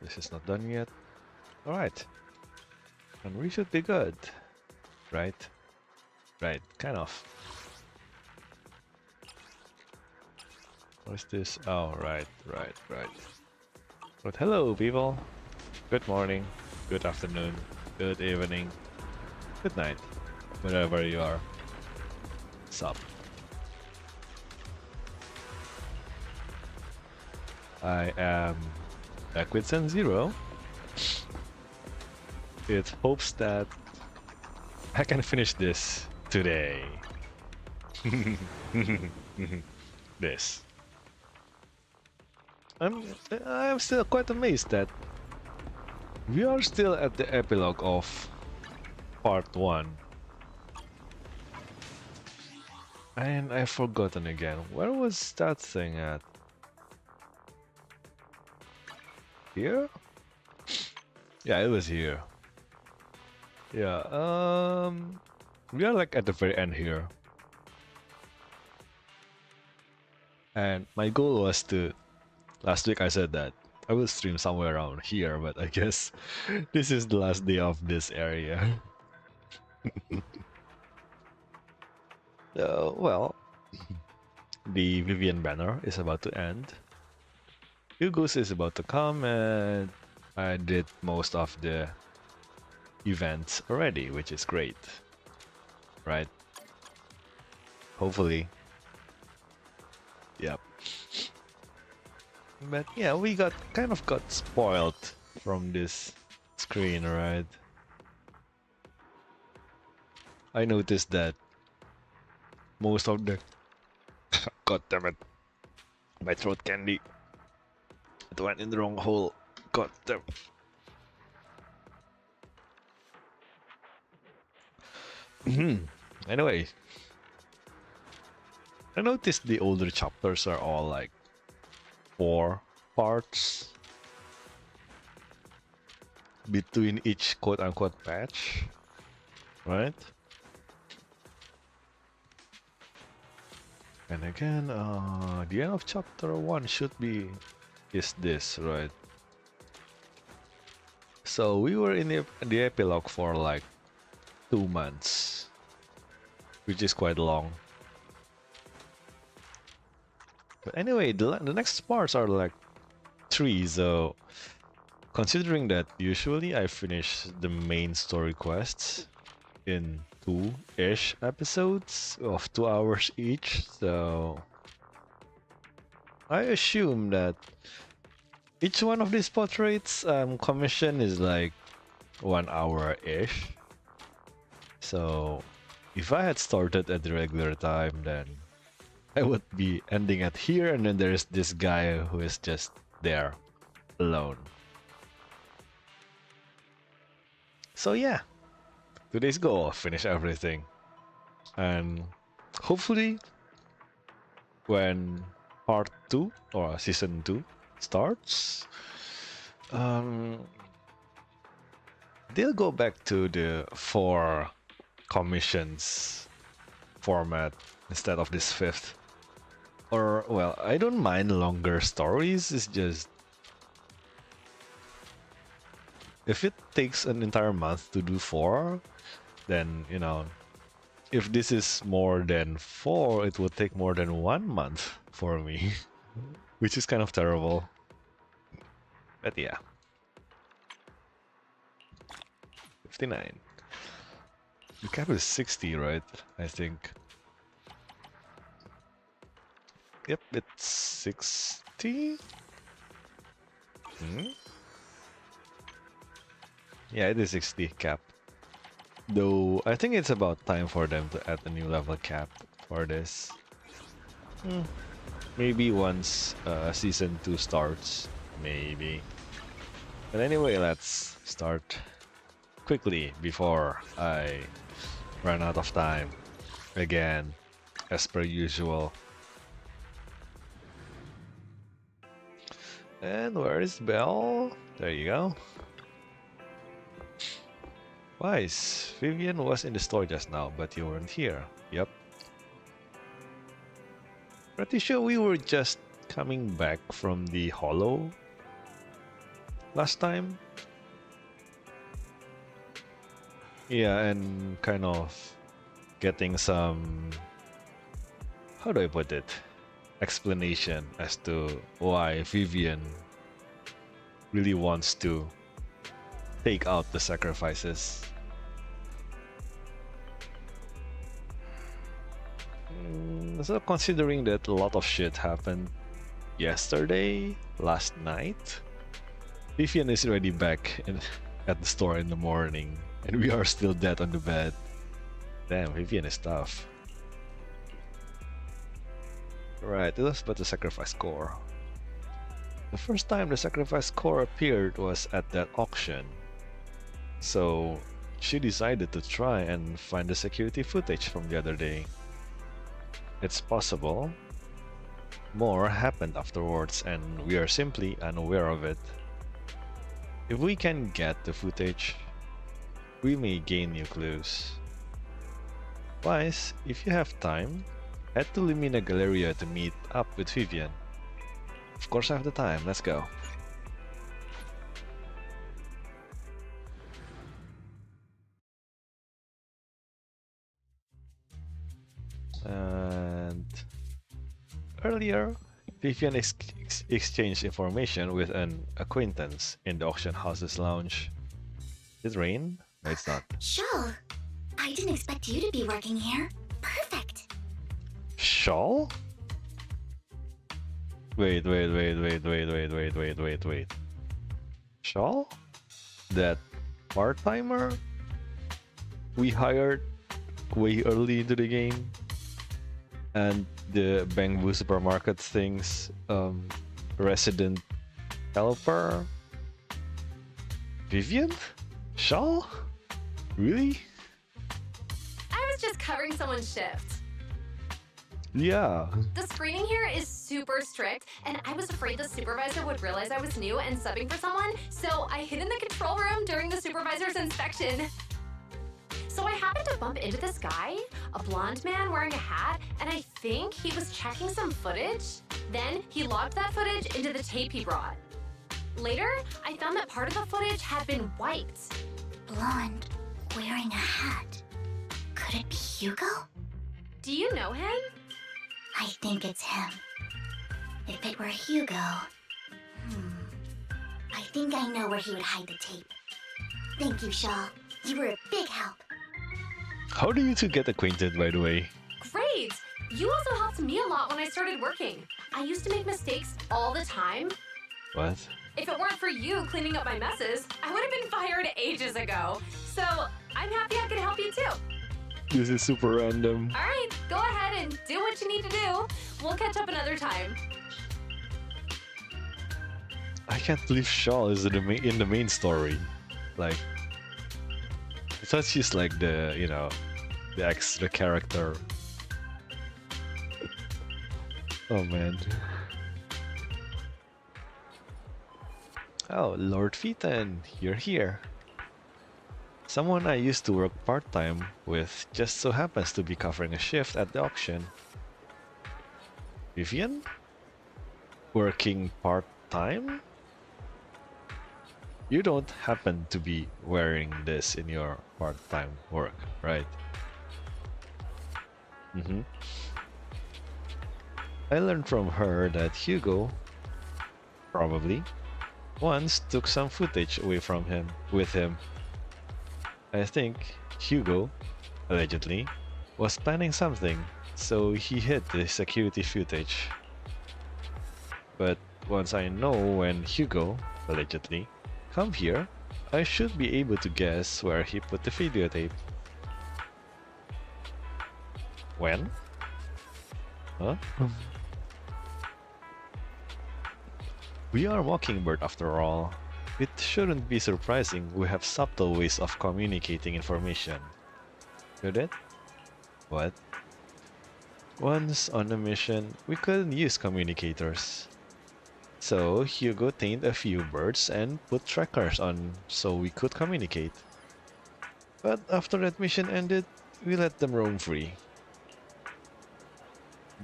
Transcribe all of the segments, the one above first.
This is not done yet. Alright. And we should be good. Right? Right, kind of. What's this? Oh, right. But hello, people. Good morning, good afternoon, good evening, good night, wherever you are. Sup? I am back with Zen0. It hopes that I can finish this today. This. I'm still quite amazed that we are still at the epilogue of part 1. And I've forgotten again. Where was that thing at? Here? Yeah, it was here. Yeah, we are like at the very end here. And my goal was to... Last week I said that I will stream somewhere around here, but I guess this is the last day of this area. Well, the Vivian banner is about to end. Hugo's is about to come, and I did most of the events already, which is great. Right? Hopefully. Yep. But yeah, we kind of got spoiled from this screen, right? I noticed that most of the... God damn it. My throat candy. It went in the wrong hole. God damn. Anyway. I noticed the older chapters are all like 4 parts between each quote-unquote patch, right? And again, the end of chapter 1 should be this, right? So we were in the epilogue for like 2 months, which is quite long. But anyway, the next parts are like 3, so considering that usually I finish the main story quests in 2-ish episodes of 2 hours each, so I assume that each one of these portraits commission is like 1 hour-ish. So if I had started at the regular time, then I would be ending at here, and then there's this guy who is just there, alone. So yeah, today's goal, finish everything. And hopefully, when part 2 or season 2 starts, they'll go back to the 4 commissions format instead of this 5th. Or, well, I don't mind longer stories, it's just... if it takes an entire month to do 4, then, you know, if this is more than 4, it would take more than 1 month for me, which is kind of terrible. But yeah. 59. The cap is 60, right? I think. Yep, it's 60? Yeah, it is 60 cap. Though, I think it's about time for them to add a new level cap for this. Maybe once season 2 starts, maybe. But anyway, let's start quickly before I run out of time again, as per usual. And where is Belle? There you go. Wise, Vivian was in the store just now, but you weren't here. Yep. Pretty sure we were just coming back from the hollow. last time. Yeah, and kind of getting some, how do I put it, explanation as to why Vivian really wants to take out the sacrifices. So considering that a lot of shit happened yesterday, last night, Vivian is already back at the store in the morning, and we are still dead on the bed. Damn, Vivian is tough. Right, it was but the sacrifice core. The first time the sacrifice core appeared was at that auction. So she decided to try and find the security footage from the other day. It's possible more happened afterwards and we are simply unaware of it. If we can get the footage, we may gain new clues. Wise, if you have time, head to Lumina Galleria to meet up with Vivian. Of course I have the time, let's go. And earlier, Vivian exchanged information with an acquaintance in the auction house's lounge. Did it rain? No, it's not. Sure. I didn't expect you to be working here. Perfect. Shawl? Wait. Shawl? That part-timer we hired way early into the game? And the Bangbu supermarket thing's resident helper? Vivian? Shaw? Really? I was just covering someone's shift. Yeah. The screening here is super strict, and I was afraid the supervisor would realize I was new and subbing for someone, so I hid in the control room during the supervisor's inspection. So I happened to bump into this guy, a blonde man wearing a hat, and I think he was checking some footage. Then he logged that footage into the tape he brought. Later, I found that part of the footage had been wiped. Blonde, wearing a hat. Could it be Hugo? Do you know him? I think it's him. If it were Hugo... I think I know where he would hide the tape. Thank you, Shaw. You were a big help. How do you two get acquainted, by the way? Great! You also helped me a lot when I started working. I used to make mistakes all the time. What? If it weren't for you cleaning up my messes, I would have been fired ages ago. So I'm happy I could help you too. This is super random. All right, go ahead and do what you need to do. We'll catch up another time. I can't believe Shaw is in the main story. Like, I thought she's like the, you know, the extra character. Oh man. Oh, Lord Phaeton, you're here. Someone I used to work part-time with just so happens to be covering a shift at the auction. Vivian? Working part-time? You don't happen to be wearing this in your part-time work, right? I learned from her that Hugo, probably, once took some footage away from him with him. I think Hugo, allegedly, was planning something, so he hid the security footage. But once I know when Hugo, allegedly, come here, I should be able to guess where he put the videotape. When? Huh? We are Mockingbird after all. It shouldn't be surprising we have subtle ways of communicating information. Should it? What? Once on a mission, we couldn't use communicators. So Hugo tamed a few birds and put trackers on so we could communicate. But after that mission ended, we let them roam free.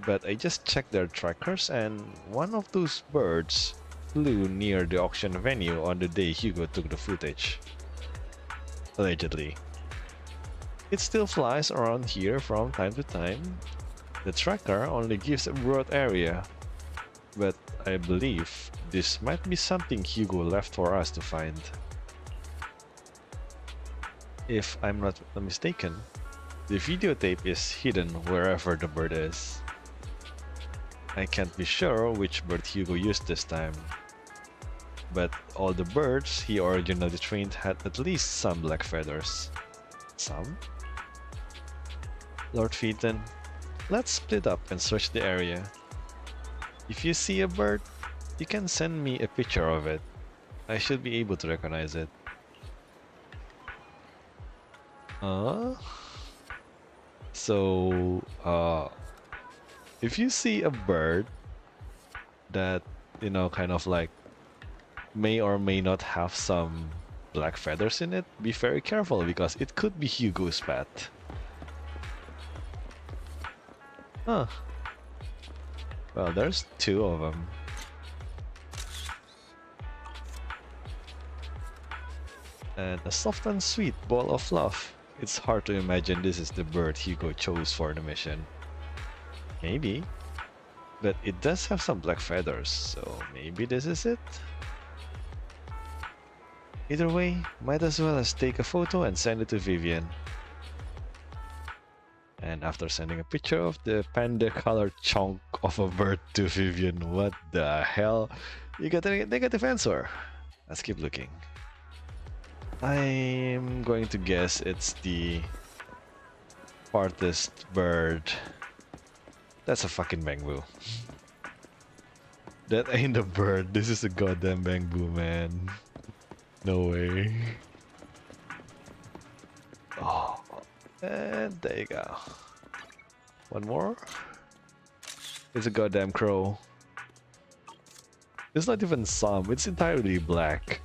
But I just checked their trackers and one of those birds flew near the auction venue on the day Hugo took the footage. Allegedly. It still flies around here from time to time. The tracker only gives a broad area, but I believe this might be something Hugo left for us to find. If I'm not mistaken, the videotape is hidden wherever the bird is. I can't be sure which bird Hugo used this time, but all the birds he originally trained had at least some black feathers. Some? Lord Phaeton, let's split up and search the area. If you see a bird, you can send me a picture of it. I should be able to recognize it. So, if you see a bird that, you know, kind of like may or may not have some black feathers in it, be very careful because it could be Hugo's pet. Huh. Well, there's two of them. And a soft and sweet ball of fluff. It's hard to imagine this is the bird Hugo chose for the mission. Maybe. But it does have some black feathers, so maybe this is it? Either way, might as well as take a photo and send it to Vivian. And after sending a picture of the panda-colored chunk of a bird to Vivian, what the hell? You got a negative answer. Let's keep looking. I'm going to guess it's the farthest bird. That's a fucking bamboo. That ain't a bird. This is a goddamn bamboo, man. No way. Oh, and there you go. One more. It's a goddamn crow. It's not even some. It's entirely black.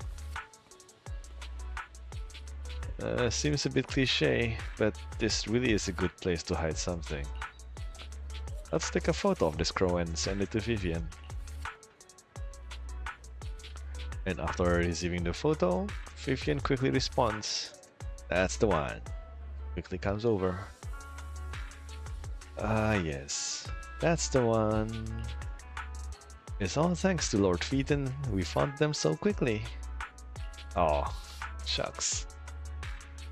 Seems a bit cliche, but this really is a good place to hide something. Let's take a photo of this crow and send it to Vivian. And after receiving the photo, Vivian quickly responds, "That's the one." Quickly comes over. Ah yes, that's the one. It's all thanks to Lord Phaeton we found them so quickly. Oh, shucks.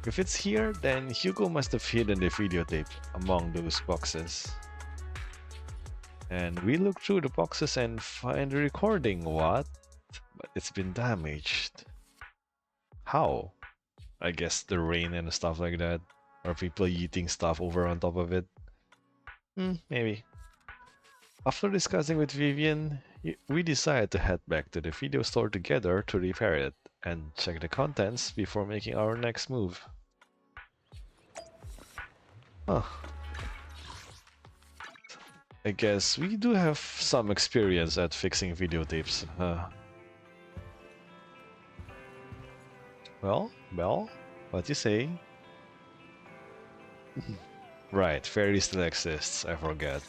If it's here, then Hugo must have hidden the videotape among those boxes. And we look through the boxes and find the recording. What? But it's been damaged. How? I guess the rain and stuff like that. Or people eating stuff over on top of it. Maybe. After discussing with Vivian, we decided to head back to the video store together to repair it and check the contents before making our next move. Huh. I guess we do have some experience at fixing videotapes, huh? Well, what you say? Right, fairy still exists, I forget.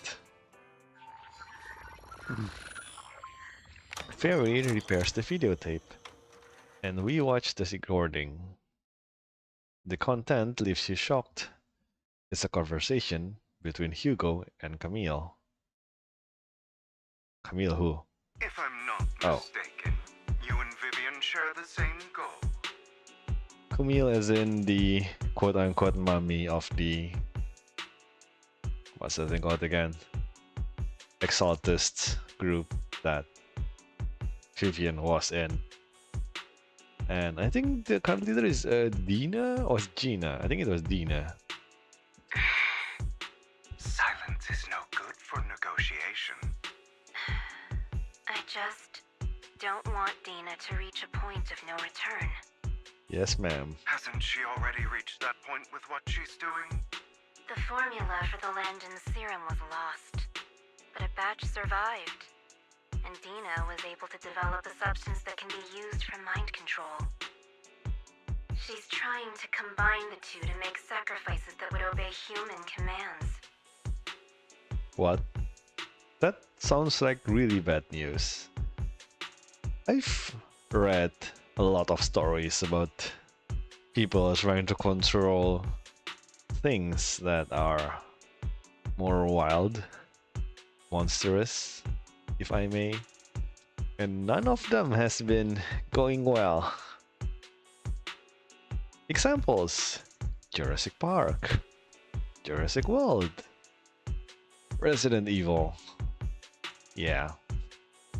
Fairy repairs the videotape, and we watch the recording. The content leaves you shocked. It's a conversation between Hugo and Camille. Camille who? If I'm not mistaken, you and Vivian share the same goal. Camille is in the quote-unquote mummy of the... what's the thing called again? Exaltist group that Vivian was in. And I think the current leader is Dina or Gina? I think it was Dina. Silence is no good for negotiation. I just don't want Dina to reach a point of no return. Yes, ma'am. Hasn't she already reached that point with what she's doing? The formula for the Landon serum was lost, but a batch survived, and Dina was able to develop a substance that can be used for mind control. She's trying to combine the two to make sacrifices that would obey human commands. What? That sounds like really bad news. I've read a lot of stories about people trying to control things that are more wild, monstrous, if I may, and none of them has been going well. Examples: Jurassic Park, Jurassic World, Resident Evil. Yeah,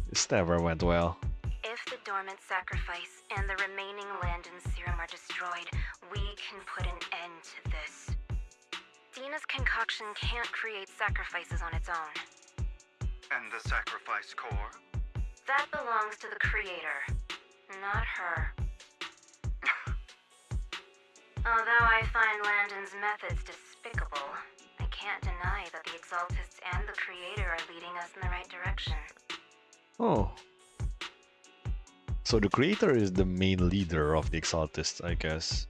this never went well. If the dormant sacrifice and the remaining Landon serum are destroyed, we can put an end to this. Dina's concoction can't create sacrifices on its own. And the sacrifice core? That belongs to the creator, not her. Although I find Landon's methods despicable, I can't deny that the Exaltists and the creator are leading us in the right direction. Oh. So the creator is the main leader of the Exaltists, I guess.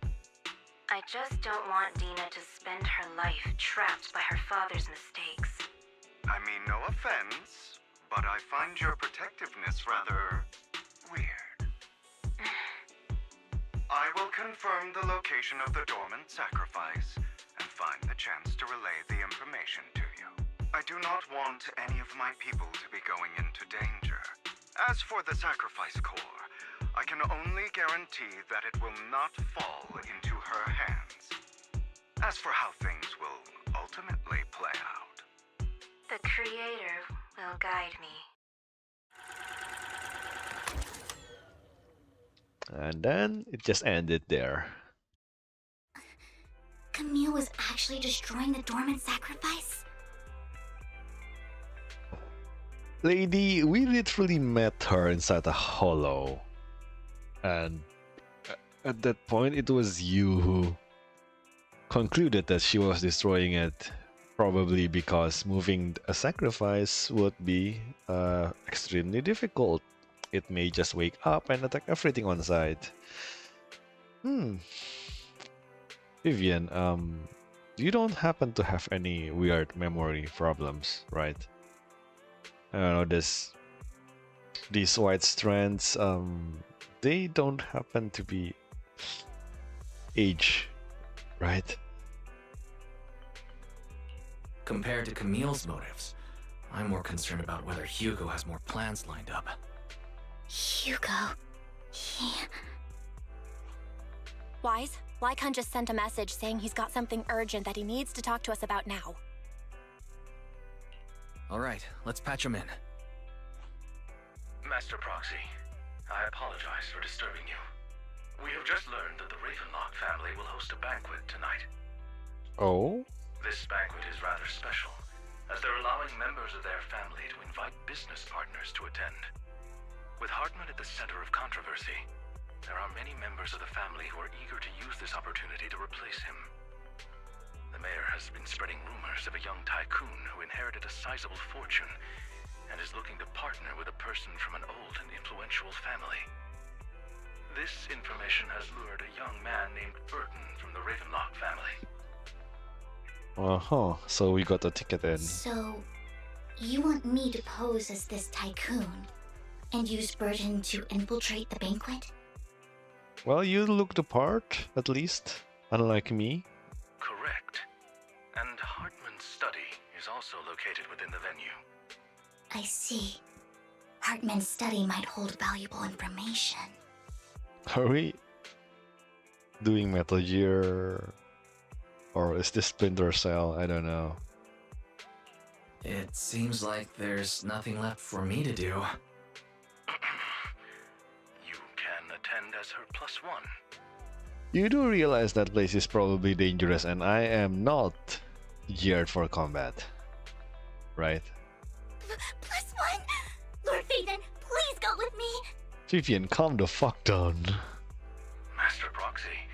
I just don't want Dina to spend her life trapped by her father's mistakes. I mean, no offense, but I find your protectiveness rather weird. I will confirm the location of the dormant sacrifice and find the chance to relay the information to you. I do not want any of my people to be going into danger. As for the sacrifice core, I can only guarantee that it will not fall into her hands. As for how things will ultimately play out, The creator will guide me. And then it just ended there. Camille was actually destroying the dormant sacrifice? Lady, we literally met her inside a hollow. And at that point, it was you who concluded that she was destroying it. Probably because moving a sacrifice would be extremely difficult. It may just wake up and attack everything on sight. Vivian, you don't happen to have any weird memory problems, right? I don't know, these white strands, they don't happen to be age, right? Compared to Camille's motives, I'm more concerned about whether Hugo has more plans lined up. Hugo... Wise, Lycon just sent a message saying he's got something urgent that he needs to talk to us about now. Alright, let's patch him in. Master Proxy, I apologize for disturbing you. We have just learned that the Ravenlock family will host a banquet tonight. Oh? This banquet is rather special, as they're allowing members of their family to invite business partners to attend. With Hartman at the center of controversy, there are many members of the family who are eager to use this opportunity to replace him. The mayor has been spreading rumors of a young tycoon who inherited a sizable fortune and is looking to partner with a person from an old and influential family. This information has lured a young man named Burton from the Ravenlock family. Uh-huh, so we got a ticket in. So, you want me to pose as this tycoon and use Burton to infiltrate the banquet? Well, you look the part, at least, unlike me. Correct. And Hartman's study is also located within the venue. I see. Hartman's study might hold valuable information. Are we doing Metal Gear? Or is this Splinter Cell? I don't know. It seems like there's nothing left for me to do. You can attend as her +1. You do realize that place is probably dangerous and I am not geared for combat. Right? +1! Lord Phaethon, please go with me! Vivian, calm the fuck down. Master Proxy,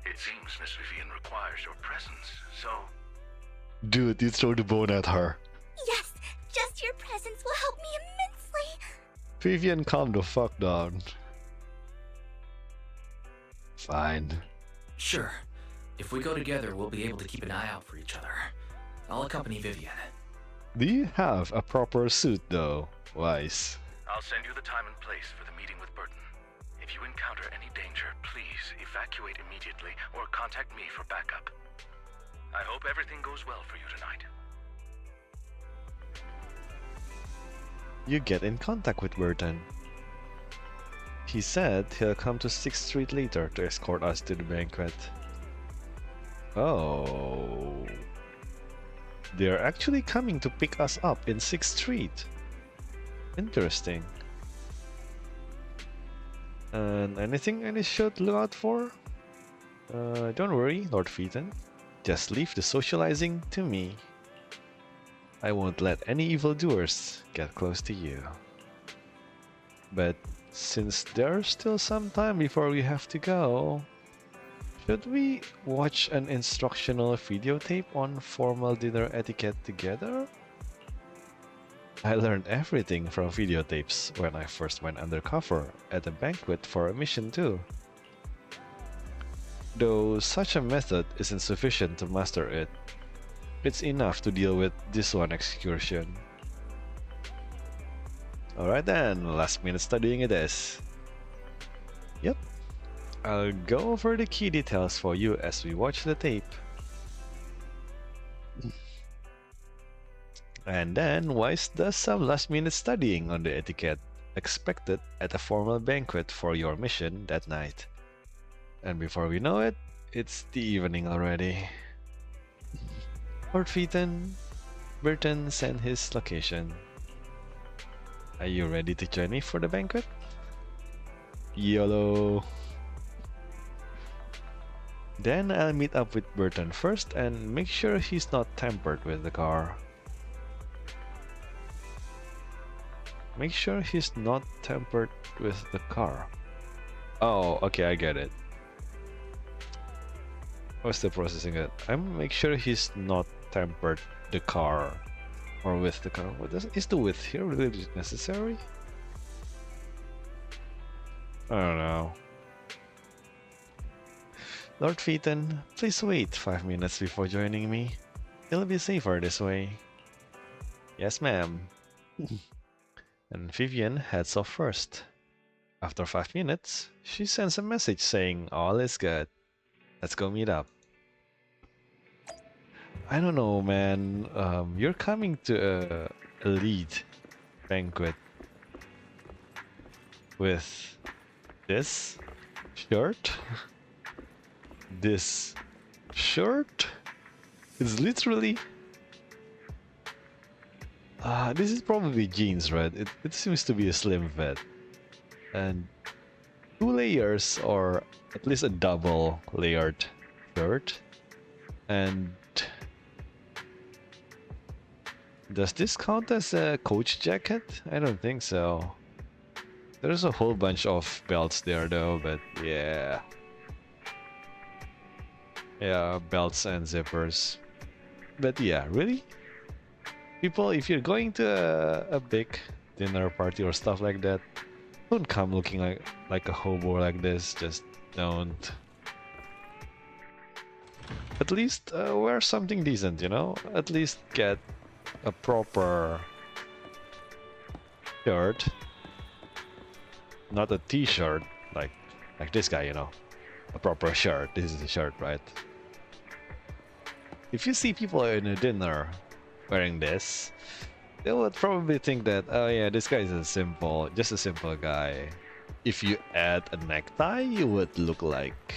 it seems Miss Vivian requires your presence, so... Dude, you throw the bone at her. Yes, just your presence will help me immensely! Vivian, calm the fuck down. Fine. Sure. If we go together, we'll be able to keep an eye out for each other. I'll accompany Vivian. Do you have a proper suit though, Wise? I'll send you the time and place for the meeting with Burton. If you encounter any danger, please evacuate immediately or contact me for backup. I hope everything goes well for you tonight. You get in contact with Burton. He said he'll come to 6th Street later to escort us to the banquet. Oh. They're actually coming to pick us up in 6th Street. Interesting. And anything I should look out for? Don't worry, Lord Phaeton. Just leave the socializing to me. I won't let any evildoers get close to you. But since there's still some time before we have to go, should we watch an instructional videotape on formal dinner etiquette together? I learned everything from videotapes when I first went undercover at a banquet for a mission too. Though such a method isn't sufficient to master it, it's enough to deal with this one excursion. Alright then, last minute studying it is. Yep, I'll go over the key details for you as we watch the tape. And then Wise does some last minute studying on the etiquette expected at a formal banquet for your mission that night. And before we know it, it's the evening already. Lord Phaeton, Burton sent his location. Are you ready to join me for the banquet? YOLO! Then I'll meet up with Burton first and make sure he's not tampered with the car. Make sure he's not tampered with the car. Oh, okay, I get it. I was still processing it. I'm make sure he's not tampered the car or with the car. Is the with here really necessary? I don't know. Lord Phaeton, please wait 5 minutes before joining me. It'll be safer this way. Yes, ma'am. And Vivian heads off first. After 5 minutes, she sends a message saying all is good. Let's go meet up. I don't know, man. You're coming to a lead banquet with this shirt. This shirt is literally. This is probably jeans, right? It seems to be a slim fit. And 2 layers, or at least a double layered shirt. And does this count as a coach jacket? I don't think so. There's a whole bunch of belts there though, but yeah. Yeah, belts and zippers. But yeah, really? People, if you're going to a big dinner party or stuff like that, don't come looking like a hobo like this. Just don't. At least wear something decent, you know? At least get a proper shirt. Not a t-shirt like this guy, you know. A proper shirt. This is the shirt, right? If you see people in a dinner wearing this, they would probably think that, oh yeah, this guy is just a simple guy. If you add a necktie, you would look like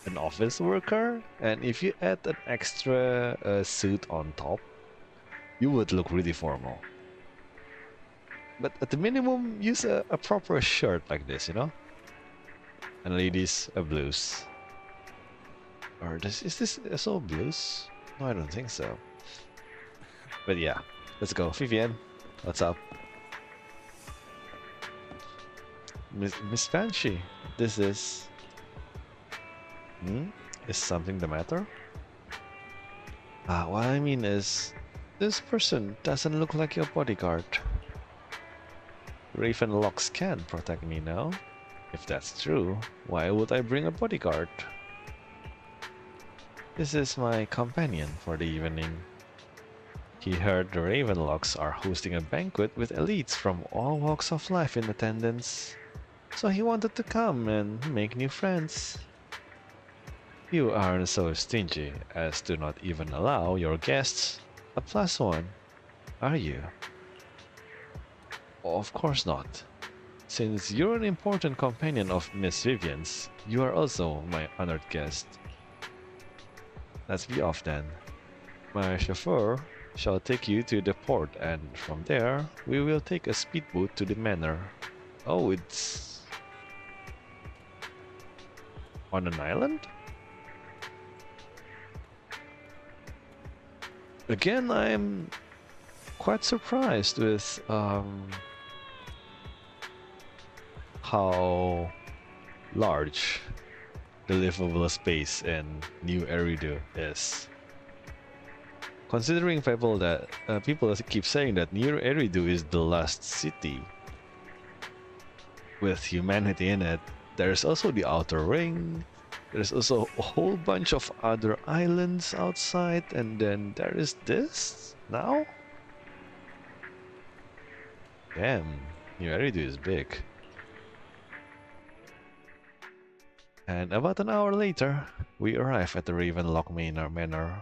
an office worker, and if you add an extra suit on top, you would look really formal. But at the minimum, use a proper shirt like this, you know? And ladies, a blouse. Or is this also blues? No, I don't think so. But yeah, let's go. Vivian, what's up? Miss Banshee, this is... Is something the matter? What I mean is, this person doesn't look like your bodyguard. Raven Locks can protect me now. If that's true, why would I bring a bodyguard? This is my companion for the evening. He heard the Ravenlocks are hosting a banquet with elites from all walks of life in attendance, so he wanted to come and make new friends. You aren't so stingy as to not even allow your guests a +1, are you? Of course not. Since you're an important companion of Miss Vivian's, you are also my honored guest. Let's be off then. My chauffeur shall take you to the port, and from there we will take a speedboat to the manor. Oh, it's on an island? Again, I'm quite surprised with how large the livable space in New Eridu is. Considering people keep saying that New Eridu is the last city with humanity in it, there's also the Outer Ring. There's also a whole bunch of other islands outside, and then there is this now. Damn, New Eridu is big. And about an hour later, we arrive at the Ravenlock Manor.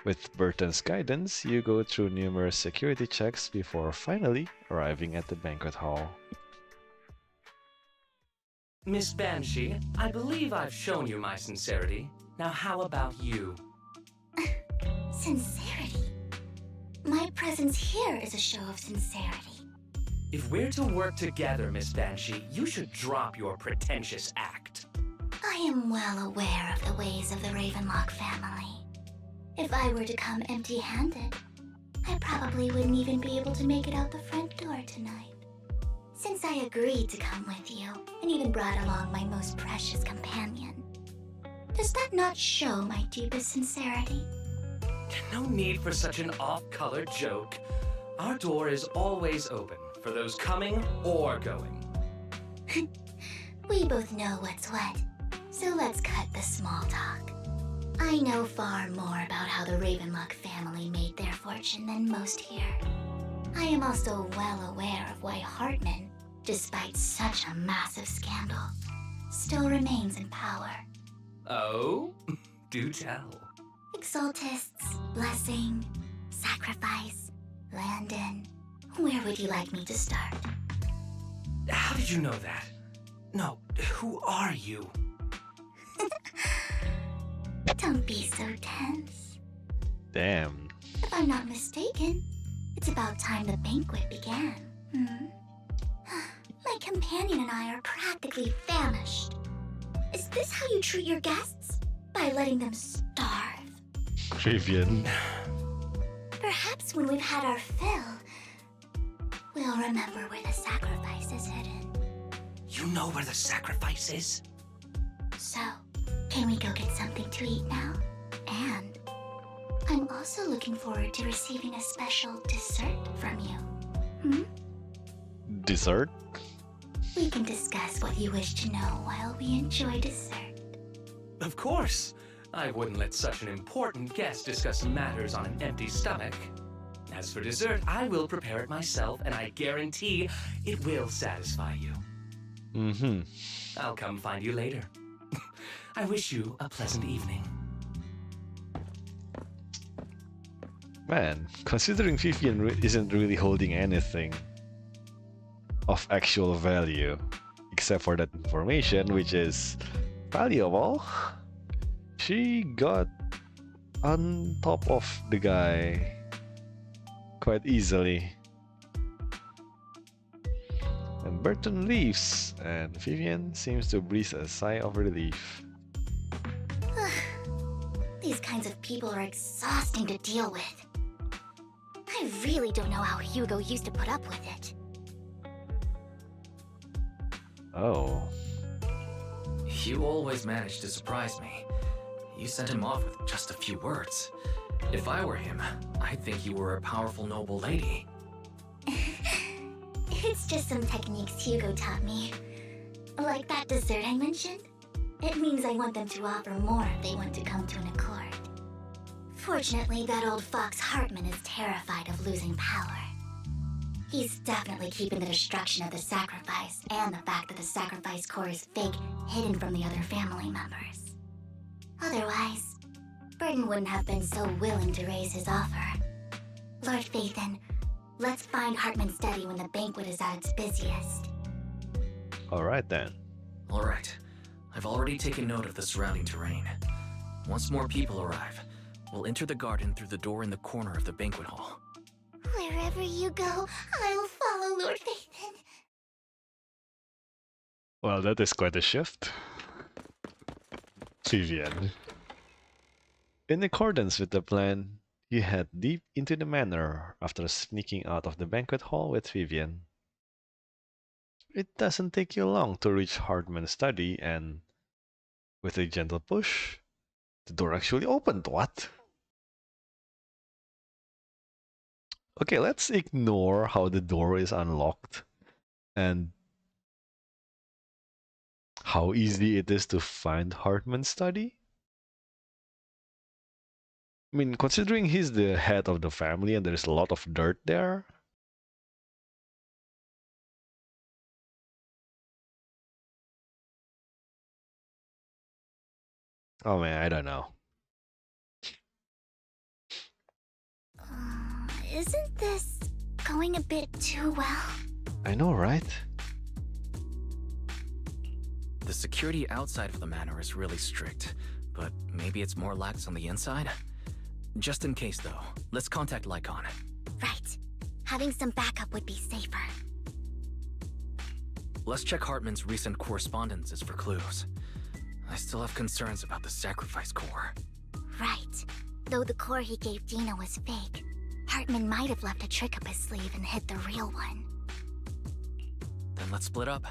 With Burton's guidance, you go through numerous security checks before finally arriving at the banquet hall. Miss Banshee, I believe I've shown you my sincerity. Now how about you? Sincerity? My presence here is a show of sincerity. If we're to work together, Miss Banshee, you should drop your pretentious act. I am well aware of the ways of the Ravenlock family. If I were to come empty-handed, I probably wouldn't even be able to make it out the front door tonight. Since I agreed to come with you, and even brought along my most precious companion, does that not show my deepest sincerity? No need for such an off-color joke. Our door is always open for those coming or going. We both know what's what, so let's cut the small talk. I know far more about how the Ravenlock family made their fortune than most here. I am also well aware of why Hartman, despite such a massive scandal, still remains in power. Oh? Do tell. Exaltists, blessing, sacrifice, Landon. Where would you like me to start? How did you know that? No, who are you? Don't be so tense. Damn. If I'm not mistaken, it's about time the banquet began. My companion and I are practically famished. Is this how you treat your guests? By letting them starve? Vivian. Perhaps when we've had our fill, we'll remember where the sacrifice is hidden. You know where the sacrifice is? So, can we go get something to eat now? And I'm also looking forward to receiving a special dessert from you. Dessert? We can discuss what you wish to know while we enjoy dessert. Of course. I wouldn't let such an important guest discuss matters on an empty stomach. As for dessert, I will prepare it myself, and I guarantee it will satisfy you. I'll come find you later. I wish you a pleasant evening. Man, considering Vivian isn't really holding anything of actual value, except for that information, which is valuable, she got on top of the guy quite easily. And Burton leaves, and Vivian seems to breathe a sigh of relief. These kinds of people are exhausting to deal with. I really don't know how Hugo used to put up with it. Oh. You always managed to surprise me. You sent him off with just a few words. If I were him, I'd think you were a powerful noble lady. It's just some techniques Hugo taught me. Like that dessert I mentioned. It means I want them to offer more if they want to come to an accord. Fortunately, that old fox Hartman is terrified of losing power. He's definitely keeping the destruction of the sacrifice and the fact that the sacrifice core is fake hidden from the other family members. Otherwise, Burden wouldn't have been so willing to raise his offer. Lord Phaethon, let's find Hartman's study when the banquet is at its busiest. Alright then. Alright, I've already taken note of the surrounding terrain. Once more people arrive, we'll enter the garden through the door in the corner of the banquet hall. Wherever you go, I will follow, Lord Phaethon. Well, that is quite a shift. Vivian. In accordance with the plan, you head deep into the manor after sneaking out of the banquet hall with Vivian. It doesn't take you long to reach Hartman's study, and with a gentle push, the door actually opened. What? Okay, let's ignore how the door is unlocked and how easy it is to find Hartman's study. I mean, considering he's the head of the family and there's a lot of dirt there. Oh man, I don't know. Isn't this going a bit too well? I know, right? The security outside of the manor is really strict, but maybe it's more lax on the inside? Just in case though, let's contact Lycon. Right. Having some backup would be safer. Let's check Hartman's recent correspondences for clues. I still have concerns about the sacrifice core. Right. Though the core he gave Dina was fake, Hartman might have left a trick up his sleeve and hid the real one. Then let's split up.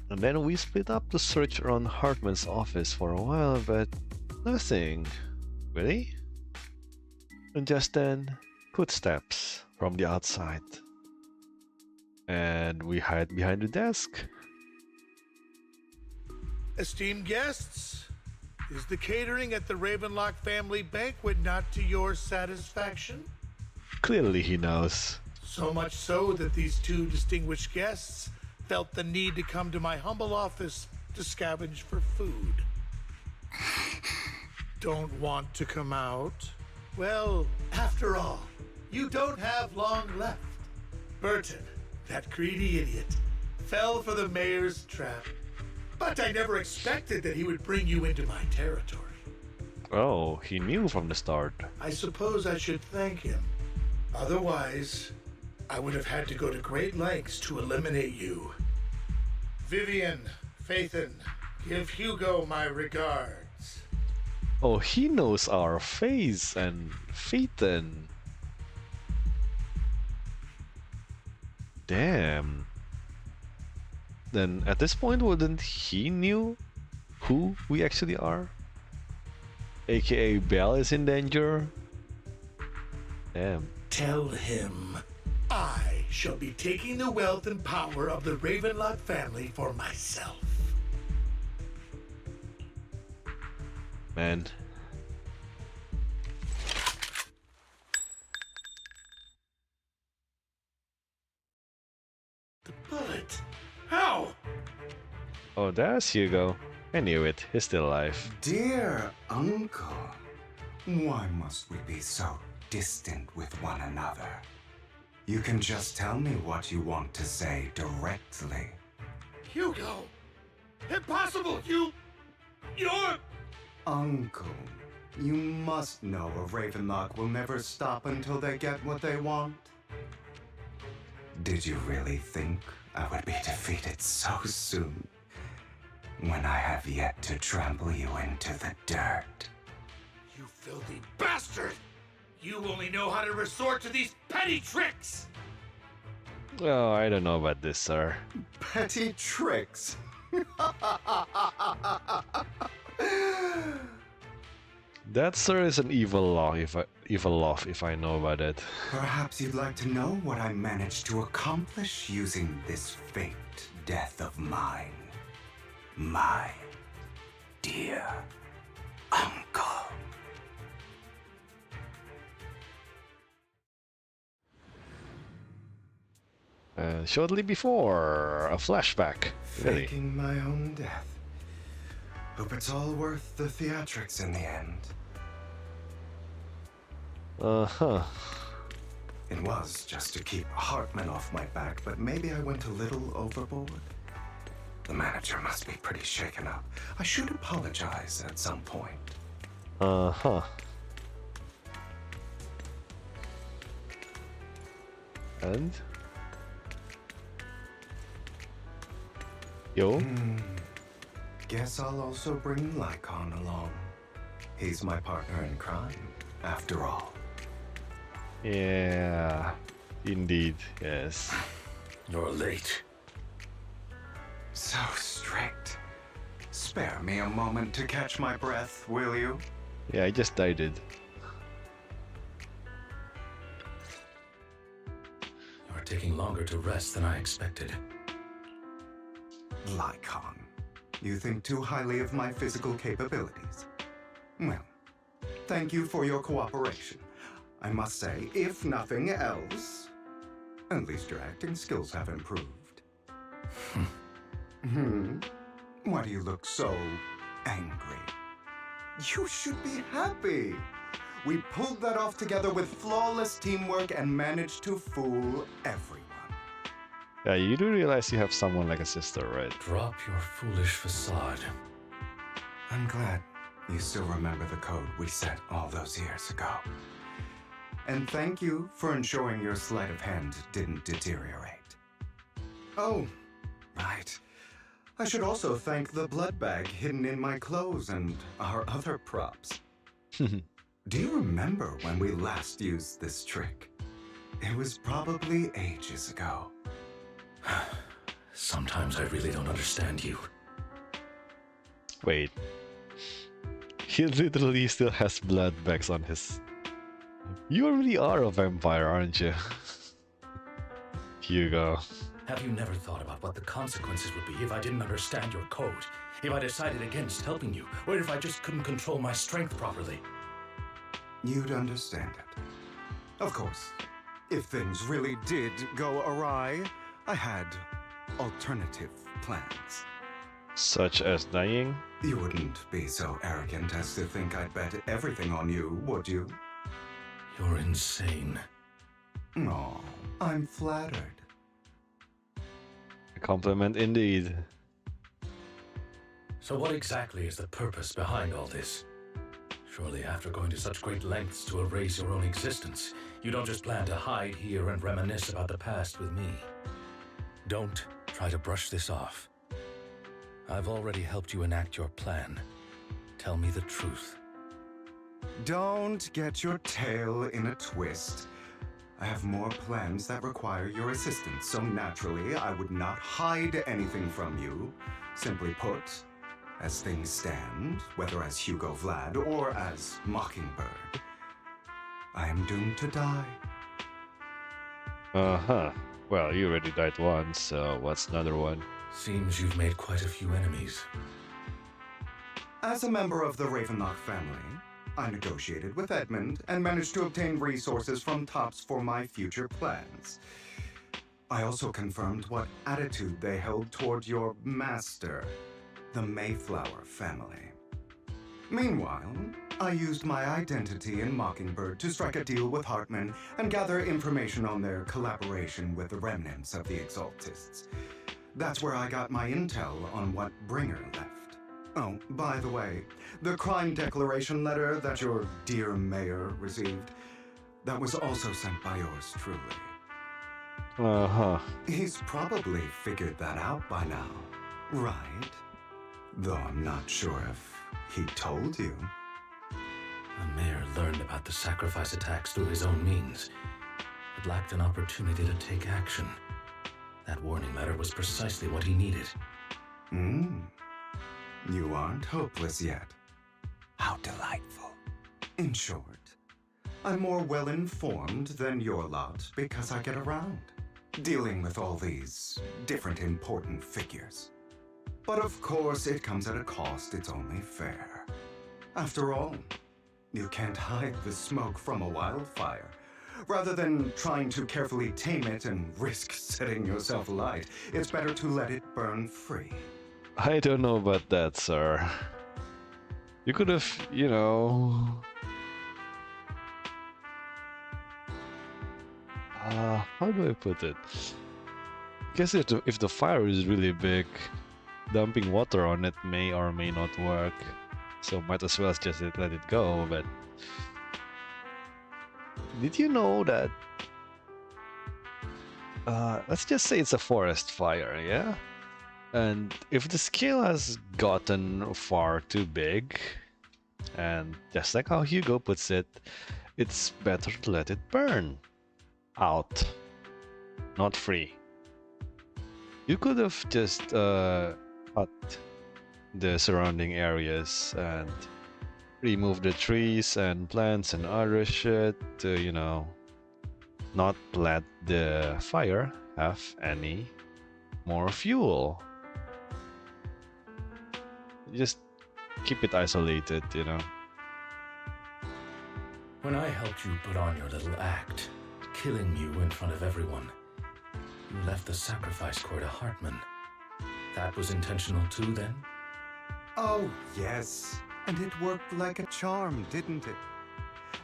And then we split up to search around Hartman's office for a while, but nothing. Really? And just then, footsteps from the outside. And we hide behind the desk. Esteemed guests, is the catering at the Ravenlock family banquet not to your satisfaction? Clearly he knows. So much so that these two distinguished guests felt the need to come to my humble office to scavenge for food. Don't want to come out? Well, after all, you don't have long left. Burton, that greedy idiot, fell for the mayor's trap. But I never expected that he would bring you into my territory. Oh, he knew from the start. I suppose I should thank him. Otherwise, I would have had to go to great lengths to eliminate you. Vivian, Phaethon, give Hugo my regards. Oh, he knows our face and Phaethon. Damn. Then at this point, wouldn't he knew who we actually are? AKA Belle is in danger. Damn. Tell him I shall be taking the wealth and power of the Ravenlock family for myself. Man. The bullet. How? Oh, there's Hugo. I knew it. He's still alive. Dear uncle, why must we be so distant with one another? You can just tell me what you want to say directly. Hugo! Impossible! You're... Uncle, you must know a Ravenlock will never stop until they get what they want. Did you really think I would be defeated so soon, when I have yet to trample you into the dirt? You filthy bastard! You only know how to resort to these petty tricks! Oh, I don't know about this, sir. Petty tricks? That, sir, is an evil law if I know about it. Perhaps you'd like to know what I managed to accomplish using this faked death of mine. Mine. dear uncle. Shortly before, a flashback. Really? Faking my own death. Hope it's all worth the theatrics in the end. Uh-huh. It was just to keep Hartman off my back, but maybe I went a little overboard. The manager must be pretty shaken up. I should apologize at some point. Uh-huh. And? Yo? Guess I'll also bring Lycon along. He's my partner in crime, after all. Yeah. Indeed, yes. You're late. So strict. Spare me a moment to catch my breath, will you? Yeah, I just died it. You're taking longer to rest than I expected. Lycon, you think too highly of my physical capabilities. Well, thank you for your cooperation. I must say, if nothing else, at least your acting skills have improved. Why do you look so angry? You should be happy. We pulled that off together with flawless teamwork and managed to fool everyone. Yeah, you do realize you have someone like a sister, right? Drop your foolish facade. I'm glad you still remember the code we set all those years ago. And thank you for ensuring your sleight of hand didn't deteriorate. Oh, right. I should also thank the blood bag hidden in my clothes and our other props. Do you remember when we last used this trick? It was probably ages ago. Sometimes I really don't understand you. Wait. He literally still has blood bags on his... You really are a vampire, aren't you? Hugo. Have you never thought about what the consequences would be if I didn't understand your code? If I decided against helping you? Or if I just couldn't control my strength properly? You'd understand it. Of course, if things really did go awry, I had alternative plans. Such as dying? You wouldn't be so arrogant as to think I'd bet everything on you, would you? You're insane. No, I'm flattered. A compliment indeed. So what exactly is the purpose behind all this? Surely after going to such great lengths to erase your own existence, you don't just plan to hide here and reminisce about the past with me. Don't try to brush this off. I've already helped you enact your plan. Tell me the truth. Don't get your tail in a twist. I have more plans that require your assistance, so naturally I would not hide anything from you. Simply put, as things stand, whether as Hugo Vlad or as Mockingbird, I am doomed to die. Uh-huh. Well, you already died once, so what's another one? Seems you've made quite a few enemies. As a member of the Ravenlock family, I negotiated with Edmund and managed to obtain resources from Tops for my future plans. I also confirmed what attitude they held toward your master, the Mayflower family. Meanwhile, I used my identity in Mockingbird to strike a deal with Hartman and gather information on their collaboration with the remnants of the Exaltists. That's where I got my intel on what Bringer left. Oh, by the way, the crime declaration letter that your dear mayor received, that was also sent by yours truly. Uh-huh. He's probably figured that out by now, right? Though I'm not sure if he told you. The mayor learned about the sacrifice attacks through his own means, but lacked an opportunity to take action. That warning letter was precisely what he needed. You aren't hopeless yet. How delightful. In short, I'm more well-informed than your lot because I get around, dealing with all these different important figures. But of course, it comes at a cost. It's only fair. After all, you can't hide the smoke from a wildfire. Rather than trying to carefully tame it and risk setting yourself alight, it's better to let it burn free. I don't know about that, sir. You could have, you know... how do I put it? I guess if the fire is really big, dumping water on it may or may not work. So might as well just let it go, but... Did you know that... let's just say it's a forest fire, yeah? And if the scale has gotten far too big, and just like how Hugo puts it, it's better to let it burn out, not free. You could have just cut the surrounding areas and remove the trees and plants and other shit to, you know, not let the fire have any more fuel. Just keep it isolated, you know. When I helped you put on your little act, killing you in front of everyone, you left the sacrifice core to Hartman. That was intentional too, then? Oh, yes. And it worked like a charm, didn't it?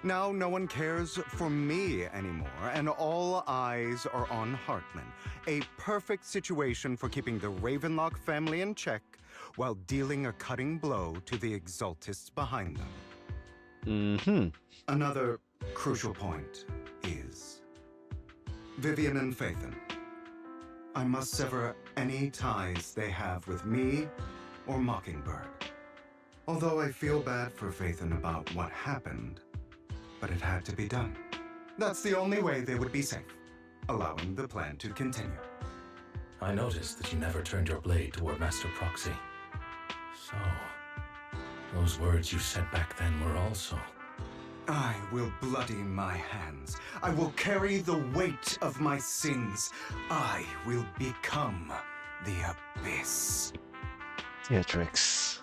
Now no one cares for me anymore, and all eyes are on Hartman. A perfect situation for keeping the Ravenlock family in check while dealing a cutting blow to the Exaltists behind them. Another crucial point is Vivian and Phaethon. I must sever any ties they have with me or Mockingbird. Although I feel bad for Phaethon about what happened, but it had to be done. That's the only way they would be safe, allowing the plan to continue. I noticed that you never turned your blade toward Master Proxy. So, those words you said back then were also... I will bloody my hands. I will carry the weight of my sins. I will become the Abyss. Theatrix.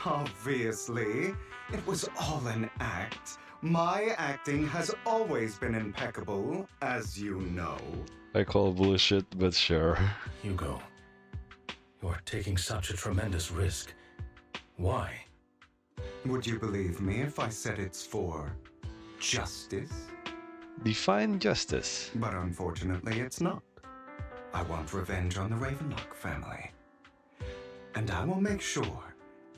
Obviously, it was all an act. My acting has always been impeccable, as you know. I call bullshit, but sure. Hugo, you're taking such a tremendous risk. Why? Would you believe me if I said it's for justice? Define justice. But unfortunately, it's not. I want revenge on the Ravenlock family. And I will make sure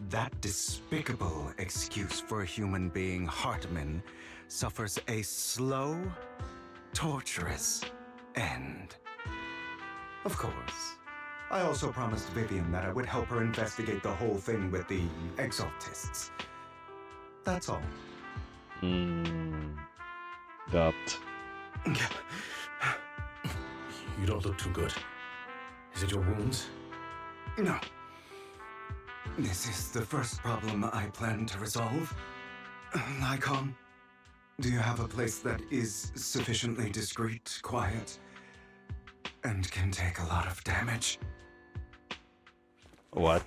that despicable excuse for a human being, Hartman, suffers a slow, torturous end. Of course, I also promised Vivian that I would help her investigate the whole thing with the Exaltists. That's all. That. You don't look too good. Is it your wounds? No. This is the first problem I plan to resolve. Lycon, do you have a place that is sufficiently discreet, quiet, and can take a lot of damage? What?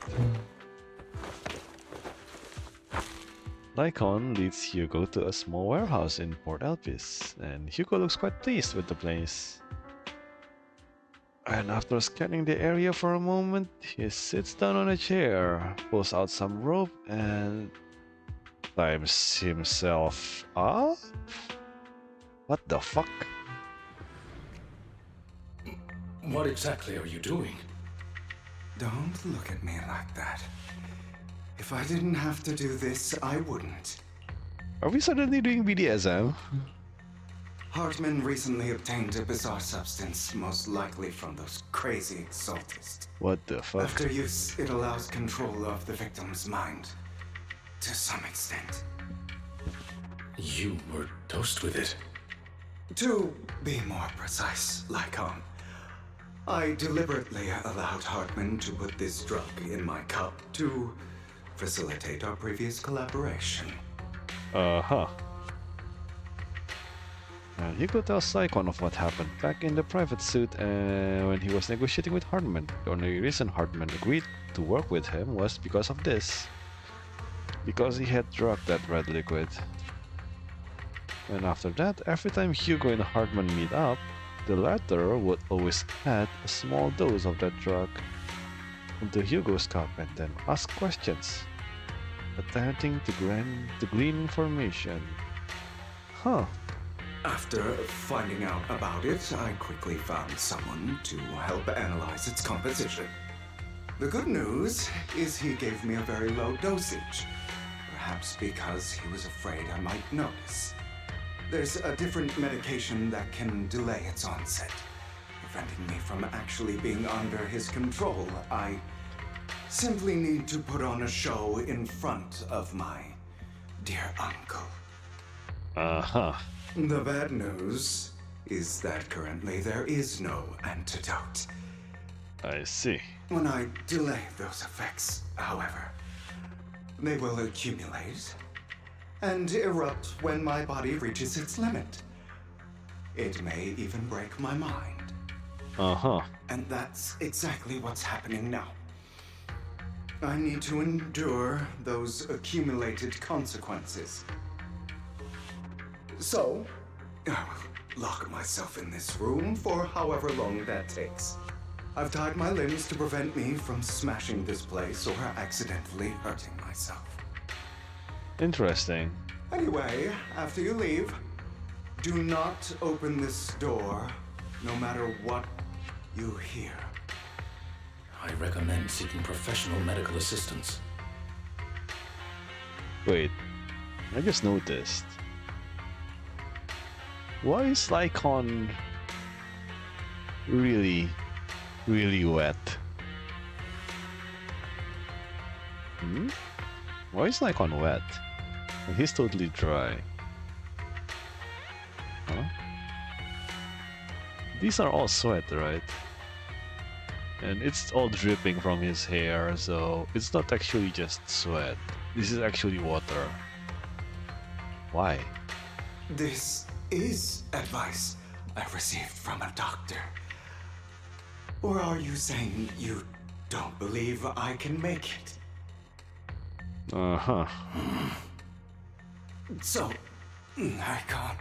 Lycon leads Hugo to a small warehouse in Port Elpis, and Hugo looks quite pleased with the place. And after scanning the area for a moment, he sits down on a chair, pulls out some rope, and climbs himself up? What the fuck? What exactly are you doing? Don't look at me like that. If I didn't have to do this, I wouldn't. Are we suddenly doing BDSM? Hartman recently obtained a bizarre substance, most likely from those crazy Exaltists. What the fuck? After use, it allows control of the victim's mind. To some extent. You were dosed with it. To be more precise, Lycon, I deliberately allowed Hartman to put this drug in my cup to facilitate our previous collaboration. Uh-huh. And Hugo tells Saikon of what happened back in the private suit when he was negotiating with Hartman. The only reason Hartman agreed to work with him was because of this. Because he had drugged that red liquid. And after that, every time Hugo and Hartman meet up, the latter would always add a small dose of that drug into Hugo's cup and then ask questions, attempting to glean information. Huh. After finding out about it, I quickly found someone to help analyze its composition. The good news is he gave me a very low dosage, perhaps because he was afraid I might notice. There's a different medication that can delay its onset, preventing me from actually being under his control. I simply need to put on a show in front of my dear uncle. Uh-huh. The bad news is that currently there is no antidote. I see. When I delay those effects, however, they will accumulate and erupt when my body reaches its limit. It may even break my mind. Uh-huh. And that's exactly what's happening now. I need to endure those accumulated consequences. So, I will lock myself in this room for however long that takes. I've tied my limbs to prevent me from smashing this place or accidentally hurting myself. Interesting. Anyway, after you leave, do not open this door, no matter what you hear. I recommend seeking professional medical assistance. Wait, I just noticed. Why is Lycon really wet? Why is Lycon wet? And he's totally dry. Huh? These are all sweat, right? And it's all dripping from his hair, so it's not actually just sweat. This is actually water. Why? This is advice I received from a doctor. Or are you saying you don't believe I can make it? Uh-huh. So, I can't.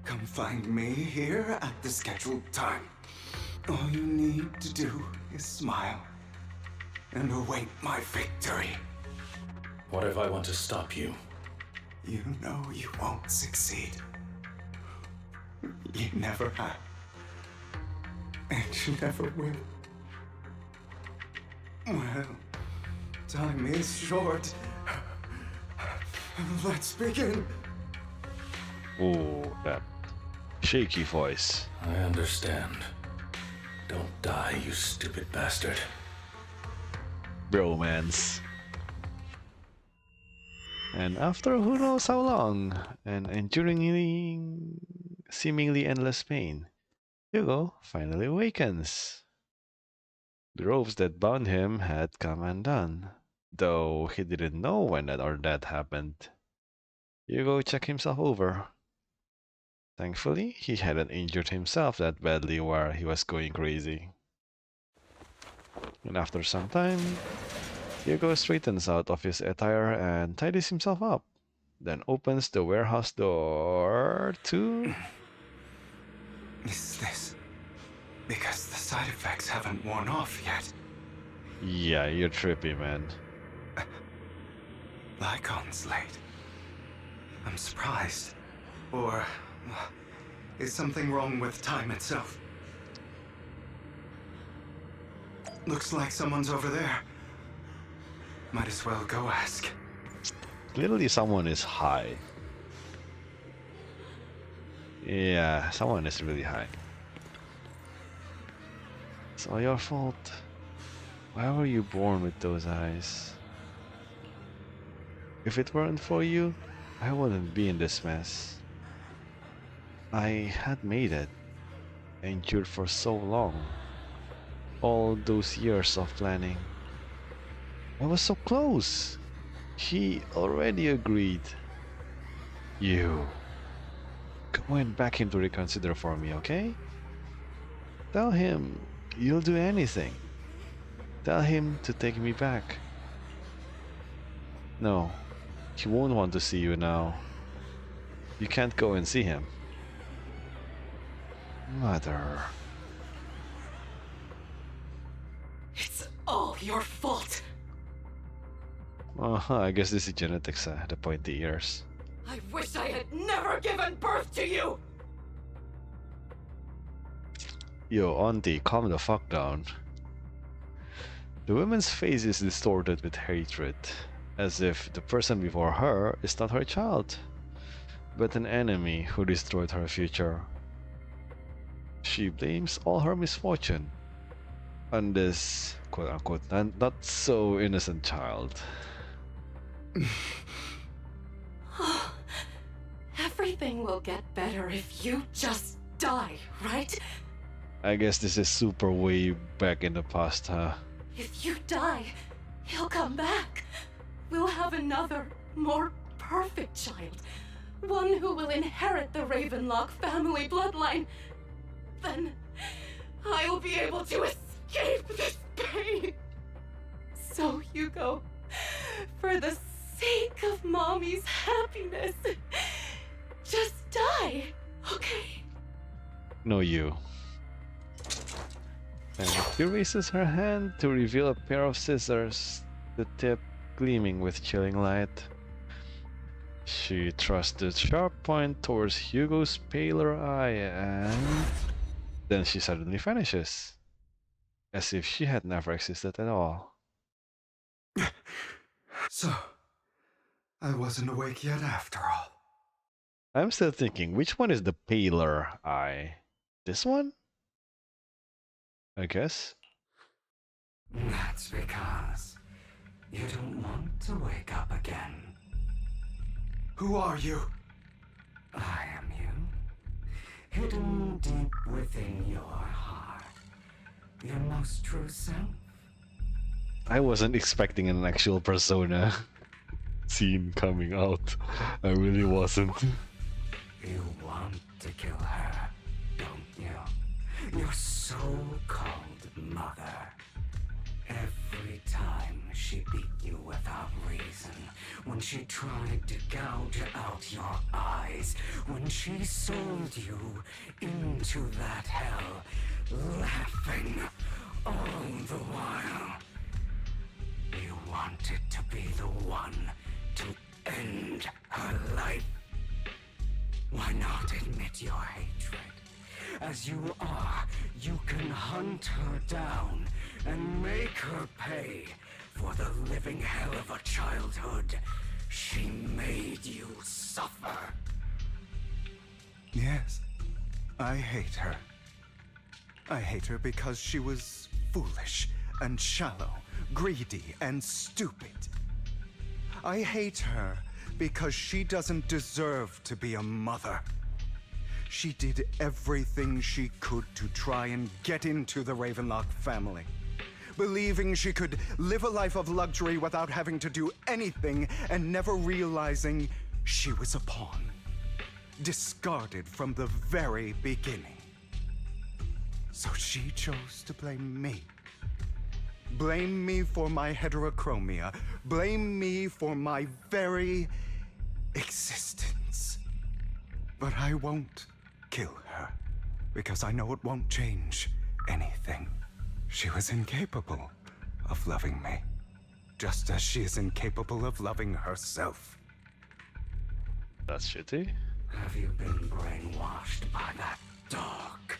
Come find me here at the scheduled time. All you need to do is smile and await my victory. What if I want to stop you? You know you won't succeed. You never have. And you never will. Well, time is short. Let's begin. Oh, that shaky voice. I understand. Don't die, you stupid bastard. Bromance. And after who knows how long, and enduring seemingly endless pain, Hugo finally awakens. The ropes that bound him had come undone, though he didn't know when that happened. Hugo checked himself over. Thankfully, he hadn't injured himself that badly while he was going crazy. And after some time, Hugo straightens out of his attire and tidies himself up, then opens the warehouse door to... Is this because the side effects haven't worn off yet? Yeah, you're trippy, man. Lycon's late. I'm surprised. Or is something wrong with time itself? Looks like someone's over there. Might as well go ask. Clearly someone is high. Yeah, someone is really high. It's all your fault. Why were you born with those eyes? If it weren't for you, I wouldn't be in this mess. I had made it, endured for so long. All those years of planning. I was so close. He already agreed. You. Go and beg him to reconsider for me, okay? Tell him you'll do anything. Tell him to take me back. No, he won't want to see you now. You can't go and see him. Mother. It's all your fault. I guess this is genetics, the pointy ears. I wish I had never given birth to you! Yo, auntie, calm the fuck down. The woman's face is distorted with hatred, as if the person before her is not her child, but an enemy who destroyed her future. She blames all her misfortune on this quote-unquote not so innocent child. Everything will get better if you just die, right? I guess this is super way back in the past, huh? If you die, he'll come back. We'll have another, more perfect child. One who will inherit the Ravenlock family bloodline. Then I'll be able to escape this pain. So, Hugo, for the sake of Mommy's happiness, just die, okay? No, you. And she raises her hand to reveal a pair of scissors, the tip gleaming with chilling light. She thrusts the sharp point towards Hugo's paler eye and then she suddenly vanishes, as if she had never existed at all. So, I wasn't awake yet after all. I'm still thinking, which one is the paler eye? This one? I guess. That's because you don't want to wake up again. Who are you? I am you. Hidden deep within your heart. Your most true self. I wasn't expecting an actual persona scene coming out. I really wasn't. You want to kill her, don't you? Your so-called mother. Every time she beat you without reason, when she tried to gouge out your eyes, when she sold you into that hell, laughing all the while. You wanted to be the one to end her life. Why not admit your hatred? As you are, you can hunt her down and make her pay for the living hell of a childhood she made you suffer. Yes, I hate her. I hate her because she was foolish and shallow, greedy and stupid. I hate her because she doesn't deserve to be a mother. She did everything she could to try and get into the Ravenlock family, believing she could live a life of luxury without having to do anything and never realizing she was a pawn, discarded from the very beginning. So she chose to blame me. Blame me for my heterochromia. Blame me for my very existence. But I won't kill her, because I know it won't change anything. She was incapable of loving me, just as she is incapable of loving herself. That's shitty. Have you been brainwashed by that dog?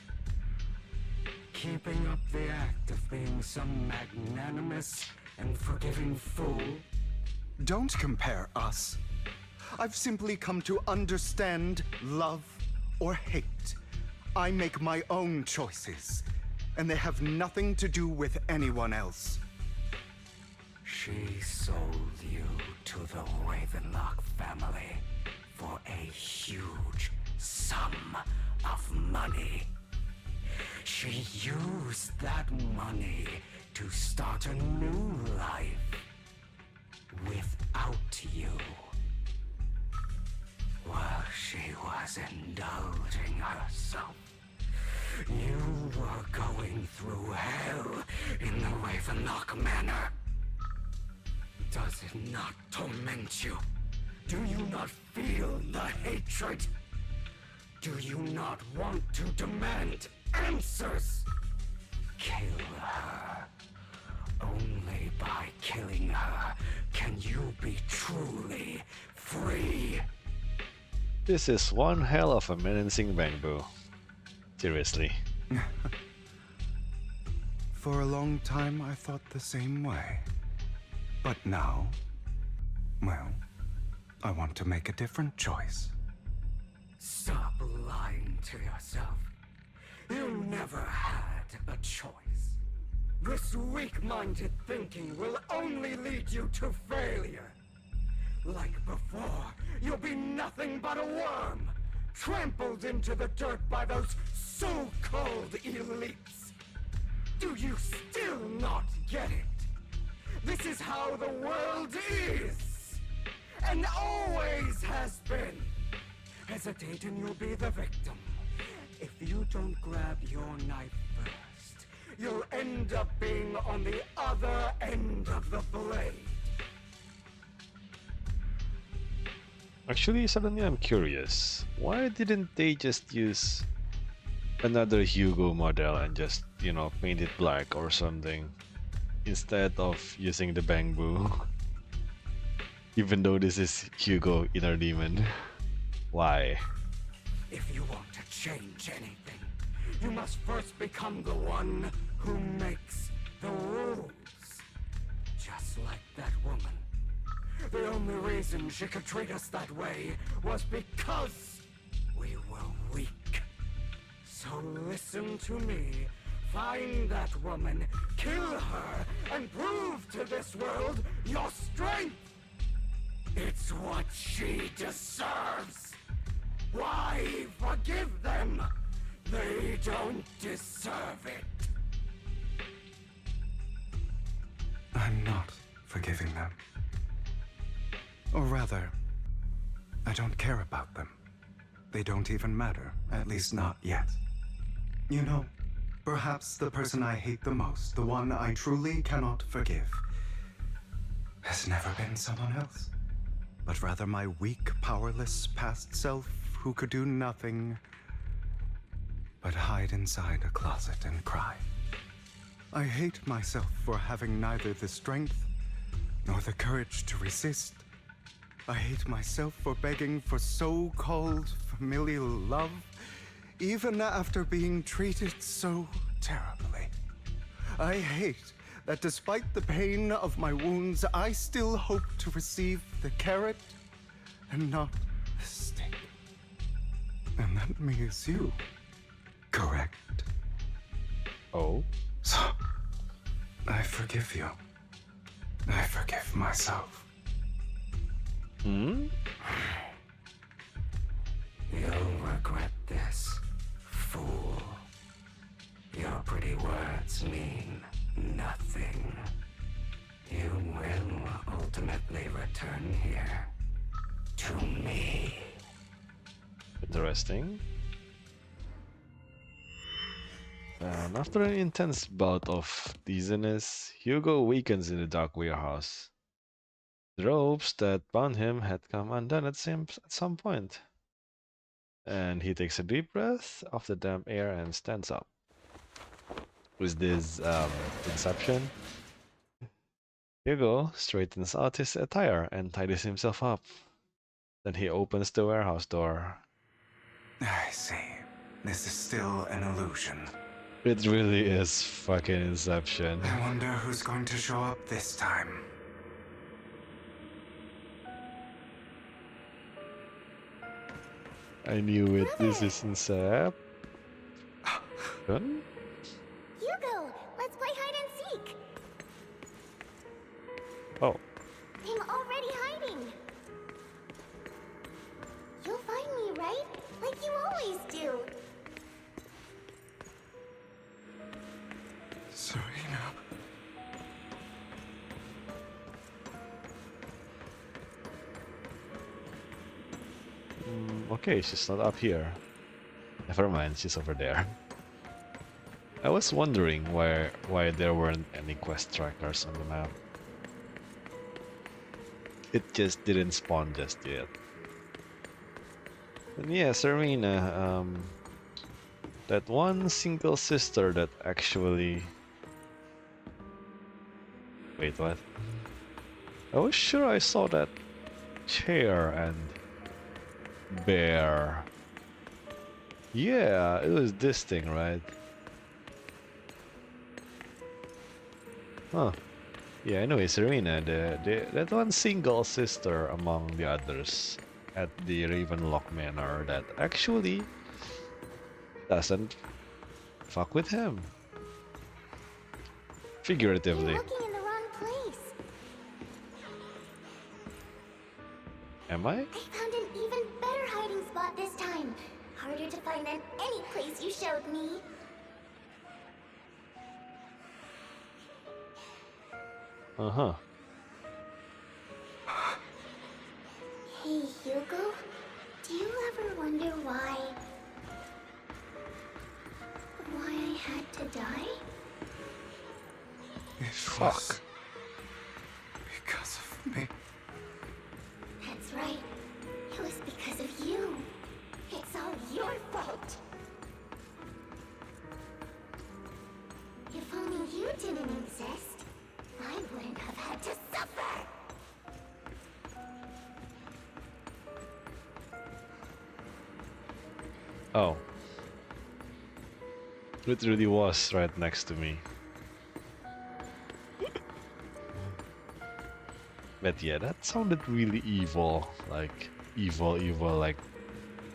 Keeping up the act of being some magnanimous and forgiving fool? Don't compare us. I've simply come to understand love or hate. I make my own choices, and they have nothing to do with anyone else. She sold you to the Ravenlock family for a huge sum of money. She used that money to start a new life without you. While she was was indulging herself. You were going through hell in the Ravenlock Manor. Does it not torment you? Do you not feel the hatred? Do you not want to demand answers? Kill her. Only by killing her can you be truly free. This is one hell of a menacing bamboo. Seriously. For a long time, I thought the same way. But now, well, I want to make a different choice. Stop lying to yourself. You never had a choice. This weak-minded thinking will only lead you to failure. Like before, you'll be nothing but a worm, trampled into the dirt by those so-called elites. Do you still not get it? This is how the world is, and always has been. Hesitate and you'll be the victim. If you don't grab your knife first, you'll end up being on the other end of the blade. Actually, suddenly I'm curious. Why didn't they just use another Hugo model and just, you know, paint it black or something instead of using the bamboo? Even though this is Hugo Inner Demon. Why? If you want to change anything, you must first become the one who makes the rules. Just like that woman. The only reason she could treat us that way was because we were weak. So listen to me. Find that woman, kill her, and prove to this world your strength. It's what she deserves. Why forgive them? They don't deserve it. I'm not forgiving them. Or rather, I don't care about them. They don't even matter, at least not yet. You know, perhaps the person I hate the most, the one I truly cannot forgive, has never been someone else, but rather my weak, powerless past self who could do nothing but hide inside a closet and cry. I hate myself for having neither the strength nor the courage to resist. I hate myself for begging for so-called familial love, even after being treated so terribly. I hate that despite the pain of my wounds, I still hope to receive the carrot and not the stick. And that means you, correct? Oh? So, I forgive you. I forgive myself. Hmm? You'll regret this, fool. Your pretty words mean nothing. You will ultimately return here to me. Interesting. And after an intense bout of dizziness, Hugo awakens in the dark warehouse. The ropes that bound him had come undone at some point. And he takes a deep breath of the damp air and stands up. With this Inception, Hugo straightens out his attire and tidies himself up. Then he opens the warehouse door. I see. This is still an illusion. It really is fucking Inception. I wonder who's going to show up this time. I knew it. This is Inception. Hugo, let's play hide and seek. Oh. I'm already hiding. You'll find me, right? Like you always do. Serena. Okay, she's not up here. Never mind, she's over there. I was wondering why there weren't any quest trackers on the map. It just didn't spawn just yet. And yeah, Serena, that one single sister that actually... Wait, what? I was sure I saw that chair and bear. Yeah, it was this thing, right? Huh. Yeah, anyway, Serena, that one single sister among the others at the Ravenlock Manor that actually doesn't fuck with him. Figuratively. You're looking in the wrong place. Am I? I found an even better hiding spot this time. Harder to find than any place you showed me. Uh-huh. Hey, Hugo. Do you ever wonder why I had to die? It was because of me. That's right. It was because of you. It's all your fault. If only you didn't exist, I wouldn't have had to suffer. Oh. It really was right next to me. But yeah, that sounded really evil. Like, evil, like...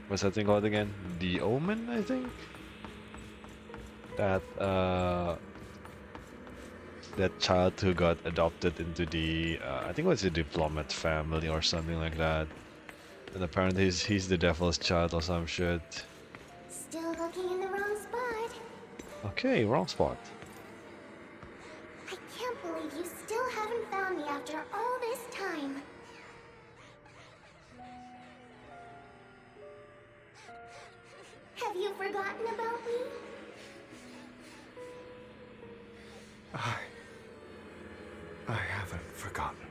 What's that thing called again? The Omen, I think? That child who got adopted into the... I think it was a diplomat family or something like that. And apparently he's the devil's child or some shit. Still looking in the wrong spot. Okay, wrong spot. I can't believe you still haven't found me after all this time. Have you forgotten about me? I haven't forgotten.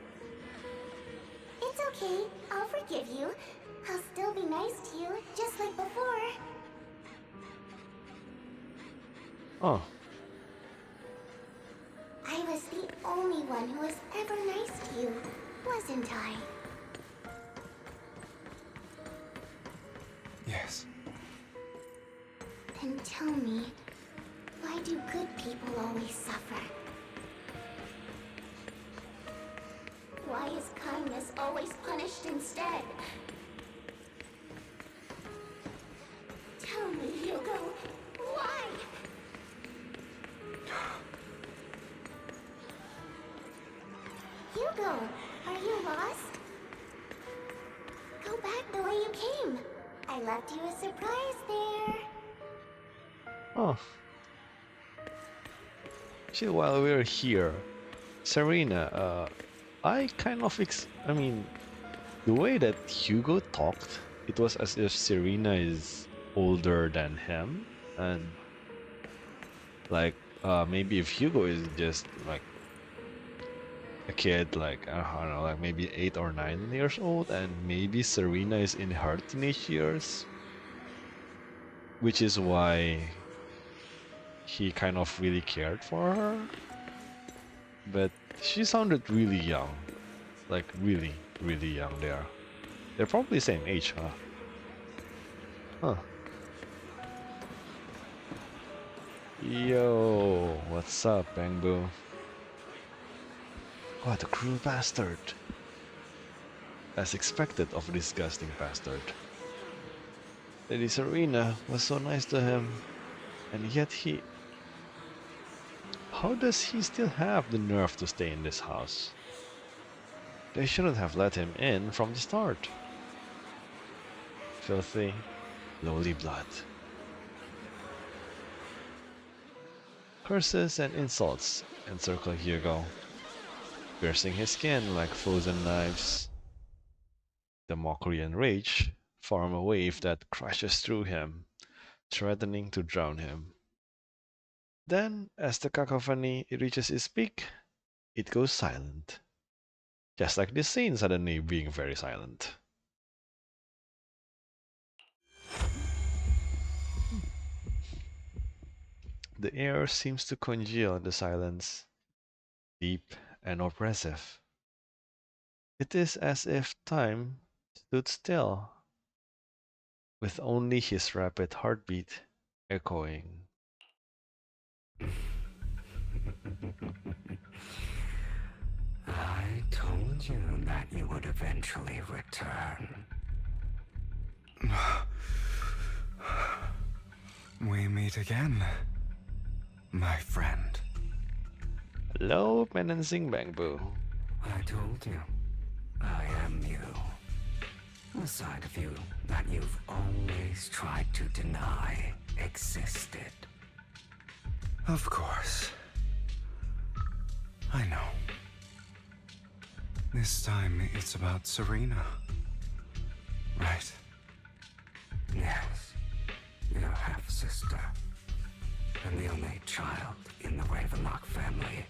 It's okay. I'll forgive you. I'll still be nice to you, just like before. Oh. I was the only one who was ever nice to you, wasn't I? Yes. Then tell me, why do good people always suffer? Why is kindness always punished instead? Tell me, Hugo, why? Hugo, are you lost? Go back the way you came. I left you a surprise there. Oh. Actually, while we're here, Serena, I kind of I mean, the way that Hugo talked, it was as if Serena is older than him, and like maybe if Hugo is just like a kid, like I don't know, like maybe 8 or 9 years old, and maybe Serena is in her teenage years, which is why he kind of really cared for her. But she sounded really young, like really young there. They're probably same age, huh? Huh. Yo, what's up, Bangbo? What a cruel bastard. As expected of a disgusting bastard. Lady Serena was so nice to him, and yet he... How does he still have the nerve to stay in this house? They shouldn't have let him in from the start. Filthy, lowly blood. Curses and insults encircle Hugo, piercing his skin like frozen knives. The mockery and rage form a wave that crashes through him, threatening to drown him. Then, as the cacophony reaches its peak, it goes silent. Just like this scene suddenly being very silent. The air seems to congeal in the silence, deep and oppressive. It is as if time stood still, with only his rapid heartbeat echoing. I told you that you would eventually return. We meet again, my friend. Hello, menacing Bangbu. I told you, I am you. The side of you that you've always tried to deny existed. Of course. I know. This time it's about Serena. Right? Yes, your half-sister, and the only child in the Ravenlock family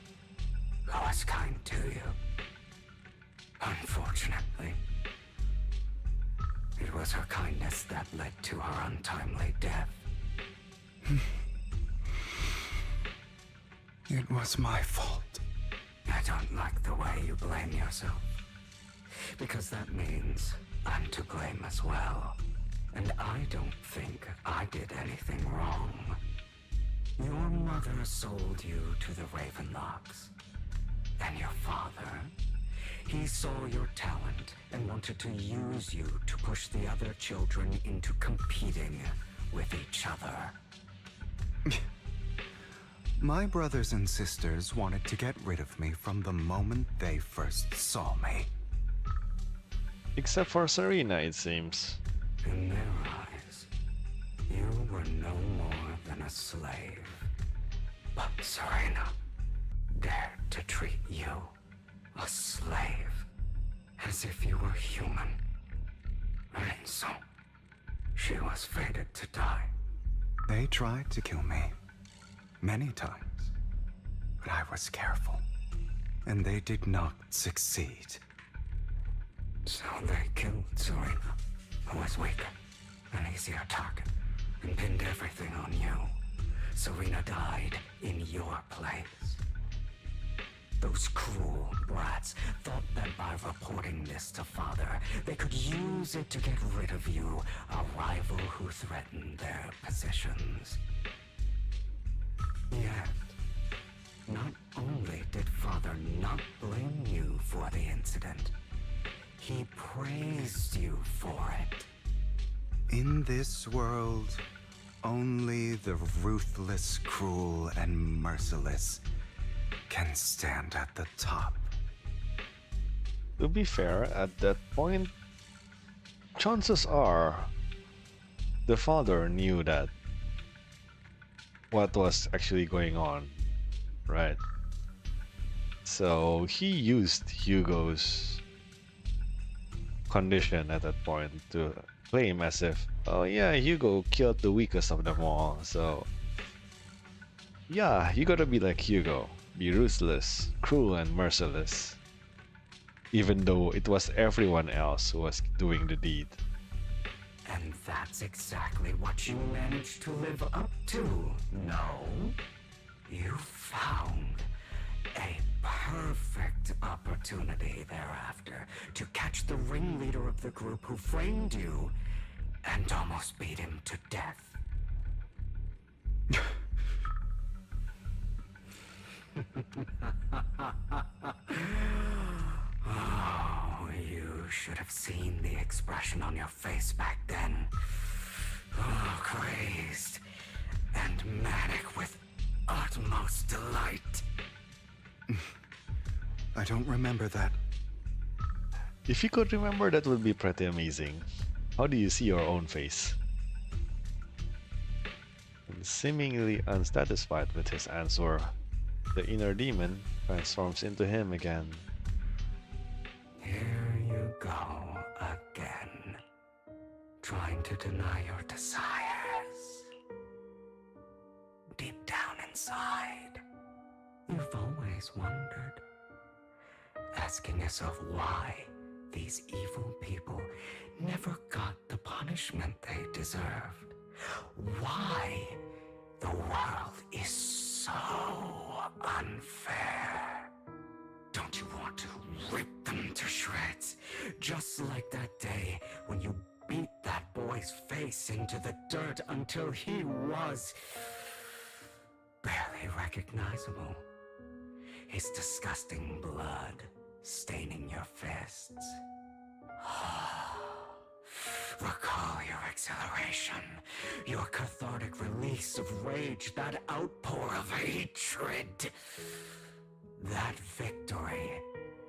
who was kind to you. Unfortunately, it was her kindness that led to her untimely death. It was my fault. I don't like the way you blame yourself, because that means I'm to blame as well. And I don't think I did anything wrong. Your mother sold you to the Ravenlocks. And your father, he saw your talent and wanted to use you to push the other children into competing with each other. My brothers and sisters wanted to get rid of me from the moment they first saw me. Except for Serena, it seems. In their eyes, you were no more than a slave. But Serena dared to treat you, a slave, as if you were human. And so, she was fated to die. They tried to kill me. Many times. But I was careful. And they did not succeed. So they killed Serena, who was weaker, an easier target, and pinned everything on you. Serena died in your place. Those cruel brats thought that by reporting this to Father, they could use it to get rid of you, a rival who threatened their positions. Yet, not only did Father not blame you for the incident, he praised you for it. In this world, only the ruthless, cruel, and merciless can stand at the top. To be fair, at that point, chances are the father knew that what was actually going on, right? So he used Hugo's condition at that point to claim as if, oh yeah, Hugo killed the weakest of them all, so yeah, you gotta be like Hugo, be ruthless, cruel, and merciless, even though it was everyone else who was doing the deed. And that's exactly what you managed to live up to, no? You found a perfect opportunity thereafter to catch the ringleader of the group who framed you and almost beat him to death. Oh, you should have seen the expression on your face back then. Oh, crazed and manic with utmost delight. I don't remember that. If you could remember, that would be pretty amazing. How do you see your own face? And seemingly unsatisfied with his answer, the inner demon transforms into him again. Here you go again. trying to deny your desires. Deep down inside, you've always wondered, asking yourself why these evil people never got the punishment they deserved. Why the world is so unfair. Don't you want to rip them to shreds? Just like that day when you beat that boy's face into the dirt until he was barely recognizable. His disgusting blood staining your fists. Recall your exhilaration, your cathartic release of rage, that outpour of hatred. That victory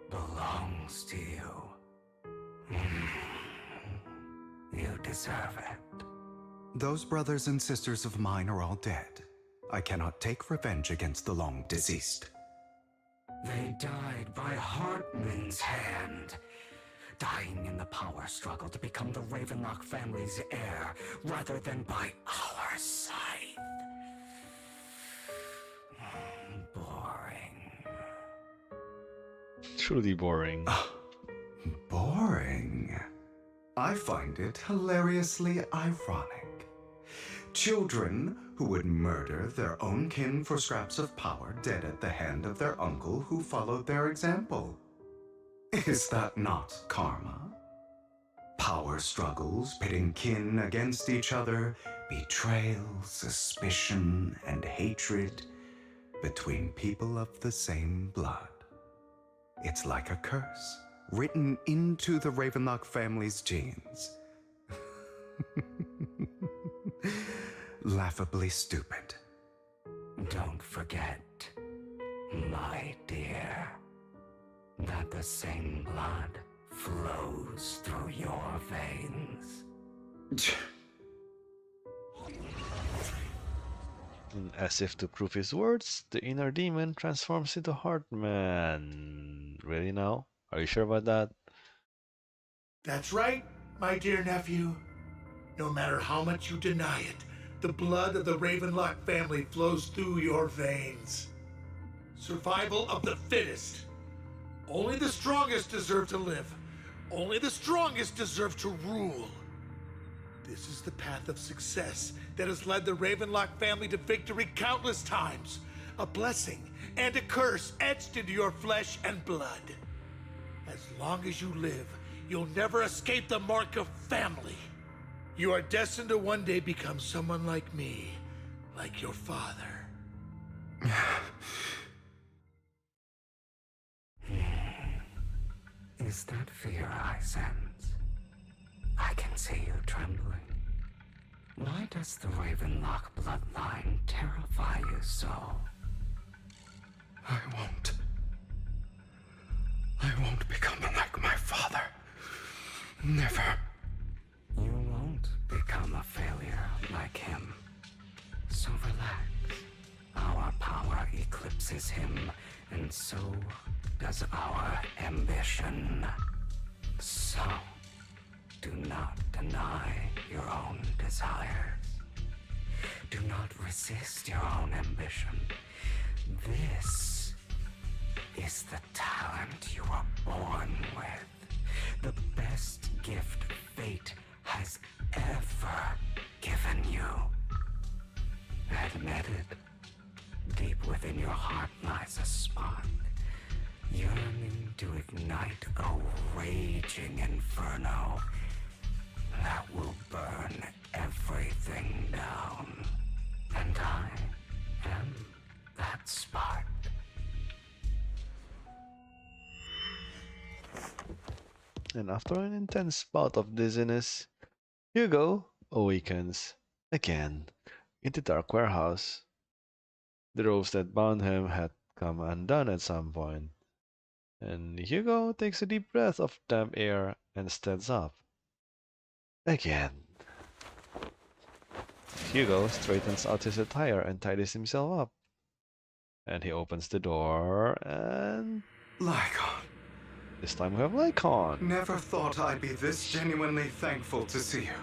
belongs to you. You deserve it. Those brothers and sisters of mine are all dead. I cannot take revenge against the long deceased. They died by Hartman's hand, dying in the power struggle to become the Ravenlock family's heir, rather than by our scythe. Boring. Truly boring. Boring? I find it hilariously ironic. Children who would murder their own kin for scraps of power dead at the hand of their uncle who followed their example. Is that not karma? Power struggles pitting kin against each other, betrayal, suspicion, and hatred between people of the same blood. It's like a curse written into the Ravenlock family's genes. Laughably stupid. Don't forget, my dear, that the same blood flows through your veins. And as if to prove his words, the inner demon transforms into Heartman. Really now? Are you sure about that? That's right, my dear nephew. No matter how much you deny it, the blood of the Ravenlock family flows through your veins. Survival of the fittest. Only the strongest deserve to live. Only the strongest deserve to rule. This is the path of success that has led the Ravenlock family to victory countless times. A blessing and a curse etched into your flesh and blood. As long as you live, you'll never escape the mark of family. You are destined to one day become someone like me, like your father. Is that fear I sense? I can see you trembling. Why does the Ravenlock bloodline terrify you so? I won't become like my father. Never. You won't become a failure like him. So relax. Our power eclipses him, and so does our ambition. So, do not deny your own desires. Do not resist your own ambition. This is the talent you were born with. The best gift fate has ever given you. Admit it. Deep within your heart lies a spark, yearning to ignite a raging inferno that will burn everything down. And I am that spark. And after an intense bout of dizziness, Hugo awakens again in the dark warehouse. The ropes that bound him had come undone at some point, and Hugo takes a deep breath of damp air and stands up. Again. Hugo straightens out his attire and tidies himself up. And he opens the door and... Lycon. This time we have Lycon. Never thought I'd be this genuinely thankful to see you.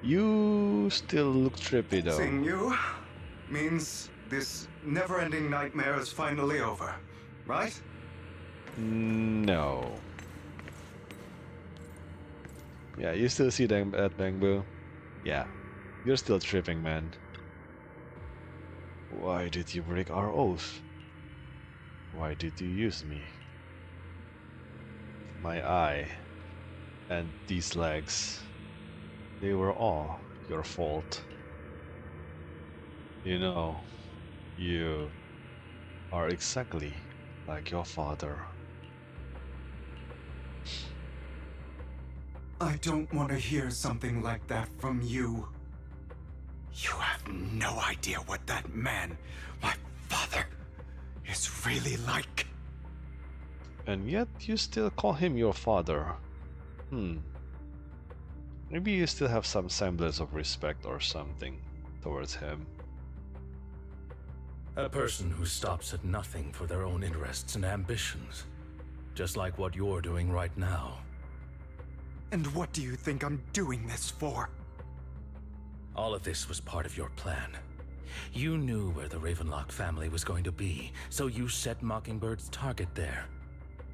You still look trippy though. Seeing you means this never-ending nightmare is finally over, right? No. Yeah, you still see them at Bangbu? Yeah, you're still tripping, man. Why did you break our oath? Why did you use me? My eye and these legs, they were all your fault. You know, you are exactly like your father. I don't want to hear something like that from you. You have no idea what that man, my father, is really like. And yet you still call him your father. Maybe you still have some semblance of respect or something towards him. A person who stops at nothing for their own interests and ambitions. Just like what you're doing right now. And what do you think I'm doing this for? All of this was part of your plan. You knew where the Ravenlock family was going to be, so you set Mockingbird's target there.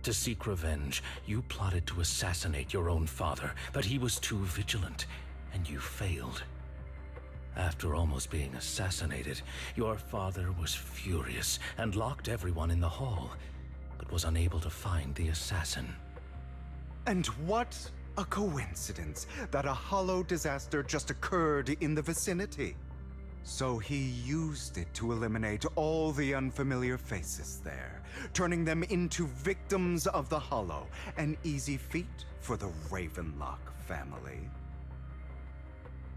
To seek revenge, you plotted to assassinate your own father, but he was too vigilant, and you failed. After almost being assassinated, your father was furious and locked everyone in the hall, but was unable to find the assassin. And what a coincidence that a hollow disaster just occurred in the vicinity. So he used it to eliminate all the unfamiliar faces there, turning them into victims of the hollow, an easy feat for the Ravenlock family.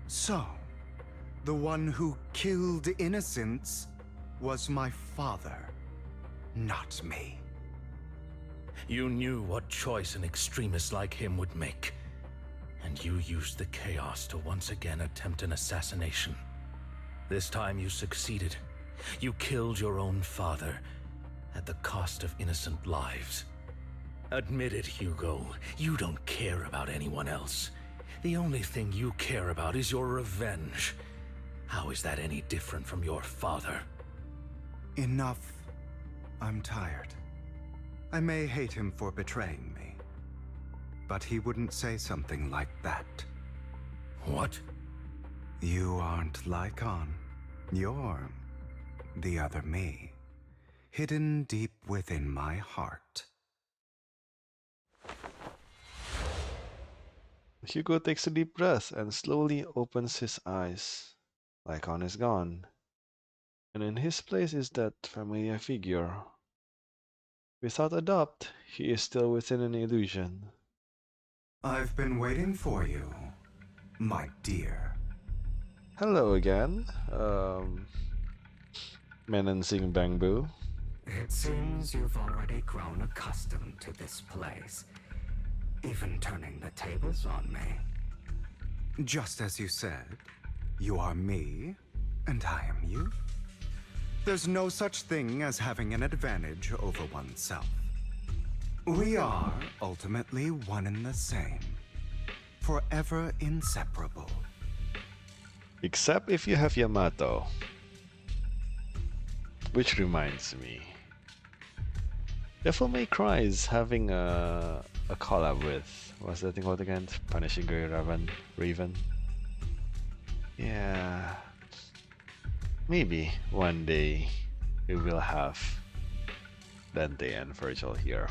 So, the one who killed innocents was my father, not me. You knew what choice an extremist like him would make, and you used the chaos to once again attempt an assassination. This time you succeeded. You killed your own father at the cost of innocent lives. Admit it, Hugo. You don't care about anyone else. The only thing you care about is your revenge. How is that any different from your father? Enough. I'm tired. I may hate him for betraying me, but he wouldn't say something like that. What? You aren't Lycon. You're the other me, hidden deep within my heart. Hugo takes a deep breath and slowly opens his eyes. Lycon is gone, and in his place is that familiar figure. Without a doubt, he is still within an illusion. I've been waiting for you, my dear. Hello again, menacing Bangbu. It seems you've already grown accustomed to this place, even turning the tables on me. Just as you said, you are me, and I am you. There's no such thing as having an advantage over oneself. We are ultimately one and the same, forever inseparable. Except if you have Yamato. Which reminds me, Devil May Cry is having a collab with, what's that thing called again? Punishing Grey Raven. Yeah, maybe one day we will have Dante and Virgil here.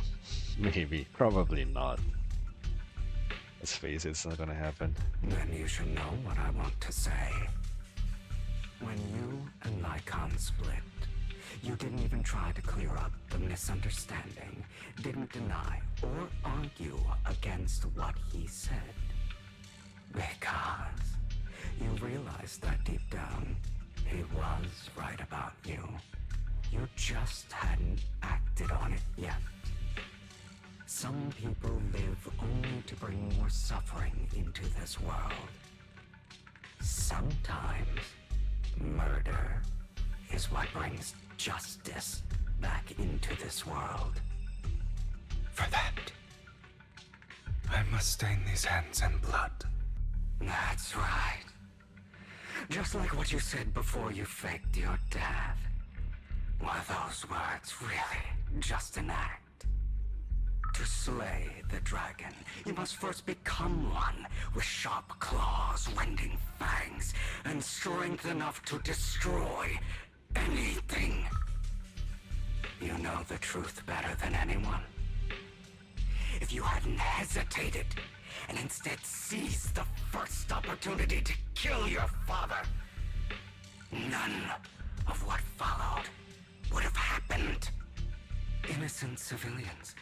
Maybe, probably not. Let's face it, it's not gonna happen. Then you should know what I want to say. When you and Lycon split, you didn't even try to clear up the misunderstanding, didn't deny or argue against what he said. Because you realized that deep down, he was right about you. You just hadn't acted on it yet. Some people live only to bring more suffering into this world. Sometimes, murder is what brings justice back into this world. For that, I must stain these hands in blood. That's right. Just like what you said before you faked your death. Were those words really just an act? To slay the dragon, you must first become one with sharp claws, rending fangs, and strength enough to destroy anything. You know the truth better than anyone. If you hadn't hesitated and instead seized the first opportunity to kill your father, none of what followed would have happened. Innocent civilians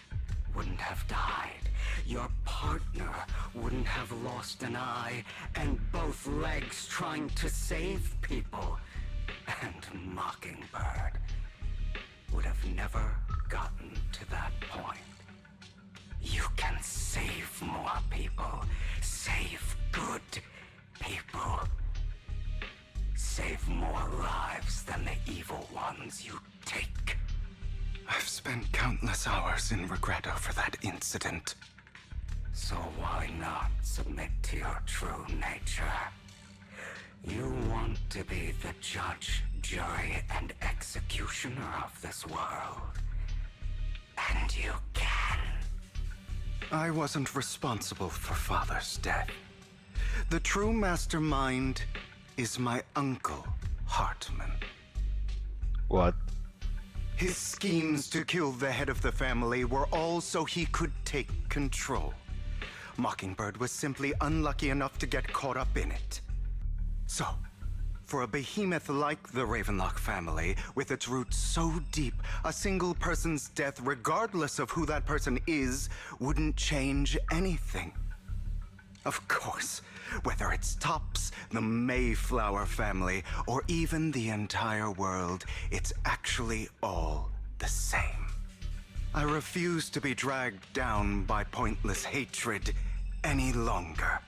wouldn't have died. Your partner wouldn't have lost an eye and both legs trying to save people. And Mockingbird would have never gotten to that point. You can save more people. Save good people. Save more lives than the evil ones you take. I've spent countless hours in regret over that incident. So why not submit to your true nature? You want to be the judge, jury, and executioner of this world. And you can. I wasn't responsible for Father's death. The true mastermind is my uncle, Hartman. What? His schemes to kill the head of the family were all so he could take control. Mockingbird was simply unlucky enough to get caught up in it. So, for a behemoth like the Ravenlock family, with its roots so deep, a single person's death, regardless of who that person is, wouldn't change anything. Of course, whether it's Tops, the Mayflower family, or even the entire world, it's actually all the same. I refuse to be dragged down by pointless hatred any longer.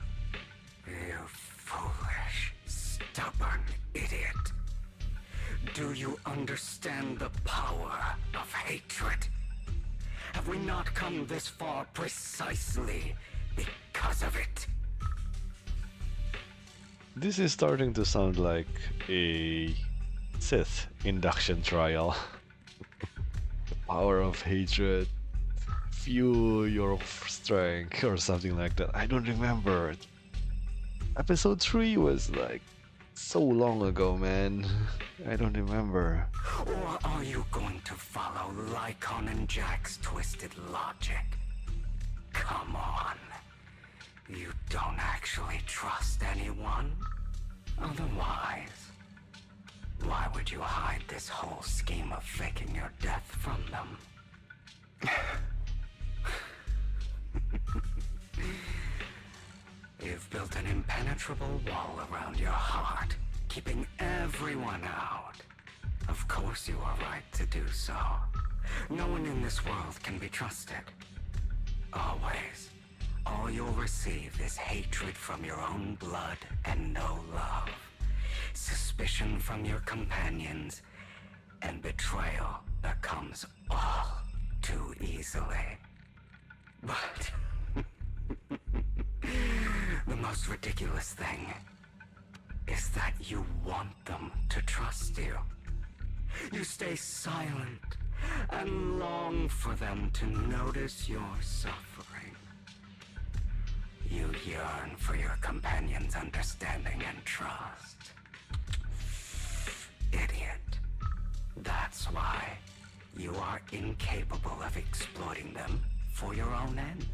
You foolish, stubborn idiot. Do you understand the power of hatred? Have we not come this far precisely because of it? This is starting to sound like a Sith induction trial. The power of hatred, fuel your strength, or something like that. I don't remember. Episode 3 was like so long ago, man. I don't remember. Or are you going to follow Lycon and Jack's twisted logic? Come on. You don't actually trust anyone? Otherwise, why would you hide this whole scheme of faking your death from them? You've built an impenetrable wall around your heart, keeping everyone out. Of course you are right to do so. No one in this world can be trusted. Always. All you'll receive is hatred from your own blood and no love. Suspicion from your companions, and betrayal that comes all too easily. But the most ridiculous thing is that you want them to trust you. You stay silent and long for them to notice your suffering. You yearn for your companions' understanding and trust. Idiot. That's why you are incapable of exploiting them for your own ends.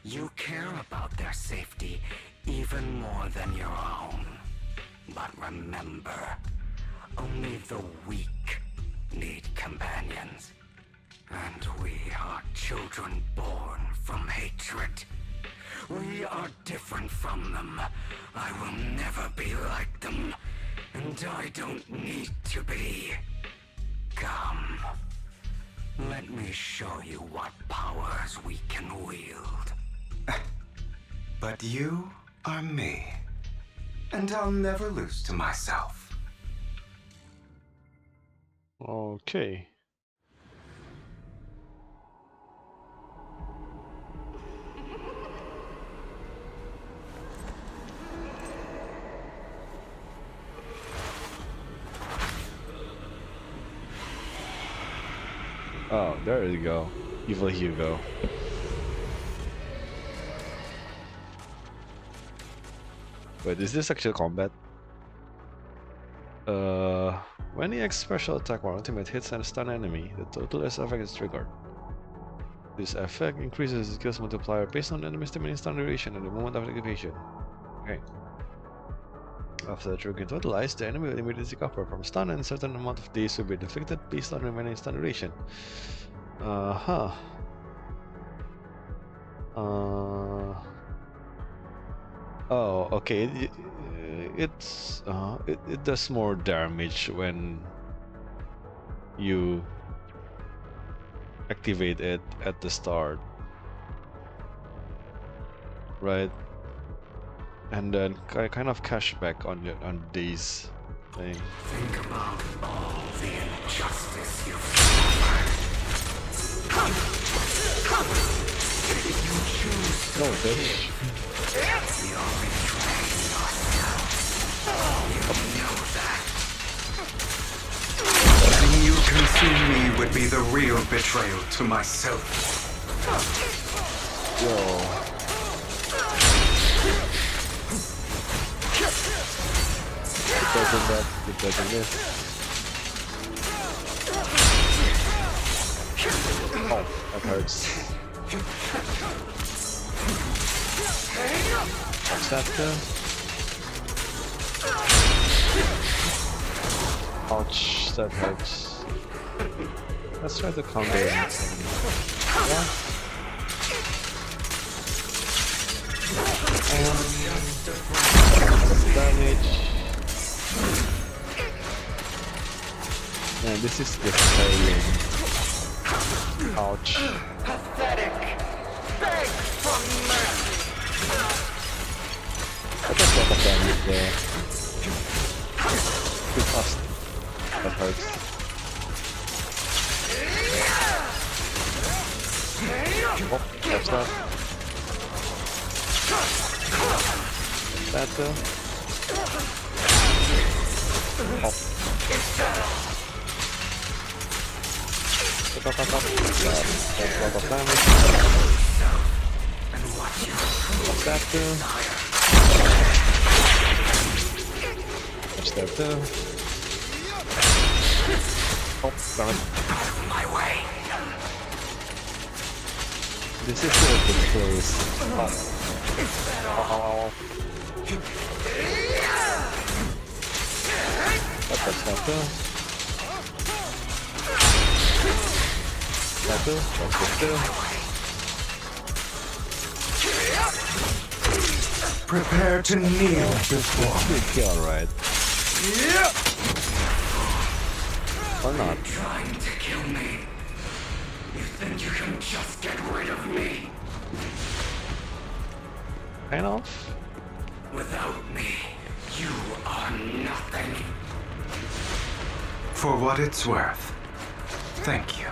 You care about their safety even more than your own. But remember, only the weak need companions. And we are children born from hatred. We are different from them. I will never be like them. And I don't need to be. Come. Let me show you what powers we can wield. But you are me. And I'll never lose to myself. Okay. Oh, there you go. Evil Hugo. Wait, is this actual combat? When the X special attack or ultimate hits and stun enemy, the total S effect is triggered. This effect increases the skill's multiplier based on the enemy's remaining stun duration at the moment of activation. Okay. After the trigger totalized, the enemy will immediately recover from stun and a certain amount of days will be deflected based on remaining stun duration. Oh, okay. It does more damage when you activate it at the start, right? And then kind of cashback on days thing. Think about all the injustice you've suffered. If you choose No, bitch. you're betraying yourself. You know that. Letting you consume me would be the real betrayal to myself. Yo. It doesn't miss. Oh, that hurts. What's that though? Ouch, that hurts. Let's try to combo it. Yeah. Damage. Man, this is disappointing. Ouch. Pathetic. Beg for mercy. I just got a damage there. Because that hurts. Oh, that's that. That though. Oh. That's a lot of damage. What's that do? What's that do? Oh, damn it. My way. This is a good place. Oh. That's not good. That's good. That's good. Prepare to kneel before me. You'll be alright. Or not. Trying to kill me. You think you can just get rid of me? Kind of. Without me, you are nothing. For what it's worth, thank you.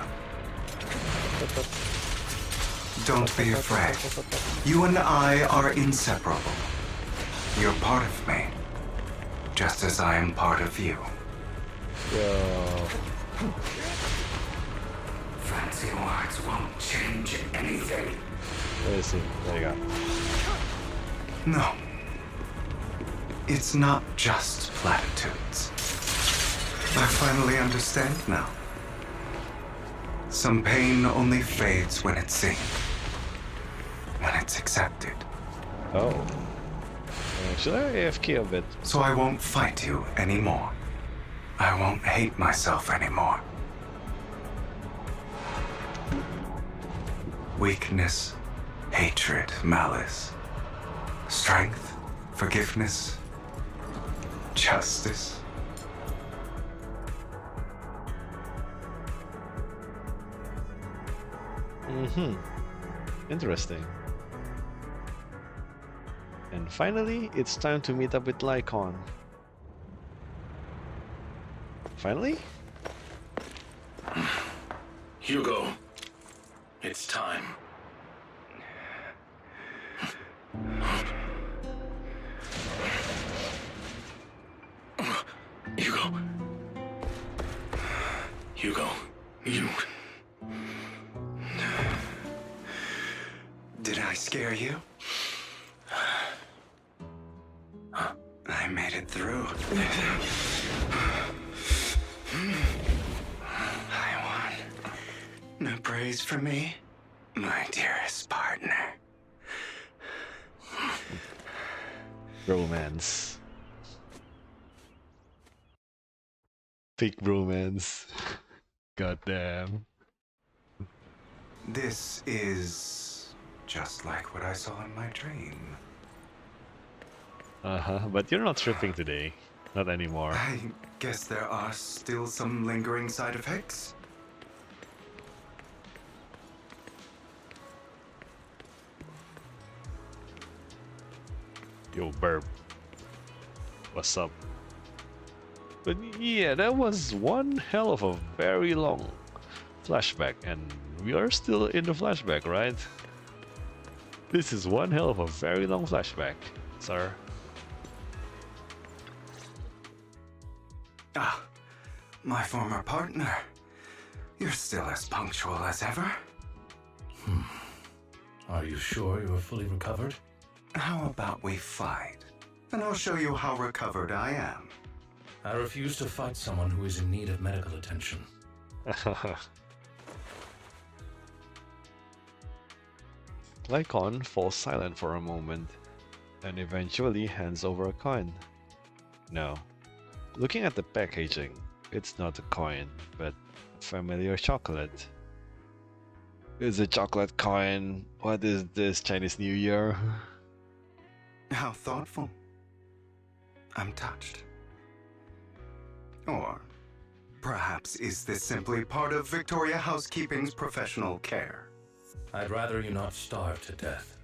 Don't be afraid. You and I are inseparable. You're part of me, just as I am part of you. Yo. Fancy words won't change anything. Let me see. There you go. No. It's not just platitudes. I finally understand now. Some pain only fades when it's seen. When it's accepted. Oh. Should I AFK a bit? So I won't fight you anymore. I won't hate myself anymore. Weakness, hatred, malice. Strength, forgiveness, justice. Interesting. And finally, it's time to meet up with Lycon. Finally? Hugo, it's time. Hugo, you scare you? I made it through. I won. No praise for me, my dearest partner. Romance. Fake romance. Goddamn. This is just like what I saw in my dream. But you're not tripping today. Not anymore. I guess there are still some lingering side effects. Yo, Burp. What's up? But yeah, that was one hell of a very long flashback, and we are still in the flashback, right? This is one hell of a very long flashback, sir. Ah, my former partner. You're still as punctual as ever. Are you sure you are fully recovered? How about we fight? And I'll show you how recovered I am. I refuse to fight someone who is in need of medical attention. Lycon falls silent for a moment, and eventually hands over a coin. No. Looking at the packaging, it's not a coin, but a familiar chocolate. It's a chocolate coin. What is this, Chinese New Year? How thoughtful. I'm touched. Or perhaps is this simply part of Victoria Housekeeping's professional care? I'd rather you not starve to death.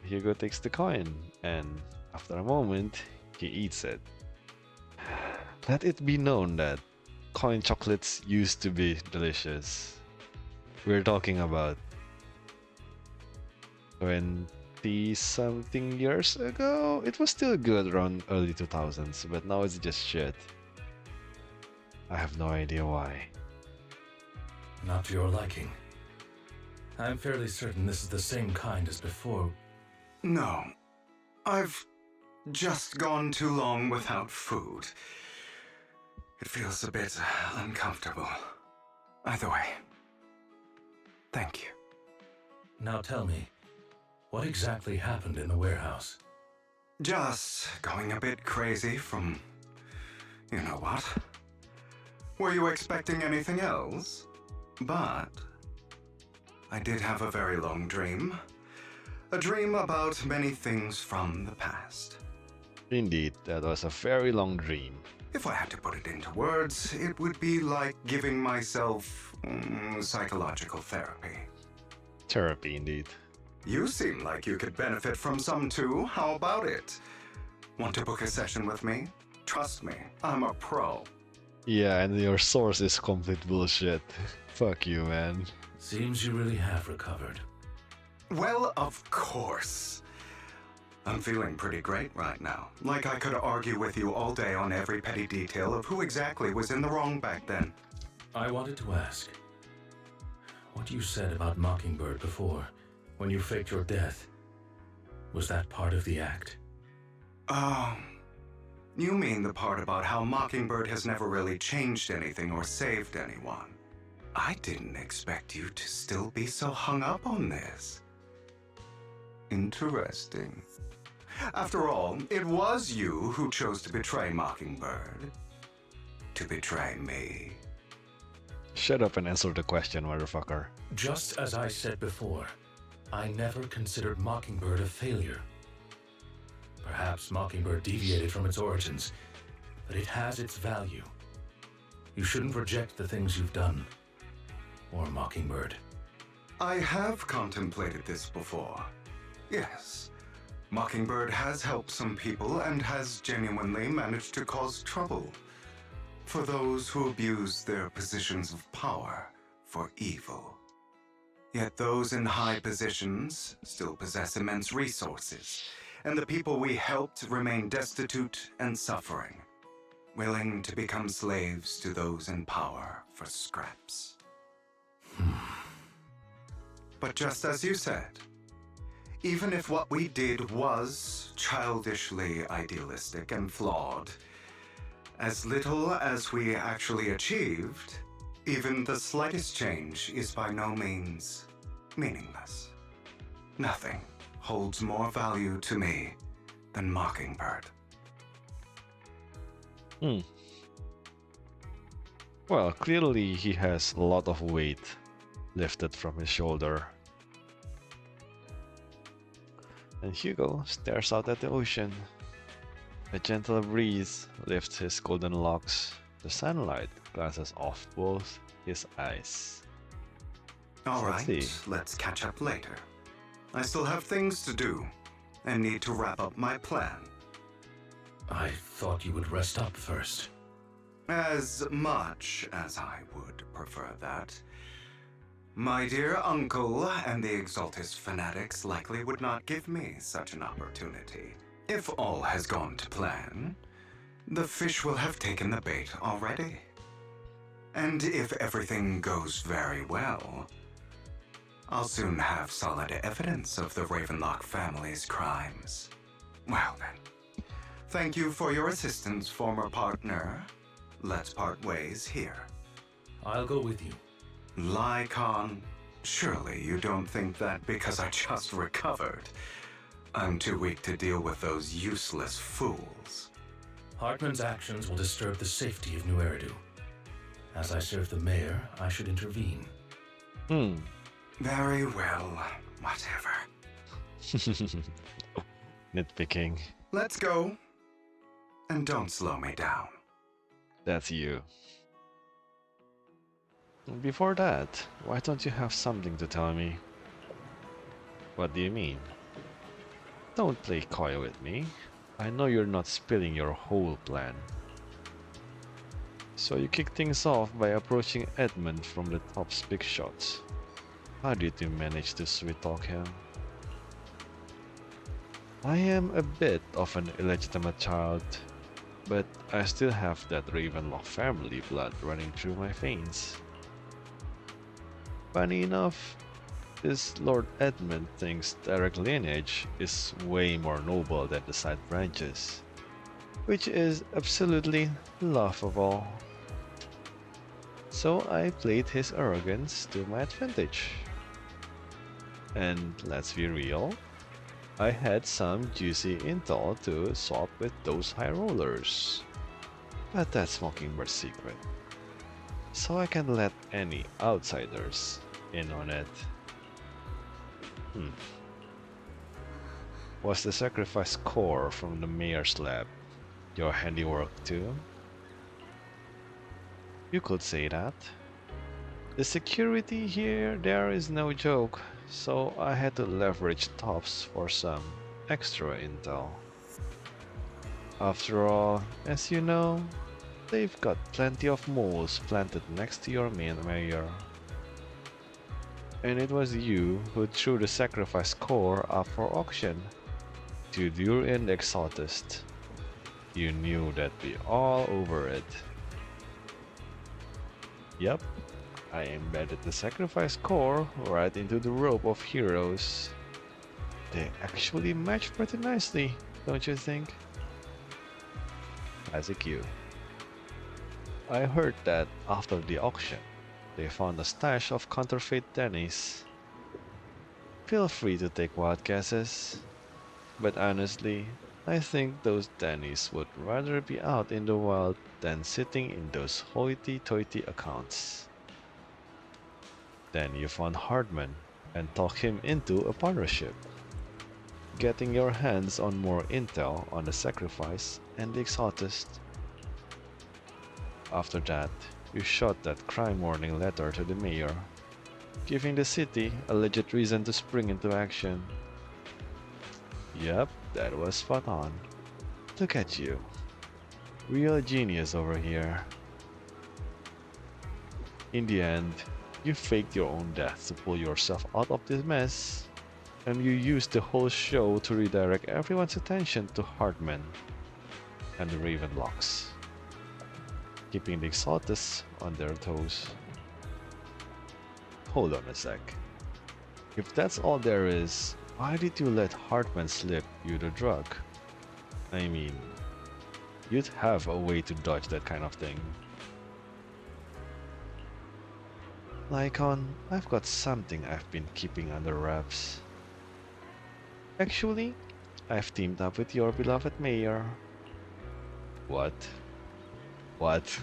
Hugo takes the coin, and after a moment, he eats it. Let it be known that coin chocolates used to be delicious. We're talking about 20-something years ago. It was still good around early 2000s, but now it's just shit. I have no idea why. Not to your liking. I'm fairly certain this is the same kind as before. No. I've just gone too long without food. It feels a bit uncomfortable. Either way, thank you. Now tell me, what exactly happened in the warehouse? Just going a bit crazy from... you know what? Were you expecting anything else? But I did have a very long dream. A dream about many things from the past. Indeed, that was a very long dream. If I had to put it into words, it would be like giving myself psychological therapy. Therapy, indeed. You seem like you could benefit from some too. How about it? Want to book a session with me? Trust me, I'm a pro. Yeah, and your source is complete bullshit. Fuck you, man. Seems you really have recovered. Well, of course. I'm feeling pretty great right now. Like I could argue with you all day on every petty detail of who exactly was in the wrong back then. I wanted to ask, what you said about Mockingbird before, when you faked your death, was that part of the act? Oh, you mean the part about how Mockingbird has never really changed anything or saved anyone. I didn't expect you to still be so hung up on this. Interesting. After all, it was you who chose to betray Mockingbird. To betray me. Shut up and answer the question, motherfucker. Just as I said before, I never considered Mockingbird a failure. Perhaps Mockingbird deviated from its origins, but it has its value. You shouldn't reject the things you've done, or Mockingbird. I have contemplated this before. Yes. Mockingbird has helped some people and has genuinely managed to cause trouble for those who abuse their positions of power for evil. Yet those in high positions still possess immense resources, and the people we helped remain destitute and suffering, willing to become slaves to those in power for scraps. But just as you said, even if what we did was childishly idealistic and flawed, as little as we actually achieved, even the slightest change is by no means meaningless. Nothing holds more value to me than Mockingbird. Well, clearly he has a lot of weight lifted from his shoulder. And Hugo stares out at the ocean. A gentle breeze lifts his golden locks. The sunlight glances off both his eyes. Alright, let's catch up later. I still have things to do and need to wrap up my plan. I thought you would rest up first. As much as I would prefer that. My dear uncle and the Exaltus fanatics likely would not give me such an opportunity. If all has gone to plan, the fish will have taken the bait already. And if everything goes very well, I'll soon have solid evidence of the Ravenlock family's crimes. Well then, thank you for your assistance, former partner. Let's part ways here. I'll go with you. Lycon, surely you don't think that because I just recovered, I'm too weak to deal with those useless fools. Hartman's actions will disturb the safety of New Eridu. As I serve the mayor, I should intervene. Very well, whatever. Nitpicking. Let's go. And don't slow me down. That's you. Before that, why don't you have something to tell me? What do you mean? Don't play coy with me. I know you're not spilling your whole plan. So you kick things off by approaching Edmund from the top's big shots. How did you manage to sweet talk him? I am a bit of an illegitimate child, but I still have that Ravenlock family blood running through my veins. Funny enough, this Lord Edmund thinks direct lineage is way more noble than the side branches, which is absolutely laughable. So I played his arrogance to my advantage. And let's be real, I had some juicy intel to swap with those high rollers. But that's Mockingbird's secret, so I can let any outsiders in on it. Was the sacrifice core from the mayor's lab your handiwork too? You could say that. The security there is no joke, so I had to leverage Tops for some extra intel. After all, as you know, they've got plenty of moles planted next to your main mayor. And it was you who threw the sacrifice core up for auction to lure in the Exaltist. You knew that'd be all over it. Yep, I embedded the sacrifice core right into the rope of heroes. They actually match pretty nicely, don't you think? Classic you. I heard that after the auction, they found a stash of counterfeit Denny's. Feel free to take wild guesses, but honestly, I think those Denny's would rather be out in the wild than sitting in those hoity-toity accounts. Then you found Hardman and talked him into a partnership, getting your hands on more intel on the sacrifice and the Exaltist. After that, you shot that crime warning letter to the mayor, giving the city a legit reason to spring into action. Yep, that was spot on. Look at you. Real genius over here. In the end, you faked your own death to pull yourself out of this mess, and you used the whole show to redirect everyone's attention to Hardman and the Ravenlocks, keeping the Exaltus on their toes. Hold on a sec. If that's all there is, why did you let Hartman slip you the drug? I mean, you'd have a way to dodge that kind of thing. Lycon, I've got something I've been keeping under wraps. Actually, I've teamed up with your beloved mayor. What? What?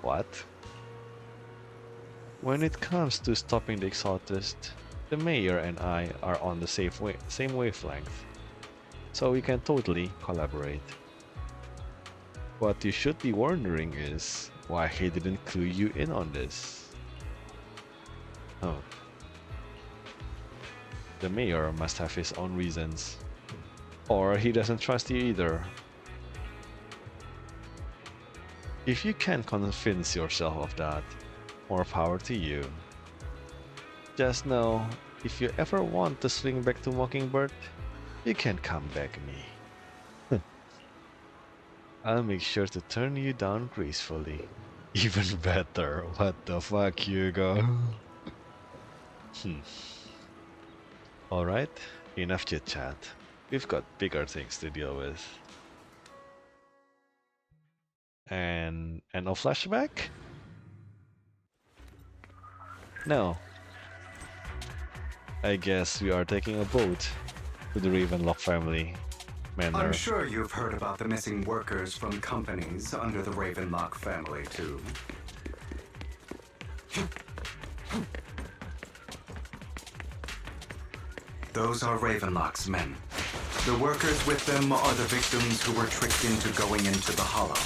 What? When it comes to stopping the Exaltist, the mayor and I are on the same wavelength, so we can totally collaborate. What you should be wondering is why he didn't clue you in on this. Oh. The mayor must have his own reasons. Or he doesn't trust you either. If you can convince yourself of that, more power to you. Just know, if you ever want to swing back to Mockingbird, you can come back me. I'll make sure to turn you down gracefully. Even better. What the fuck, Hugo? Alright, enough chit chat. We've got bigger things to deal with. And no flashback? No. I guess we are taking a boat to the Ravenlock family manor. I'm sure you've heard about the missing workers from companies under the Ravenlock family, too. Those are Ravenlock's men. The workers with them are the victims who were tricked into going into the Hollow.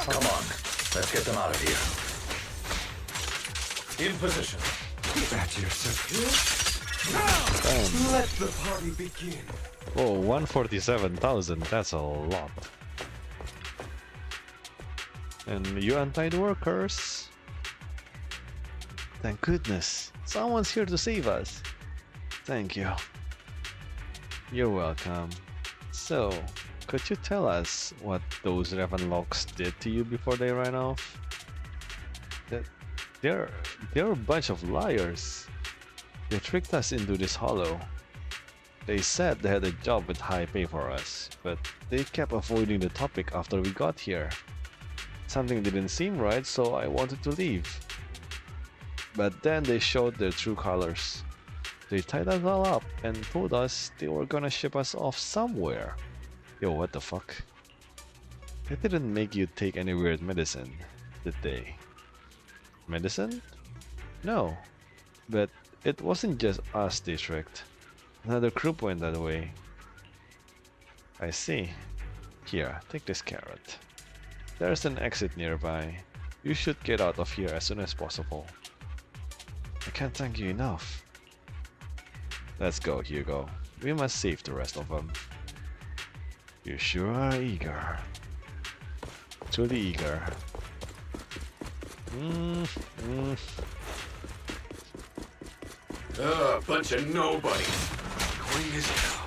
Come on, let's get them out of here. In position. At your service. Let the party begin. Oh, 147,000, that's a lot. And you untied workers? Thank goodness, someone's here to save us. Thank you. You're welcome. So, could you tell us what those Ravenlocks did to you before they ran off? They're a bunch of liars. They tricked us into this hollow. They said they had a job with high pay for us, but they kept avoiding the topic after we got here. Something didn't seem right, so I wanted to leave. But then they showed their true colors. They tied us all up and told us they were gonna ship us off somewhere. Yo, what the fuck? They didn't make you take any weird medicine, did they? Medicine? No. But it wasn't just us they tricked. Another group went that way. I see. Here, take this carrot. There's an exit nearby. You should get out of here as soon as possible. I can't thank you enough. Let's go, Hugo. We must save the rest of them. You sure are eager. Truly eager. Bunch of nobodies. Going as hell.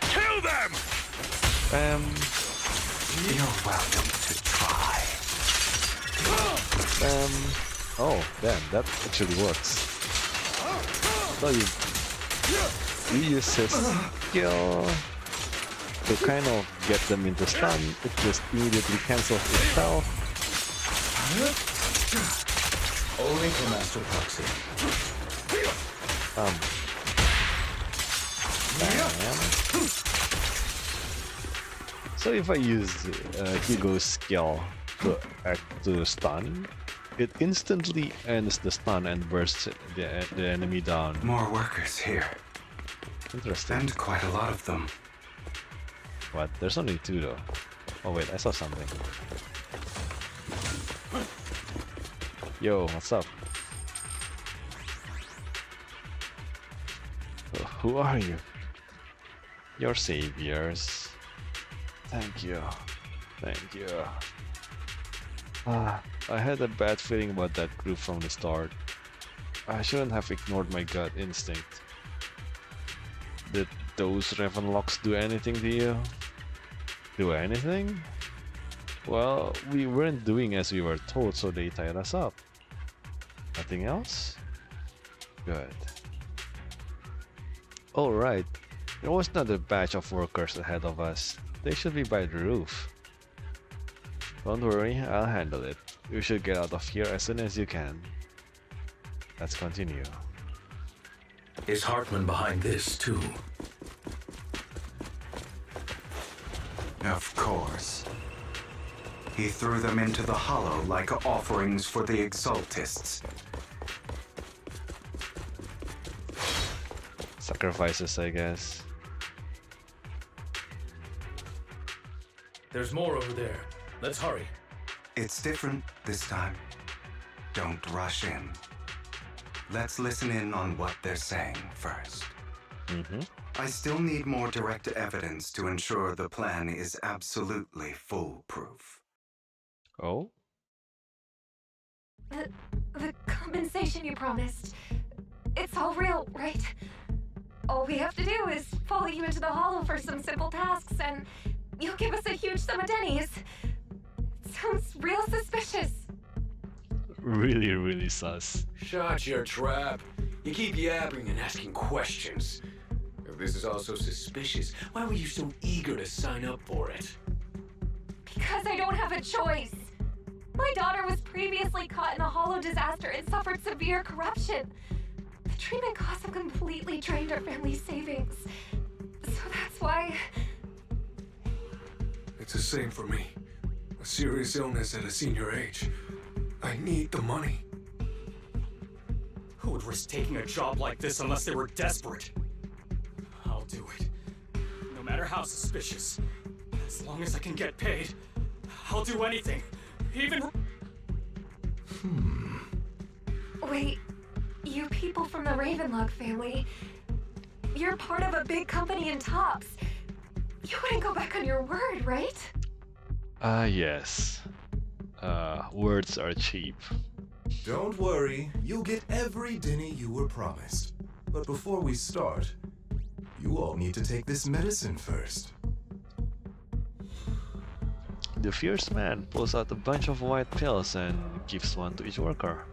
Kill them! You're welcome to try. Oh, damn, that actually works. So you use his skill to kind of get them into stun. It just immediately cancels itself. Only for Master Proxy. So if I use Hugo's skill to act to stun, it instantly ends the stun and bursts the enemy down. More workers here. Interesting. And quite a lot of them. What? There's only 2 though. Oh wait, I saw something. Yo, what's up? Who are you? Your saviors. Thank you. Thank you. I had a bad feeling about that group from the start. I shouldn't have ignored my gut instinct. Did those Ravenlocks do anything to you? Do anything? Well, we weren't doing as we were told, so they tied us up. Nothing else? Good. Alright, there was another batch of workers ahead of us. They should be by the roof. Don't worry, I'll handle it. You should get out of here as soon as you can. Let's continue. Is Hartman behind this, too? Of course. He threw them into the hollow like offerings for the Exaltists. Sacrifices, I guess. There's more over there. Let's hurry. It's different this time. Don't rush in. Let's listen in on what they're saying first. I still need more direct evidence to ensure the plan is absolutely foolproof. Oh? The compensation you promised. It's all real, right? All we have to do is follow you into the hollow for some simple tasks, and you'll give us a huge sum of dennies. It sounds real suspicious. Really, really sus. Shut your trap. You keep yapping and asking questions. If this is all so suspicious, why were you so eager to sign up for it? Because I don't have a choice. My daughter was previously caught in a hollow disaster and suffered severe corruption. The treatment costs have completely drained our family's savings. So that's why... It's the same for me. A serious illness at a senior age. I need the money. Who would risk taking a job like this unless they were desperate? I'll do it. No matter how suspicious. As long as I can get paid, I'll do anything. Even... Wait, you people from the Ravenlock family, you're part of a big company in Tops. You wouldn't go back on your word, right? Yes. Words are cheap. Don't worry, you'll get every denny you were promised. But before we start, you all need to take this medicine first. The fierce man pulls out a bunch of white pills and gives one to each worker.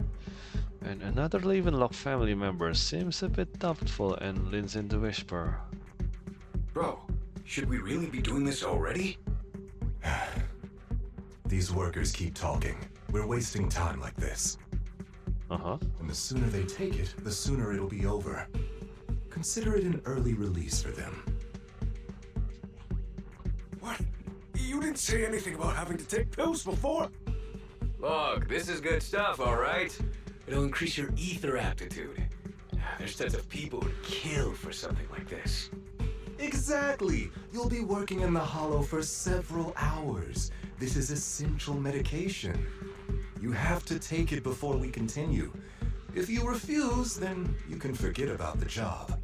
And another Ravenlock family member seems a bit doubtful and leans in to whisper. Bro, should we really be doing this already? These workers keep talking. We're wasting time like this. And the sooner they take it, the sooner it'll be over. Consider it an early release for them. What? You didn't say anything about having to take pills before? Look, this is good stuff, all right? It'll increase your ether aptitude. There's tons of people who'd kill for something like this. Exactly! You'll be working in the hollow for several hours. This is essential medication. You have to take it before we continue. If you refuse, then you can forget about the job.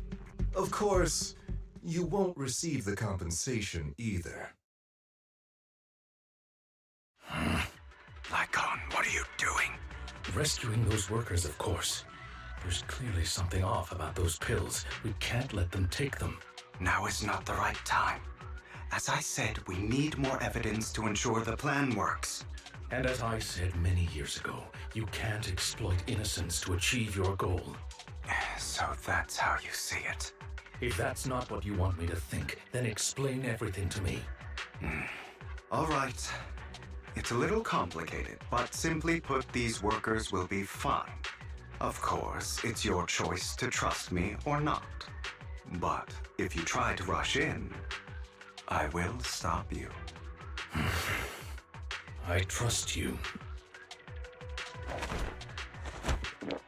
Of course, you won't receive the compensation either. Lycon, what are you doing? Rescuing those workers, of course. There's clearly something off about those pills. We can't let them take them. Now is not the right time. As I said, we need more evidence to ensure the plan works. And as I said many years ago, you can't exploit innocence to achieve your goal. So that's how you see it. If that's not what you want me to think, then explain everything to me. All right. It's a little complicated, but simply put, these workers will be fine. Of course, it's your choice to trust me or not. But if you try to rush in, I will stop you. I trust you.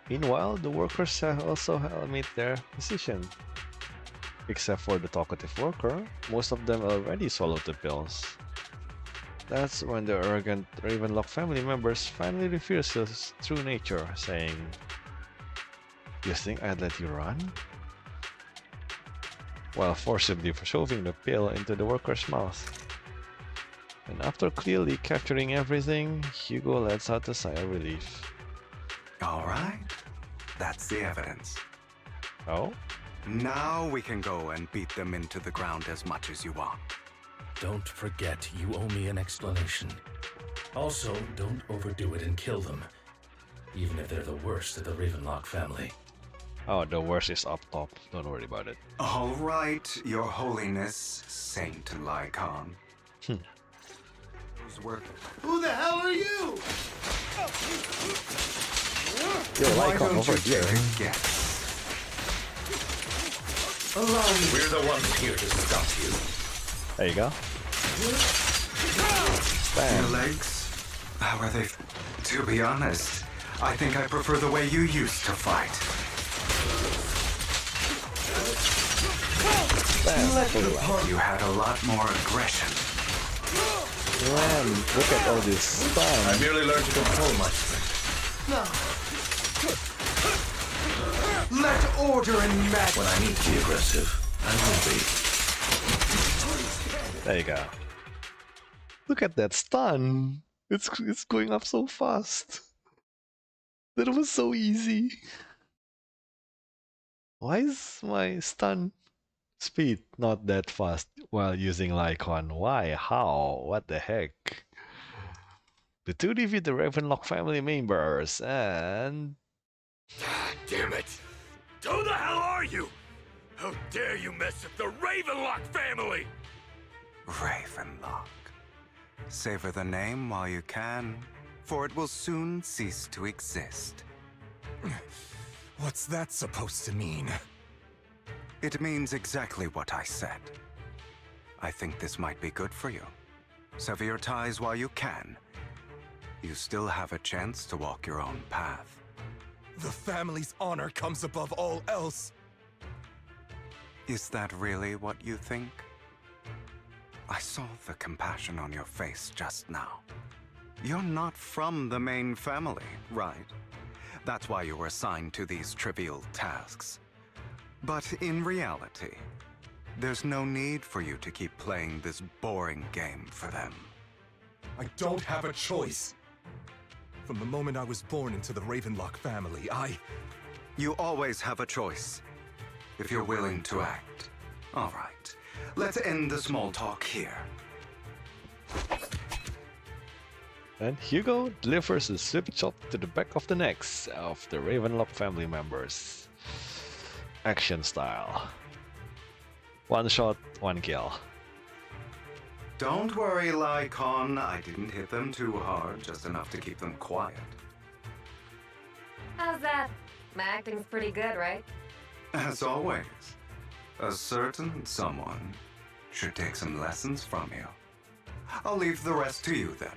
Meanwhile, the workers also meet their decision. Except for the talkative worker, most of them already swallowed the pills. That's when the arrogant Ravenlock family members finally reveals his true nature, saying, "You think I'd let you run?" While forcibly shoving the pill into the worker's mouth. And after clearly capturing everything, Hugo lets out a sigh of relief. All right. That's the evidence. Oh? Now we can go and beat them into the ground as much as you want. Don't forget, you owe me an explanation. Also, don't overdo it and kill them, even if they're the worst of the Ravenlock family. Oh, the worst is up top. Don't worry about it. All right, Your Holiness, Saint Lycon. Who the hell are you? Yo, Why Lycon don't over you here. take a guess? Allow me. We're the ones here to stop you. There you go. Your Bam. legs? How are they? To be honest, I think I prefer the way you used to fight. Bam. You had a lot more aggression. Man, look at all this stun. I merely learned to control my strength. Let order and magic. When I need to be aggressive, I will be. There you go. Look at that stun. It's going up so fast. That was so easy. Why is my stun speed not that fast while using Lycon? Why? How? What the heck? The two defeat the Ravenlock family members and... Damn it! Who the hell are you? How dare you mess with the Ravenlock family? Ravenlock. Savor the name while you can, for it will soon cease to exist. What's that supposed to mean? It means exactly what I said. I think this might be good for you. Sever your ties while you can. You still have a chance to walk your own path. The family's honor comes above all else. Is that really what you think? I saw the compassion on your face just now. You're not from the main family, right? That's why you were assigned to these trivial tasks. But in reality, there's no need for you to keep playing this boring game for them. I don't have a choice. From the moment I was born into the Ravenlock family, You always have a choice, if you're willing to act. All right, let's end the small talk here. And Hugo delivers a slip shot to the back of the necks of the Ravenlock family members. Action style. One shot, one kill. Don't worry, Lycon. I didn't hit them too hard, just enough to keep them quiet. How's that? My acting's pretty good, right? As always, a certain someone should take some lessons from you. I'll leave the rest to you then.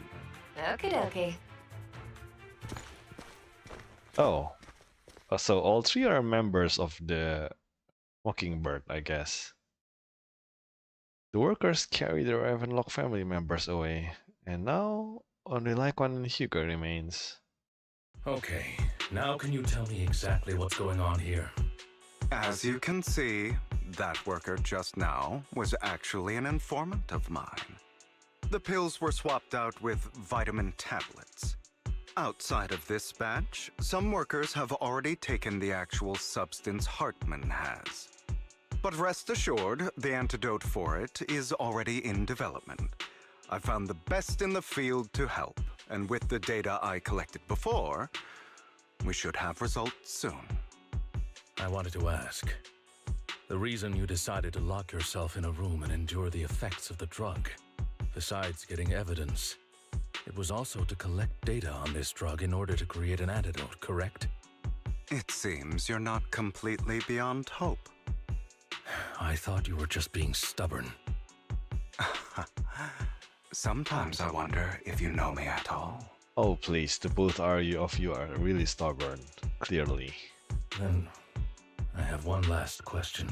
Okie dokie. Oh. So all three are members of the Mockingbird, I guess. The workers carry the Ravenlock family members away, and now only Lycon and Hugo remains. Okay, now can you tell me exactly what's going on here? As you can see, that worker just now was actually an informant of mine. The pills were swapped out with vitamin tablets. Outside of this batch, some workers have already taken the actual substance Hartman has. But rest assured, the antidote for it is already in development. I found the best in the field to help, and with the data I collected before, we should have results soon. I wanted to ask. The reason you decided to lock yourself in a room and endure the effects of the drug, besides getting evidence, it was also to collect data on this drug in order to create an antidote, correct? It seems you're not completely beyond hope. I thought you were just being stubborn. Sometimes I wonder if you know me at all. Oh please, the both of you are really stubborn, clearly. Then, I have one last question.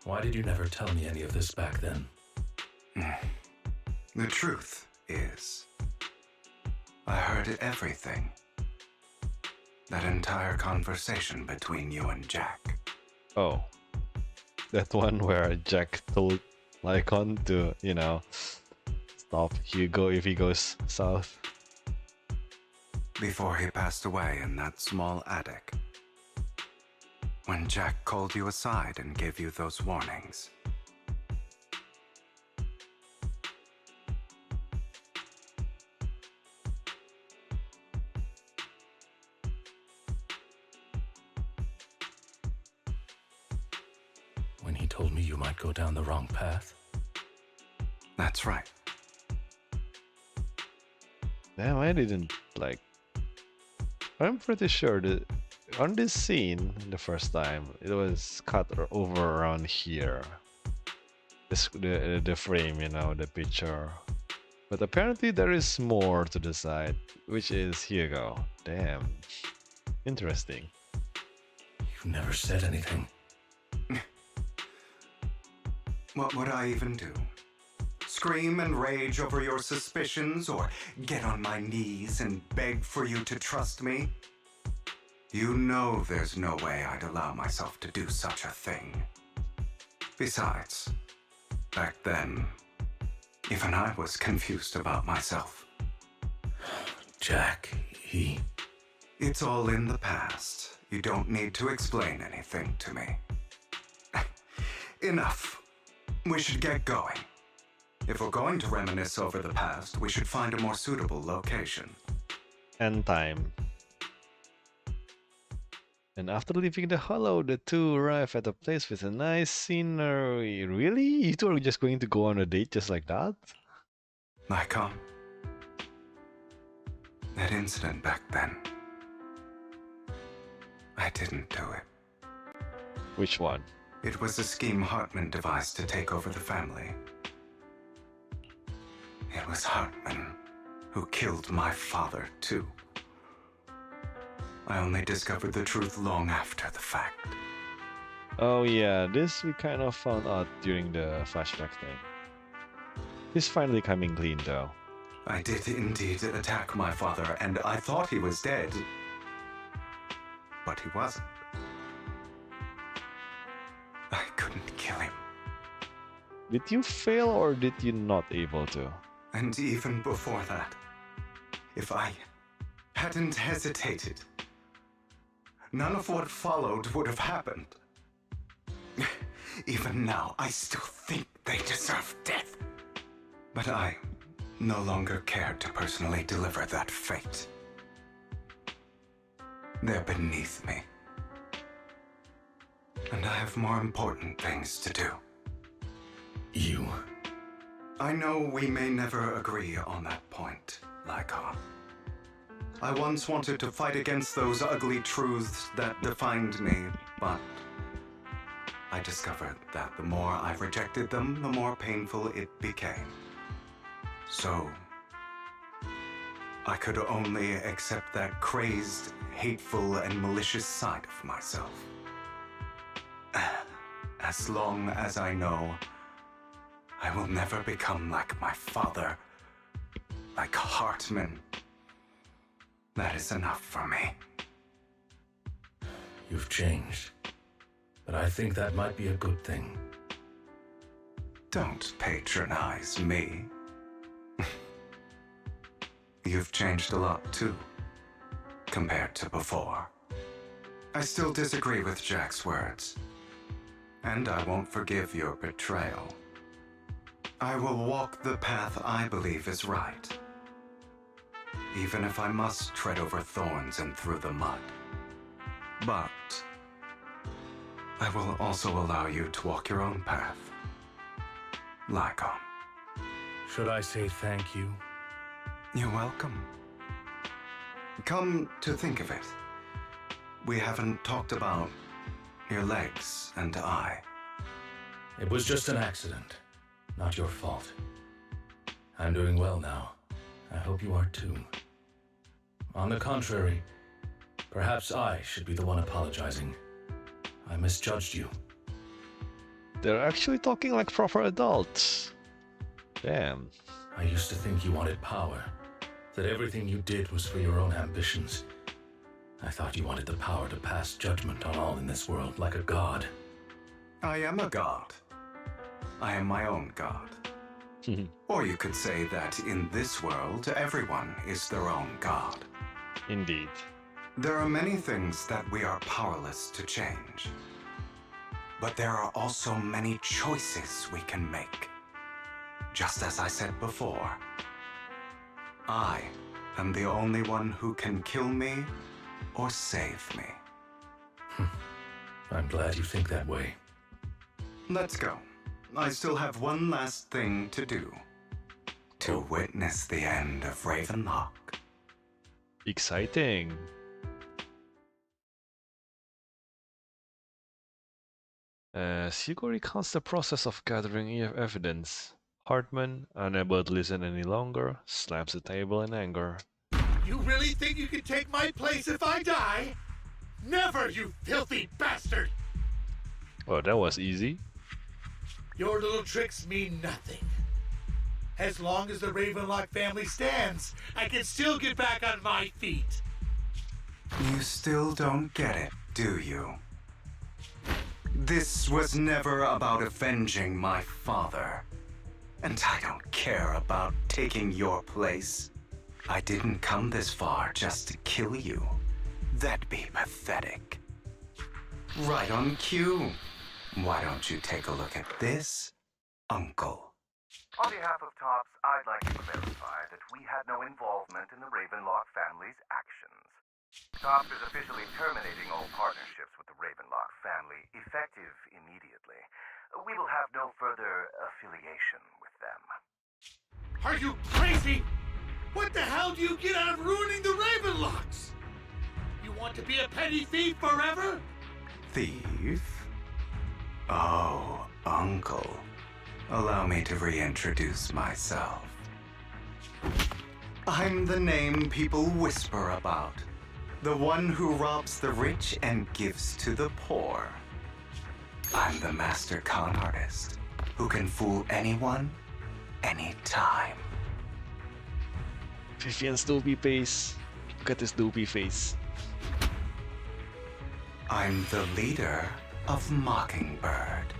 Why did you never tell me any of this back then? The truth is, I heard everything. That entire conversation between you and Jack. Oh. That one where Jack told Lycon to, stop Hugo if he goes south. Before he passed away in that small attic. When Jack called you aside and gave you those warnings. told me you might go down the wrong path. That's right. Damn, I didn't like. I'm pretty sure that on this scene, the first time, it was cut over around here. The frame, you know, the picture. But apparently there is more to the side, which is here you go. Damn. Interesting. You've never said anything. What would I even do? Scream and rage over your suspicions, or get on my knees and beg for you to trust me? You know there's no way I'd allow myself to do such a thing. Besides, back then, even I was confused about myself. Jack, he... It's all in the past. You don't need to explain anything to me. Enough. We should get going. If we're going to reminisce over the past, we should find a more suitable location. And time. And after leaving the hollow, the two arrive at a place with a nice scenery. Really? You two are just going to go on a date just like that? Icon. That incident back then. I didn't do it. Which one? It was a scheme Hartman devised to take over the family. It was Hartman who killed my father, too. I only discovered the truth long after the fact. Oh yeah, this we kind of found out during the flashback thing. He's finally coming clean though. I did indeed attack my father, and I thought he was dead. But he wasn't. I couldn't kill him. Did you fail or did you not able to? And even before that, if I hadn't hesitated, none of what followed would have happened. Even now, I still think they deserve death. But I no longer care to personally deliver that fate. They're beneath me. And I have more important things to do. You? I know we may never agree on that point, Lycon. I once wanted to fight against those ugly truths that defined me, but I discovered that the more I rejected them, the more painful it became. So, I could only accept that crazed, hateful, and malicious side of myself. As long as I know I will never become like my father, like Hartman, that is enough for me. You've changed, but I think that might be a good thing. Don't patronize me. You've changed a lot too, compared to before. I still disagree with Jack's words, and I won't forgive your betrayal. I will walk the path I believe is right, even if I must tread over thorns and through the mud. But I will also allow you to walk your own path. Lycon. Should I say thank you? You're welcome. Come to think of it, we haven't talked about your legs and eye. It was just an accident, not your fault. I'm doing well now. I hope you are too. On the contrary, perhaps I should be the one apologizing. I misjudged you. They're actually talking like proper adults. Damn. I used to think you wanted power, that everything you did was for your own ambitions. I thought you wanted the power to pass judgment on all in this world like a god. I am a god. I am my own god. Or you could say that in this world, everyone is their own god. Indeed. There are many things that we are powerless to change. But there are also many choices we can make. Just as I said before, I am the only one who can kill me or save me. I'm glad you think that way. Let's go. I still have one last thing to do. To witness the end of Ravenlock. Exciting. Hugo recounts the process of gathering evidence. Hartman, unable to listen any longer, slams the table in anger. You really think you can take my place if I die? Never, you filthy bastard! Oh, that was easy. Your little tricks mean nothing. As long as the Ravenlock family stands, I can still get back on my feet. You still don't get it, do you? This was never about avenging my father. And I don't care about taking your place. I didn't come this far just to kill you. That'd be pathetic. Right on cue. Why don't you take a look at this, Uncle? On behalf of TOPS, I'd like to clarify that we had no involvement in the Ravenlock family's actions. TOPS is officially terminating all partnerships with the Ravenlock family, effective immediately. We will have no further affiliation with them. Are you crazy? What the hell do you get out of ruining the Ravenlocks? You want to be a petty thief forever? Thief? Oh, Uncle. Allow me to reintroduce myself. I'm the name people whisper about. The one who robs the rich and gives to the poor. I'm the master con artist who can fool anyone, anytime. Vivian's dopey face. Look at his dopey face. I'm the leader of Mockingbird.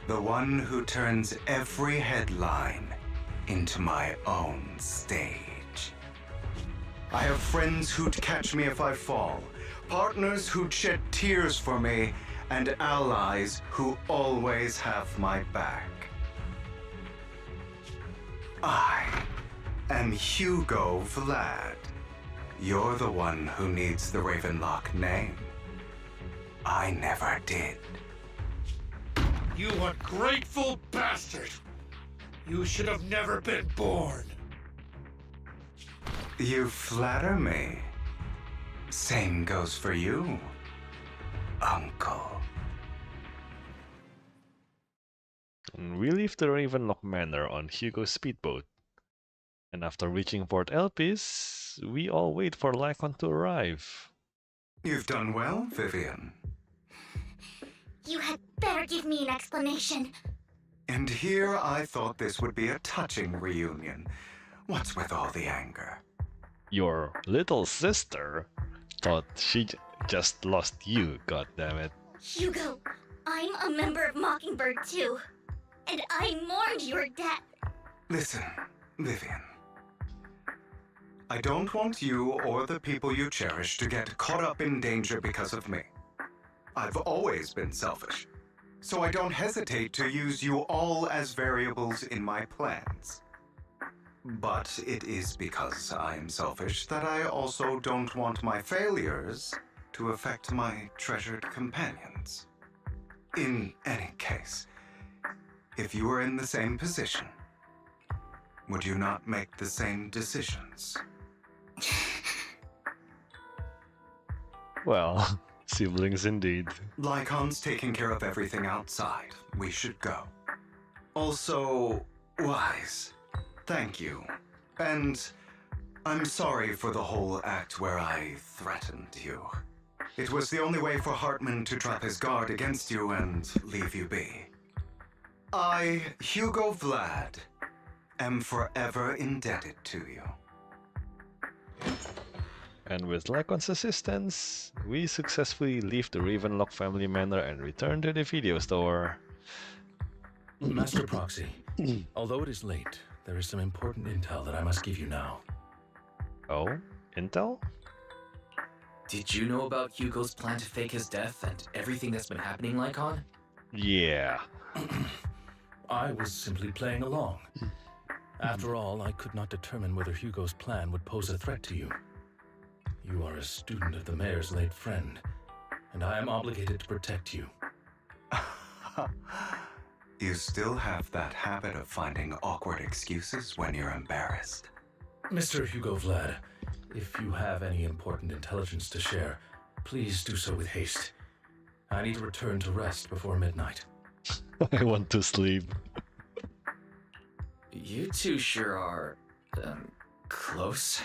The one who turns every headline into my own stage. I have friends who'd catch me if I fall, partners who'd shed tears for me, and allies who always have my back. I am Hugo Vlad. You're the one who needs the Ravenlock name. I never did. You ungrateful bastard! You should have never been born. You flatter me. Same goes for you, Uncle. We leave the Ravenlock Manor on Hugo's speedboat. And after reaching Port Elpis, we all wait for Lycon to arrive. You've done well, Vivian. You had better give me an explanation. And here I thought this would be a touching reunion. What's with all the anger? Your little sister thought she just lost you, goddammit. Hugo, I'm a member of Mockingbird too. And I mourned your death. Listen, Vivian. I don't want you or the people you cherish to get caught up in danger because of me. I've always been selfish, so I don't hesitate to use you all as variables in my plans. But it is because I am selfish that I also don't want my failures to affect my treasured companions. In any case, if you were in the same position, would you not make the same decisions? Well, siblings indeed. Lycon's taking care of everything outside. We should go. Also, Wise, thank you. And I'm sorry for the whole act where I threatened you. It was the only way for Hartman to drop his guard against you and leave you be. I, Hugo Vlad, am forever indebted to you. And with Lycon's assistance, we successfully leave the Ravenlock family manor and return to the video store. Master Proxy, although it is late, there is some important intel that I must give you now. Oh? Intel? Did you know about Hugo's plan to fake his death and everything that's been happening, Lycon? Yeah. I was simply playing along. After all, I could not determine whether Hugo's plan would pose a threat to you. You are a student of the mayor's late friend, and I am obligated to protect you. You still have that habit of finding awkward excuses when you're embarrassed. Mr. Hugo Vlad, if you have any important intelligence to share, please do so with haste. I need to return to rest before midnight. I want to sleep. You two sure are, close.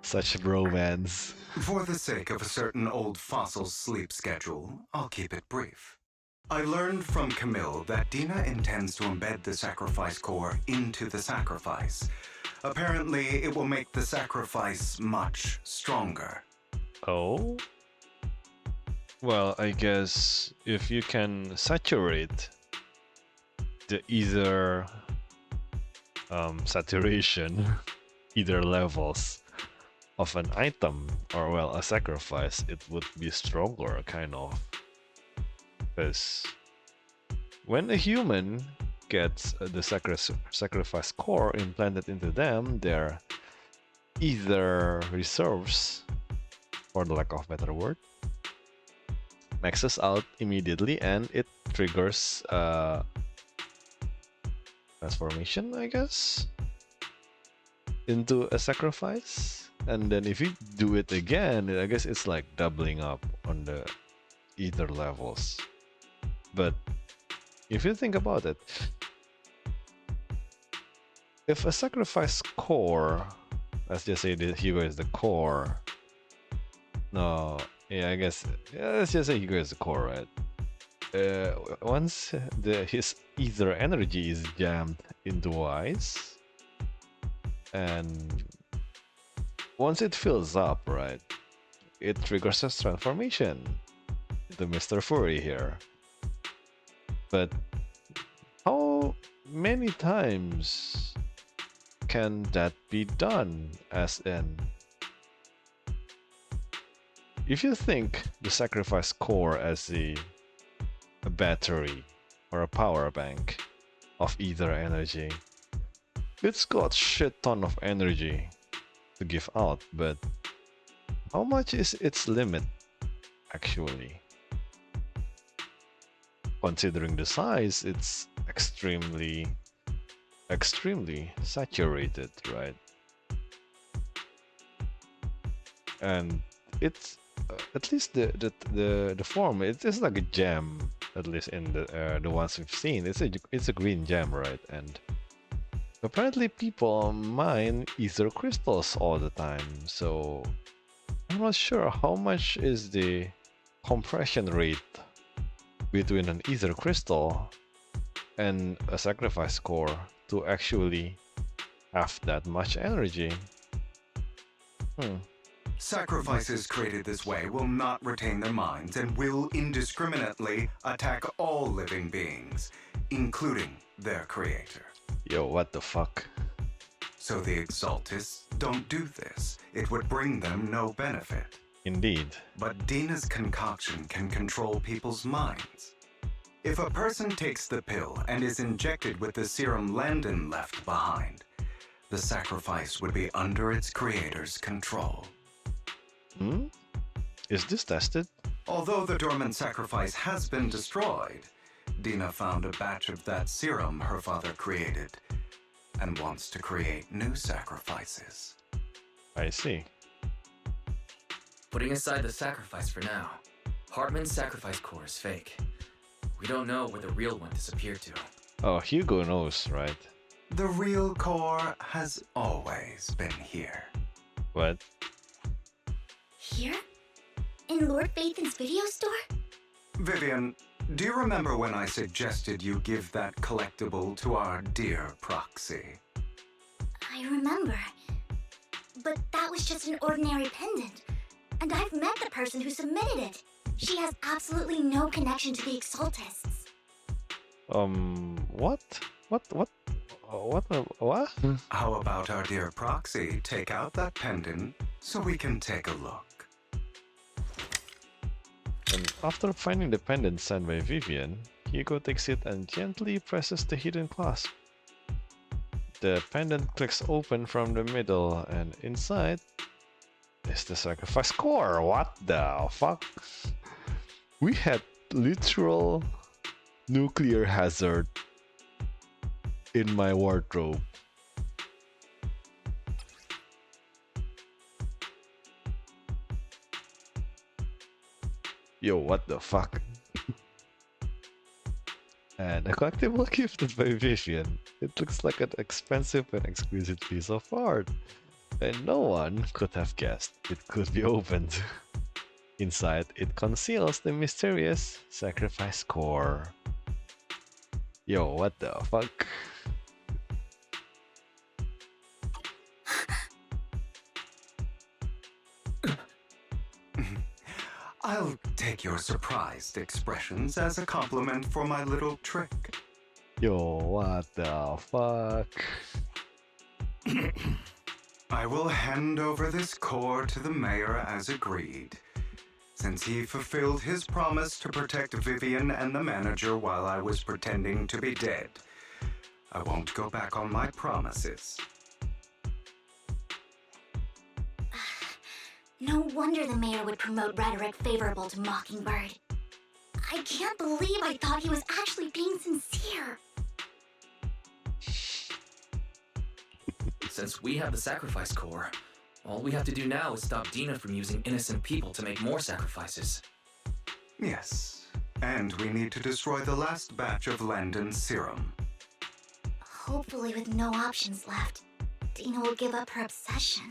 Such bromance. For the sake of a certain old fossil's sleep schedule, I'll keep it brief. I learned from Camille that Dina intends to embed the sacrifice core into the sacrifice. Apparently, it will make the sacrifice much stronger. Oh? Well, I guess if you can saturate the either saturation, either levels of an item or well a sacrifice, it would be stronger kind of. Because when a human gets the sacrifice core implanted into them, their either reserves, for the lack of a better word, maxes out immediately and it triggers transformation, I guess, into a sacrifice. And then if you do it again, I guess it's like doubling up on the ether levels. But if you think about it, if a sacrifice core, let's just say that Hugo is the core. No, yeah, I guess let's just say Hugo is the core, right? Once his ether energy is jammed into ice, and once it fills up, right, it triggers a transformation into Mr. Fury here. But how many times can that be done? As in, if you think the sacrifice core as a battery or a power bank of ether energy, it's got shit ton of energy to give out, but how much is its limit actually? Considering the size, it's extremely saturated, right? And it's at least the form, it is like a gem, at least in the ones we've seen. It's a green gem, right? And apparently people mine ether crystals all the time, so I'm not sure how much is the compression rate between an ether crystal and a sacrifice core to actually have that much energy. Sacrifices created this way will not retain their minds and will indiscriminately attack all living beings, including their creator. Yo, what the fuck? So the Exaltists don't do this. It would bring them no benefit. Indeed. But Dina's concoction can control people's minds. If a person takes the pill and is injected with the serum Landon left behind, the sacrifice would be under its creator's control. Is this tested? Although the dormant sacrifice has been destroyed, Dina found a batch of that serum her father created and wants to create new sacrifices. I see. Putting aside the sacrifice for now, Hartman's sacrifice core is fake. We don't know where the real one disappeared to. Oh, Hugo knows, right? The real core has always been here. What? Here? In Lord Phaethon's video store? Vivian, do you remember when I suggested you give that collectible to our dear proxy? I remember. But that was just an ordinary pendant. And I've met the person who submitted it. She has absolutely no connection to the Exaltists. What? What? How about our dear proxy take out that pendant so we can take a look? And after finding the pendant sent by Vivian, Hugo takes it and gently presses the hidden clasp. The pendant clicks open from the middle, and inside is the sacrifice core. What the fuck? We had literal nuclear hazard in my wardrobe. Yo, what the fuck? And a collectible gifted by Vivian. It looks like an expensive and exquisite piece of art. And no one could have guessed it could be opened. Inside, it conceals the mysterious sacrifice core. Yo, what the fuck? I'll take your surprised expressions as a compliment for my little trick. Yo, what the fuck? I will hand over this core to the mayor as agreed. Since he fulfilled his promise to protect Vivian and the manager while I was pretending to be dead, I won't go back on my promises. No wonder the mayor would promote rhetoric favorable to Mockingbird. I can't believe I thought he was actually being sincere. Since we have the sacrifice core, all we have to do now is stop Dina from using innocent people to make more sacrifices. Yes, and we need to destroy the last batch of Landon's serum. Hopefully with no options left, Dina will give up her obsession.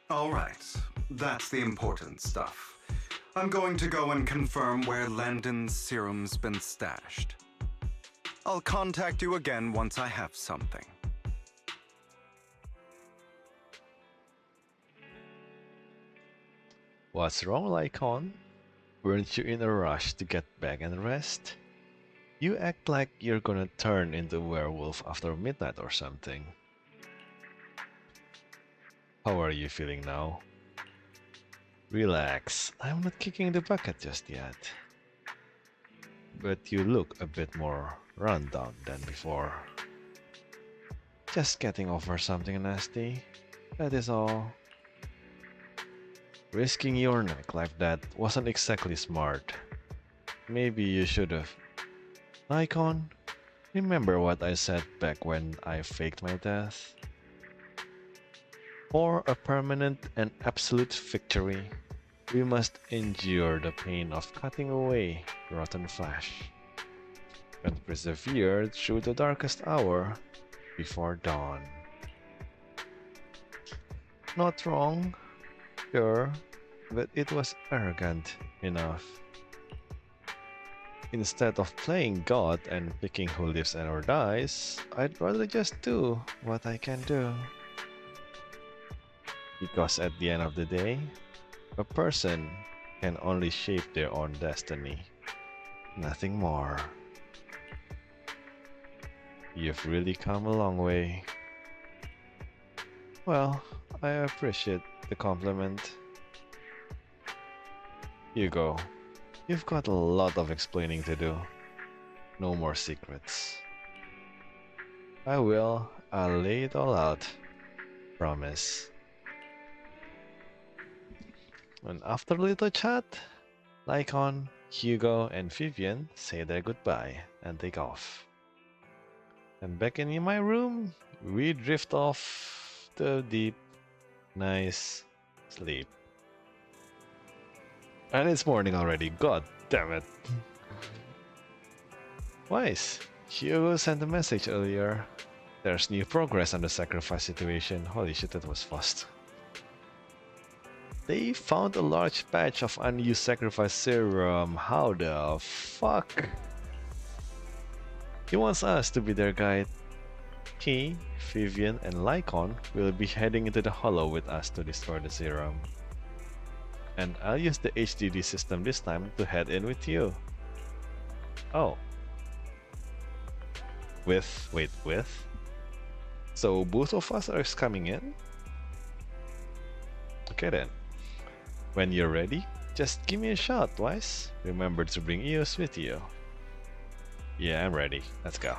All right, that's the important stuff. I'm going to go and confirm where Landon's serum's been stashed. I'll contact you again once I have something. What's wrong, Lycon? Weren't you in a rush to get back and rest? You act like you're gonna turn into a werewolf after midnight or something. How are you feeling now? Relax, I'm not kicking the bucket just yet. But you look a bit more run down than before. Just getting over something nasty, that is all. Risking your neck like that wasn't exactly smart. Maybe you should've. Icon, remember what I said back when I faked my death? For a permanent and absolute victory, we must endure the pain of cutting away rotten flesh, and persevere through the darkest hour before dawn. Not wrong, sure, but it was arrogant enough. Instead of playing God and picking who lives and or dies, I'd rather just do what I can do. Because at the end of the day, a person can only shape their own destiny, nothing more. You've really come a long way. Well, I appreciate the compliment. Hugo, you've got a lot of explaining to do. No more secrets. I'll lay it all out. Promise. And after a little chat, Lycon, Hugo, and Vivian say their goodbye and take off. And back in my room, we drift off to deep, nice sleep. And it's morning already, god damn it. Wise, Hugo sent a message earlier. There's new progress on the sacrifice situation. Holy shit, that was fast. They found a large patch of unused sacrifice serum. How the fuck? He wants us to be their guide. He, Vivian, and Lycon will be heading into the Hollow with us to destroy the serum. And I'll use the HDD system this time to head in with you. Oh. Wait. So both of us are coming in? Okay then. When you're ready, just give me a shout, Wise. Remember to bring Eos with you. Yeah, I'm ready. Let's go.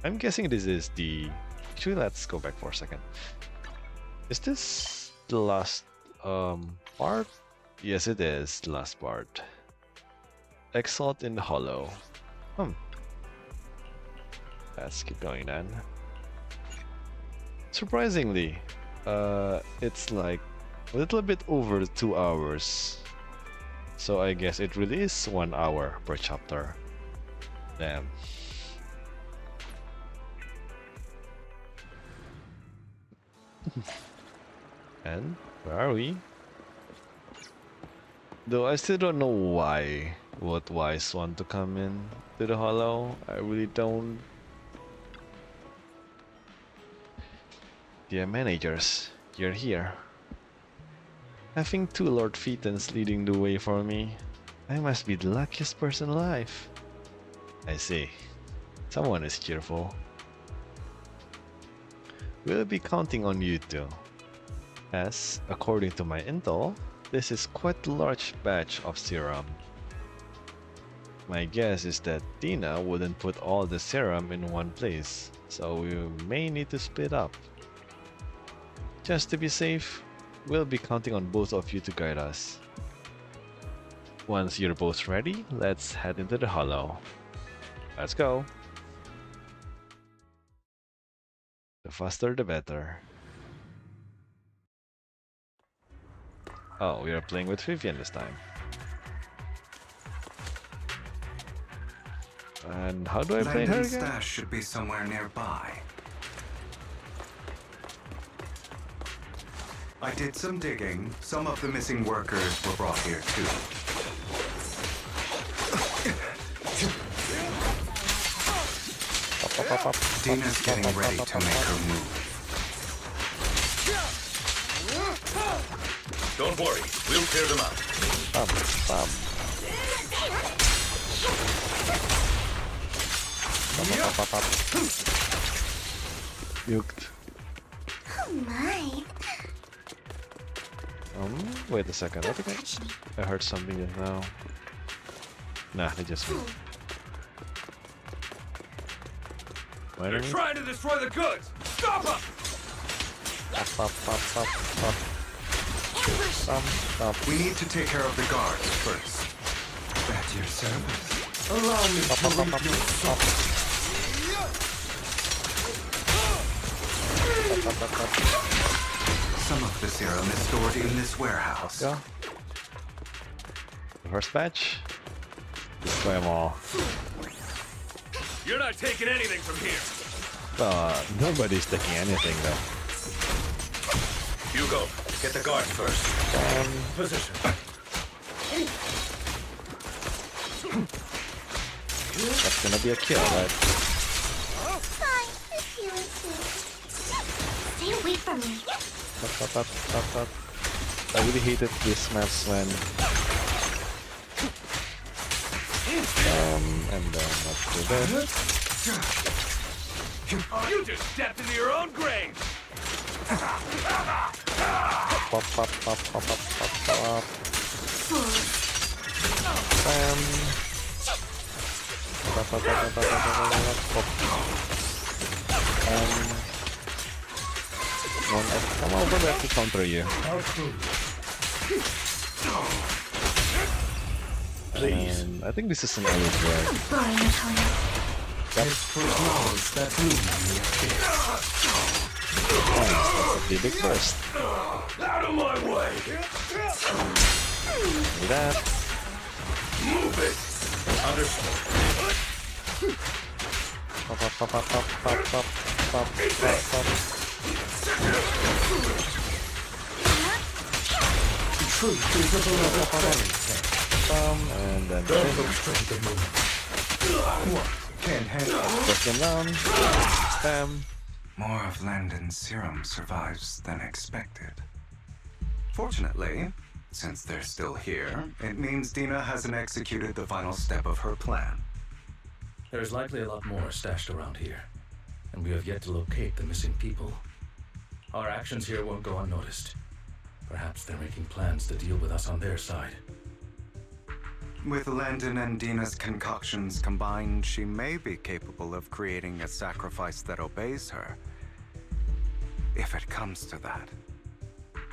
I'm guessing this is the... Actually, let's go back for a second. Is this the last part? Yes, it is the last part. Exalt in the Hollow. Let's keep going then. Surprisingly, it's like a little bit over 2 hours. So I guess it really is 1 hour per chapter. Damn. And where are we? Though I still don't know why would Wise want to come in to the Hollow. I really don't. Dear managers, you're here. Having 2 Lord Phaetons leading the way for me, I must be the luckiest person alive. I see. Someone is cheerful. We'll be counting on you two, as, according to my intel, this is quite a large batch of serum. My guess is that Dina wouldn't put all the serum in one place, so we may need to split up. Just to be safe, we'll be counting on both of you to guide us. Once you're both ready, let's head into the Hollow. Let's go! The faster the better. Oh, we are playing with Vivian this time. And how do I play her Landon's again? stash should be somewhere nearby. I did some digging. Some of the missing workers were brought here too. Dina's getting ready to make her move. Don't worry, we'll clear them out. Yuked. Oh my. Wait a second. I think I heard something just now. Nah, they just moved. They're trying to destroy the goods! Stop them! We need to take care of the guards first. At your service. Allow me to reap your Some of the serum is stored in this warehouse. Yeah. The first batch. Destroy them all. You're not taking anything from here! Nobody's taking anything though. Hugo, get the guards first. Position. That's gonna be a kill, right? Fine, if you insist. Stay away from me. I really hated this maps when and then let's do this. You just stepped into your own grave! Pop. Bam. Come over there to counter you. And I think this is an early drag. Yep. Flowers that bloom in the abyss. That's a big burst. Out of my way! Do that. Move it! Understood. Truth is a beloved fairy tale. And then Don't look straight at me. Can't handle push them down. Spam. More of Landon's serum survives than expected. Fortunately, since they're still here, it means Dina hasn't executed the final step of her plan. There's likely a lot more stashed around here, and we have yet to locate the missing people. Our actions here won't go unnoticed. Perhaps they're making plans to deal with us on their side. With Landon and Dina's concoctions combined, she may be capable of creating a sacrifice that obeys her. If it comes to that,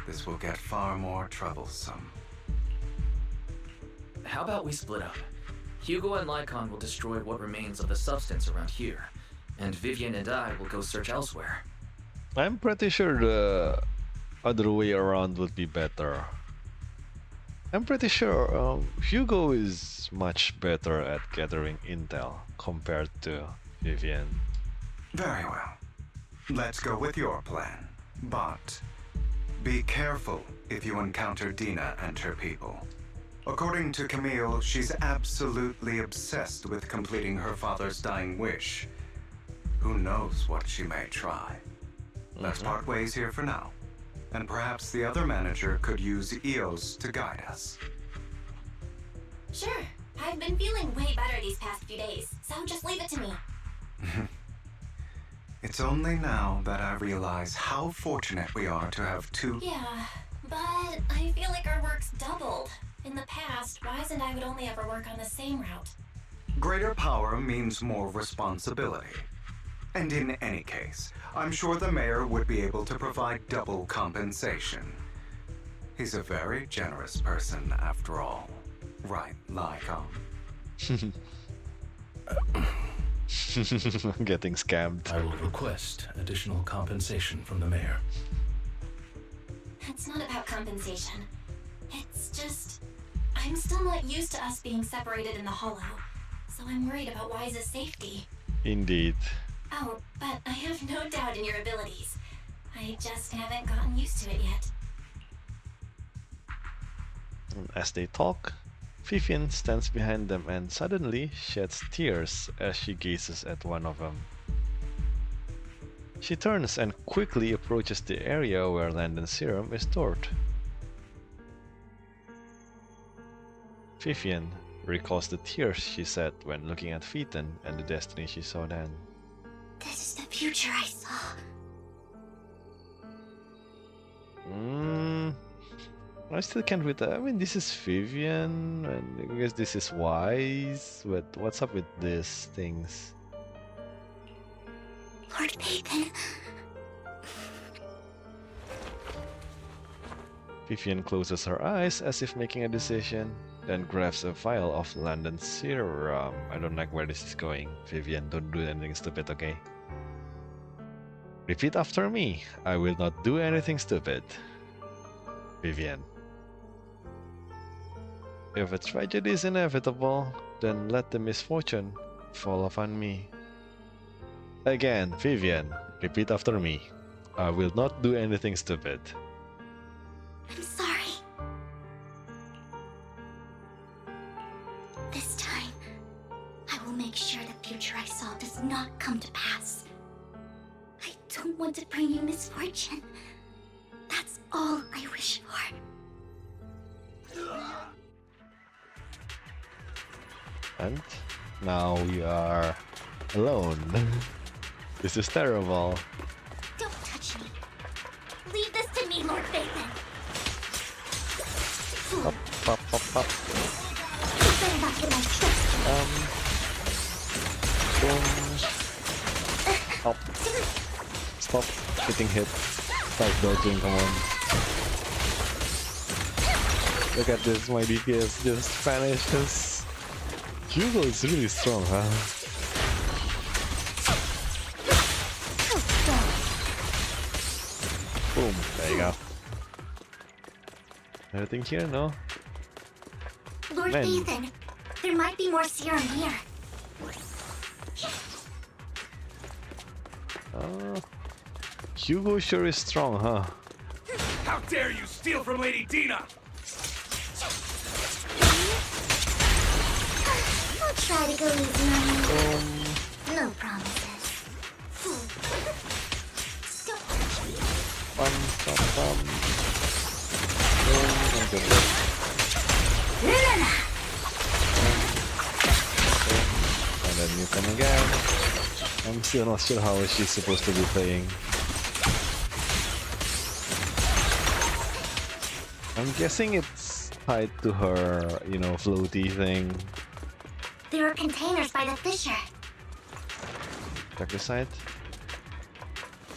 this will get far more troublesome. How about we split up? Hugo and Lycon will destroy what remains of the substance around here, and Vivian and I will go search elsewhere. I'm pretty sure the other way around would be better. I'm pretty sure Hugo is much better at gathering intel compared to Vivian. Very well. Let's go with your plan. But be careful if you encounter Dina and her people. According to Camille, she's absolutely obsessed with completing her father's dying wish. Who knows what she may try. Let's part ways here for now. And perhaps the other manager could use EOS to guide us. Sure. I've been feeling way better these past few days, so just leave it to me. It's only now that I realize how fortunate we are to have two... Yeah, but I feel like our work's doubled. In the past, Wise and I would only ever work on the same route. Greater power means more responsibility. And in any case, I'm sure the mayor would be able to provide double compensation. He's a very generous person, after all. Right, Lycom? Getting scammed. I will request additional compensation from the mayor. It's not about compensation. It's just... I'm still not used to us being separated in the Hollow, so I'm worried about Wise's safety. Indeed. Oh, but I have no doubt in your abilities. I just haven't gotten used to it yet. As they talk, Vivian stands behind them and suddenly sheds tears as she gazes at one of them. She turns and quickly approaches the area where Landon's serum is stored. Vivian recalls the tears she shed when looking at Phaeton and the destiny she saw then. This is the future I saw. I still can't with that. I mean, this is Vivian, and I guess this is Wise, but what's up with these things? Lord Phaeton. Vivian closes her eyes as if making a decision, then grabs a vial of Landon's serum. I don't like where this is going. Vivian, don't do anything stupid, okay? Repeat after me. I will not do anything stupid. Vivian. If a tragedy is inevitable, then let the misfortune fall upon me. Again, Vivian, repeat after me. I will not do anything stupid. I'm sorry. This time, I will make sure the future I saw does not come to pass. I don't want to bring you misfortune. That's all I wish for. And now we are alone. This is terrible. Don't touch me. Leave this to me, Lord Phaeton. Pop, pop, pop, pop. You better not get my trust. Boom. Stop. Stop getting hit. Start dodging, come on. Look at this, my DPS just vanishes. Hugo is really strong, huh? Boom, there you go. Anything here? No? Lord Phaeton, there might be more serum here. Hugo sure is strong, huh? How dare you steal from Lady Dina! I'll try to go easy on you. No promises. Don't touch me. And then you come again. I'm still not sure how she's supposed to be playing. I'm guessing it's tied to her, you know, floaty thing. There are containers by the fissure. Check the side.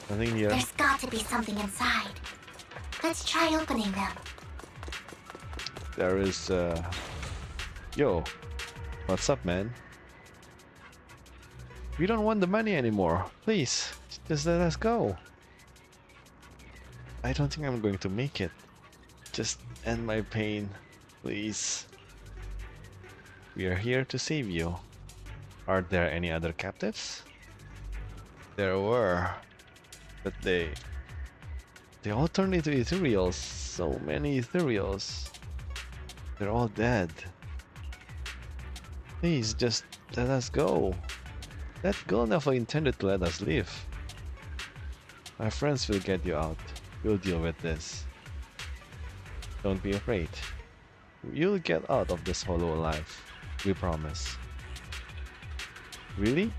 Nothing here. There's got to be something inside. Let's try opening them. There is, Yo. What's up, man? We don't want the money anymore. Please, just let us go. I don't think I'm going to make it. Just end my pain, please. We are here to save you. Are there any other captives? There were, but they all turned into ethereals. So many ethereals. They're all dead. Please, just let us go. That girl never intended to let us live. My friends will get you out. We'll deal with this. Don't be afraid. You'll get out of this hollow alive. We promise. Really?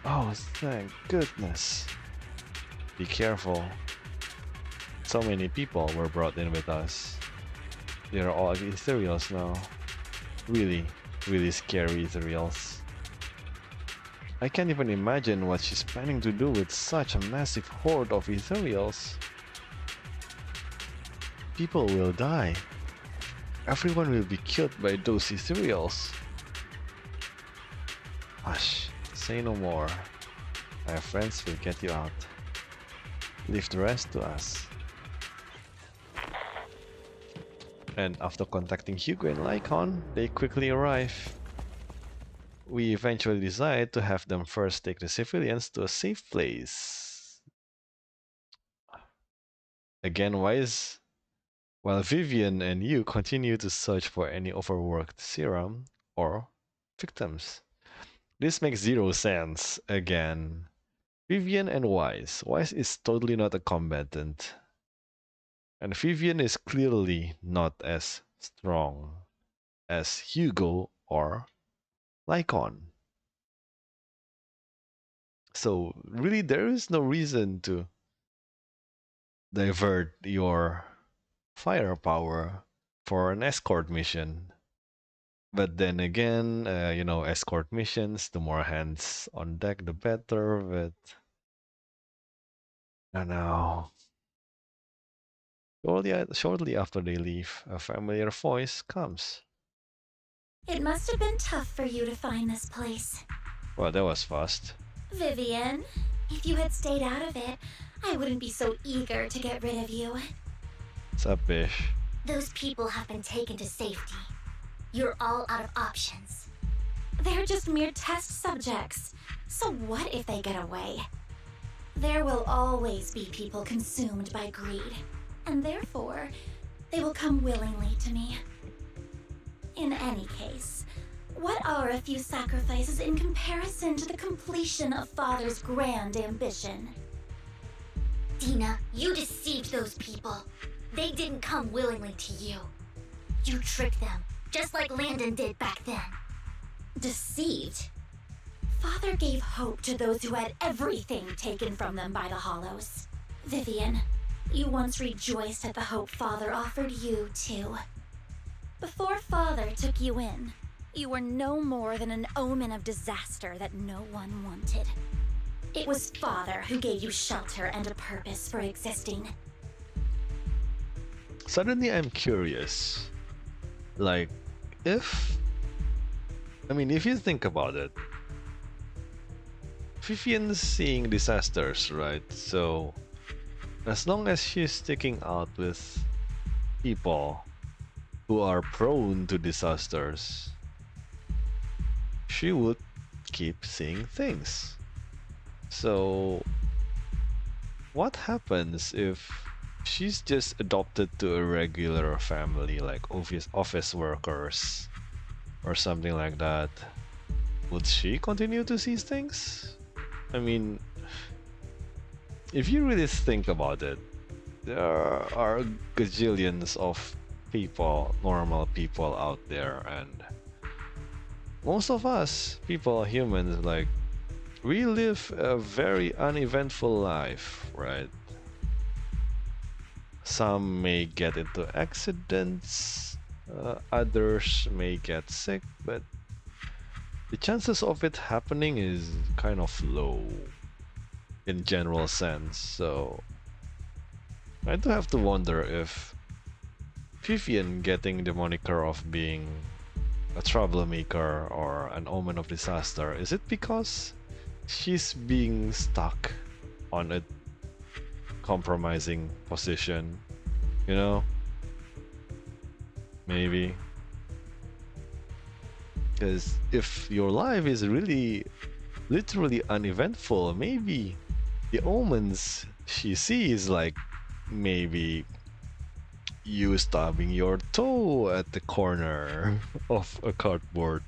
Oh, thank goodness. Be careful. So many people were brought in with us. They're all ethereals now. Really, really scary ethereals. I can't even imagine what she's planning to do with such a massive horde of ethereals. People will die. Everyone will be killed by those ethereals. Hush, say no more. My friends will get you out. Leave the rest to us. And after contacting Hugo and Lycon, they quickly arrive. We eventually decide to have them first take the civilians to a safe place. Again, while Vivian and you continue to search for any overworked serum or victims. This makes zero sense again. Vivian and Wise. Wise is totally not a combatant. And Vivian is clearly not as strong as Hugo or Lycon. So really there is no reason to divert your firepower for an escort mission. But then again, you know, escort missions, the more hands on deck, the better, but I don't know. Shortly after they leave, a familiar voice comes. It must have been tough for you to find this place. Well, that was fast. Vivian, if you had stayed out of it, I wouldn't be so eager to get rid of you. What's up, Bish? Those people have been taken to safety. You're all out of options. They're just mere test subjects. So what if they get away? There will always be people consumed by greed, and therefore, they will come willingly to me. In any case, what are a few sacrifices in comparison to the completion of Father's grand ambition? Dina, you deceived those people. They didn't come willingly to you. You tricked them, just like Landon did back then. Deceived? Father gave hope to those who had everything taken from them by the Hollows. Vivian, you once rejoiced at the hope Father offered you, too. Before Father took you in, you were no more than an omen of disaster that no one wanted. It was Father who gave you shelter and a purpose for existing. Suddenly I'm curious. Like, if you think about it, Vivian's seeing disasters, right? So, as long as she's sticking out with people who are prone to disasters, she would keep seeing things. So, what happens if she's just adopted to a regular family, like office workers or something like that? Would she continue to see things? I mean, if you really think about it, there are gajillions of people, normal people out there, and most of us, people, humans, like, we live a very uneventful life, right? Some may get into accidents, others may get sick, but the chances of it happening is kind of low in general sense. So I do have to wonder if Vivian getting the moniker of being a troublemaker or an omen of disaster, is it because she's being stuck on a compromising position, you know? Maybe. Because if your life is really literally uneventful, maybe the omens she sees, like maybe you stubbing your toe at the corner of a cardboard.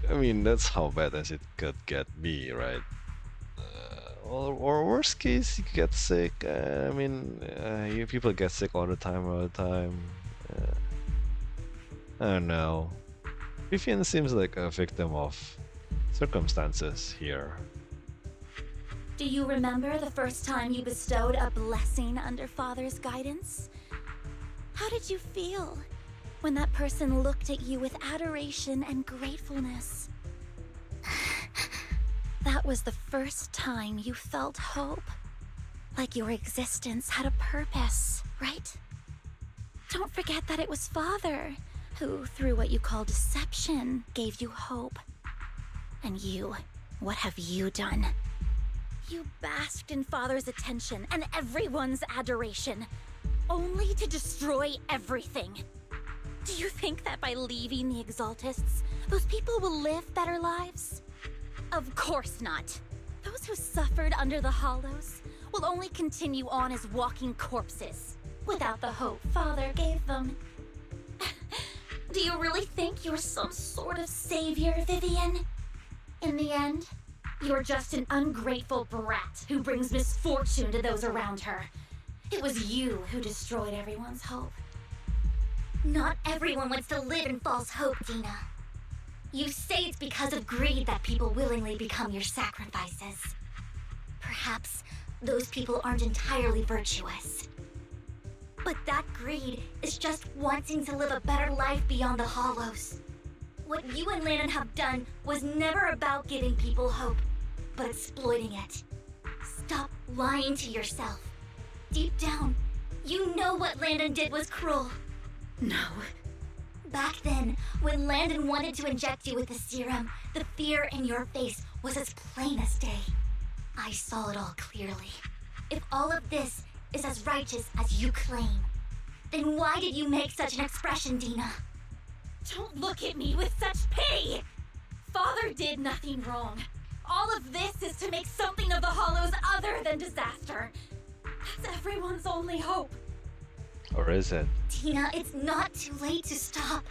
I mean, that's how bad as it could get me, right? Or worst case, you get sick. I mean, people get sick all the time. I don't know. Vivian seems like a victim of circumstances here. Do you remember the first time you bestowed a blessing under Father's guidance? How did you feel when that person looked at you with adoration and gratefulness? That was the first time you felt hope. Like your existence had a purpose, right? Don't forget that it was Father who, through what you call deception, gave you hope. And you, what have you done? You basked in Father's attention and everyone's adoration, only to destroy everything. Do you think that by leaving the Exaltists, those people will live better lives? Of course not. Those who suffered under the Hollows will only continue on as walking corpses, without the hope Father gave them. Do you really think you're some sort of savior, Vivian? In the end, you're just an ungrateful brat who brings misfortune to those around her. It was you who destroyed everyone's hope. Not everyone wants to live in false hope, Dina. You say it's because of greed that people willingly become your sacrifices. Perhaps those people aren't entirely virtuous. But that greed is just wanting to live a better life beyond the Hollows. What you and Landon have done was never about giving people hope, but exploiting it. Stop lying to yourself. Deep down, you know what Landon did was cruel. No. Back then, when Landon wanted to inject you with the serum, the fear in your face was as plain as day. I saw it all clearly. If all of this is as righteous as you claim, then why did you make such an expression, Dina? Don't look at me with such pity! Father did nothing wrong. All of this is to make something of the Hollows other than disaster. That's everyone's only hope. Or is it? Tina, it's not too late to stop.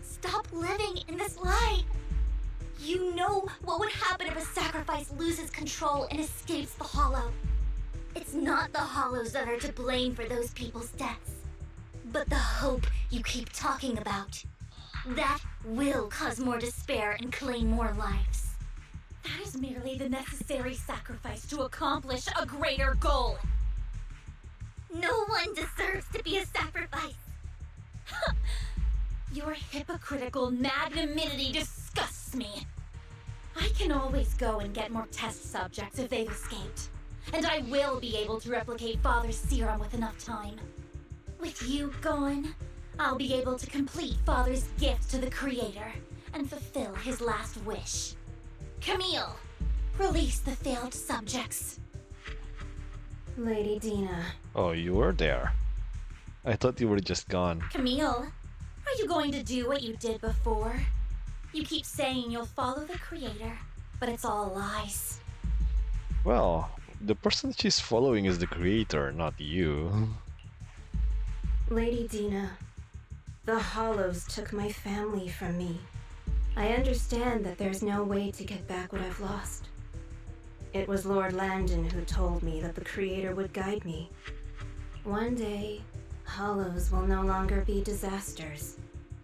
Stop living in this lie. You know what would happen if a sacrifice loses control and escapes the Hollow. It's not the Hollows that are to blame for those people's deaths, but the hope you keep talking about. That will cause more despair and claim more lives. That is merely the necessary sacrifice to accomplish a greater goal. No one deserves to be a sacrifice. Your hypocritical magnanimity disgusts me. I can always go and get more test subjects if they've escaped. And I will be able to replicate Father's serum with enough time. With you gone, I'll be able to complete Father's gift to the Creator and fulfill his last wish. Camille, release the failed subjects. Lady Dina. Oh, you were there. I thought you were just gone. Camille, are you going to do what you did before? You keep saying you'll follow the Creator, but it's all lies. Well, the person she's following is the creator, not you. Lady Dina, the Hollows took my family from me. I understand that there's no way to get back what I've lost. It was Lord Landon who told me that the Creator would guide me. One day, Hollows will no longer be disasters.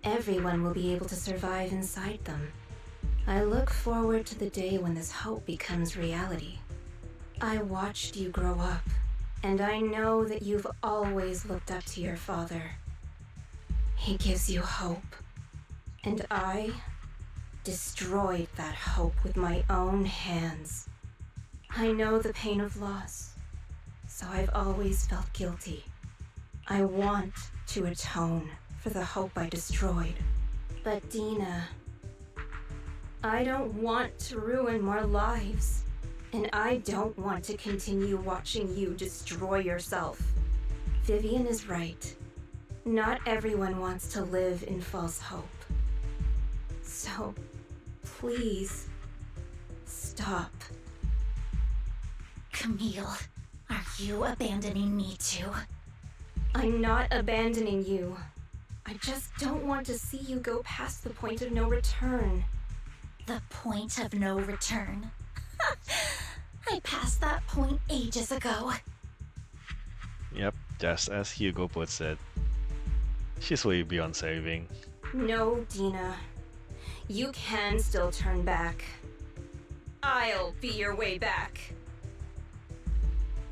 Everyone will be able to survive inside them. I look forward to the day when this hope becomes reality. I watched you grow up, and I know that you've always looked up to your father. He gives you hope, and I destroyed that hope with my own hands. I know the pain of loss, so I've always felt guilty. I want to atone for the hope I destroyed. But Dina, I don't want to ruin more lives. And I don't want to continue watching you destroy yourself. Vivian is right. Not everyone wants to live in false hope. So, please, stop. Camille, are you abandoning me too? I'm not abandoning you. I just don't want to see you go past the point of no return. The point of no return? I passed that point ages ago. Yep, just as Hugo puts it. She's way beyond saving. No, Dina. You can still turn back. I'll be your way back.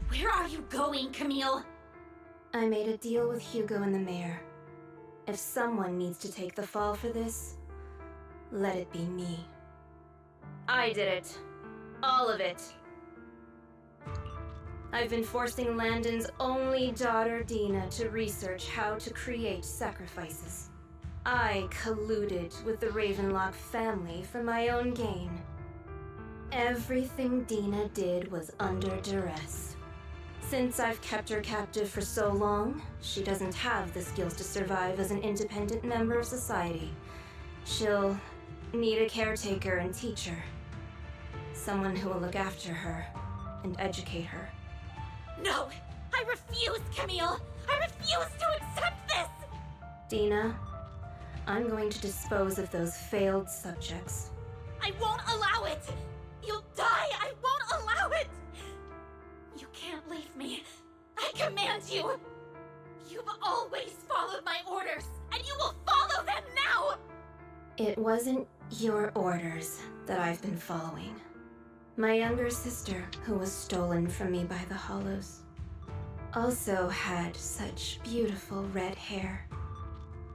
Where are you going, Camille? I made a deal with Hugo and the mayor. If someone needs to take the fall for this, let it be me. I did it. All of it. I've been forcing Landon's only daughter, Dina, to research how to create sacrifices. I colluded with the Ravenlock family for my own gain. Everything Dina did was under duress. Since I've kept her captive for so long, she doesn't have the skills to survive as an independent member of society. She'll need a caretaker and teacher. Someone who will look after her and educate her. No! I refuse, Camille! I refuse to accept this! Dina, I'm going to dispose of those failed subjects. I won't allow it! You'll die! I won't allow it! You can't leave me. I command you! You've always followed my orders, and you will follow them now! It wasn't your orders that I've been following. My younger sister, who was stolen from me by the Hollows, also had such beautiful red hair.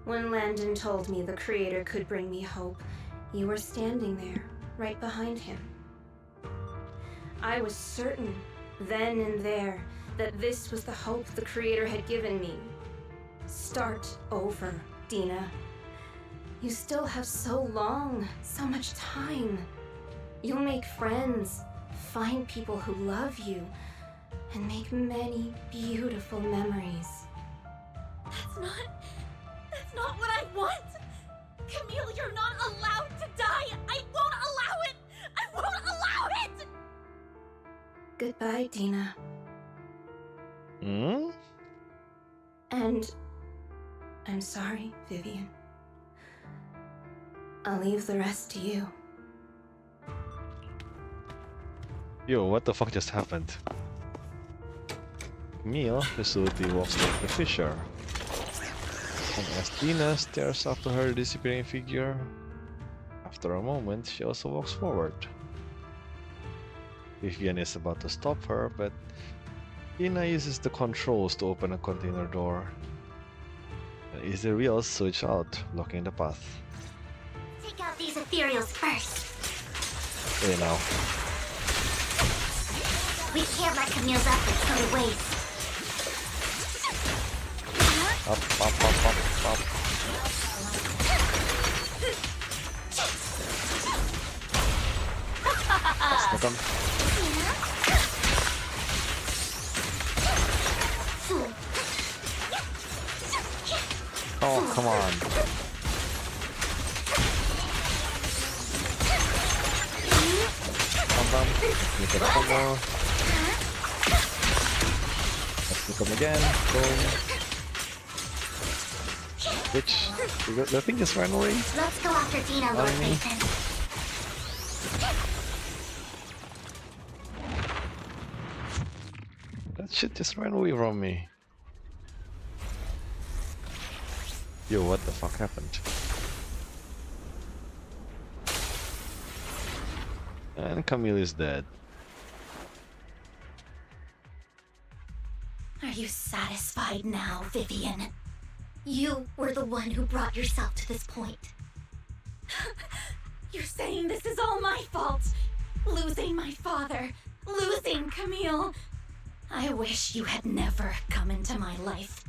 When Landon told me the Creator could bring me hope, you were standing there, right behind him. I was certain, then and there, that this was the hope the Creator had given me. Start over, Dina. You still have so long, so much time. You'll make friends, find people who love you, and make many beautiful memories. That's not what I want! Camille, you're not allowed to die! I won't allow it! I won't allow it! Goodbye, Dina. Hmm? And I'm sorry, Vivian. I'll leave the rest to you. Yo, what the fuck just happened? Camille resolutely walks like the fisher. And as Dina stares after her disappearing figure, after a moment she also walks forward. Vivian is about to stop her, but Dina uses the controls to open a container door. An easy reel switch out, blocking the path. Take out these ethereals first. Hey now. We can't let Camille's efforts go to waste. Up, up, up, up, up. Let's look 'em. Oh, come on. Look at one more. Let's look 'em again. Boom. Bitch. The thing just ran away. Let's go after Dina, Lord Mason. That shit just ran away from me. Yo, what the fuck happened? And Camille is dead. Are you satisfied now, Vivian? You were the one who brought yourself to this point. You're saying this is all my fault? Losing my father, losing Camille. I wish you had never come into my life.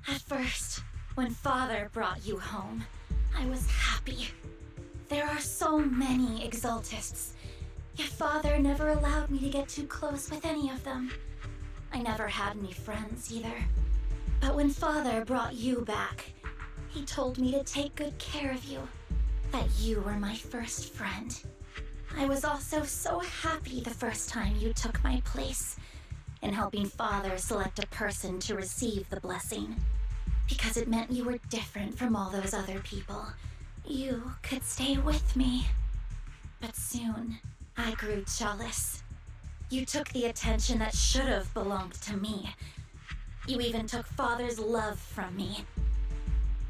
At first, when Father brought you home, I was happy. There are so many Exaltists. Your father never allowed me to get too close with any of them. I never had any friends either. But when Father brought you back, he told me to take good care of you. That you were my first friend. I was also so happy the first time you took my place in helping Father select a person to receive the blessing. Because it meant you were different from all those other people. You could stay with me. But soon, I grew jealous. You took the attention that should have belonged to me. You even took Father's love from me.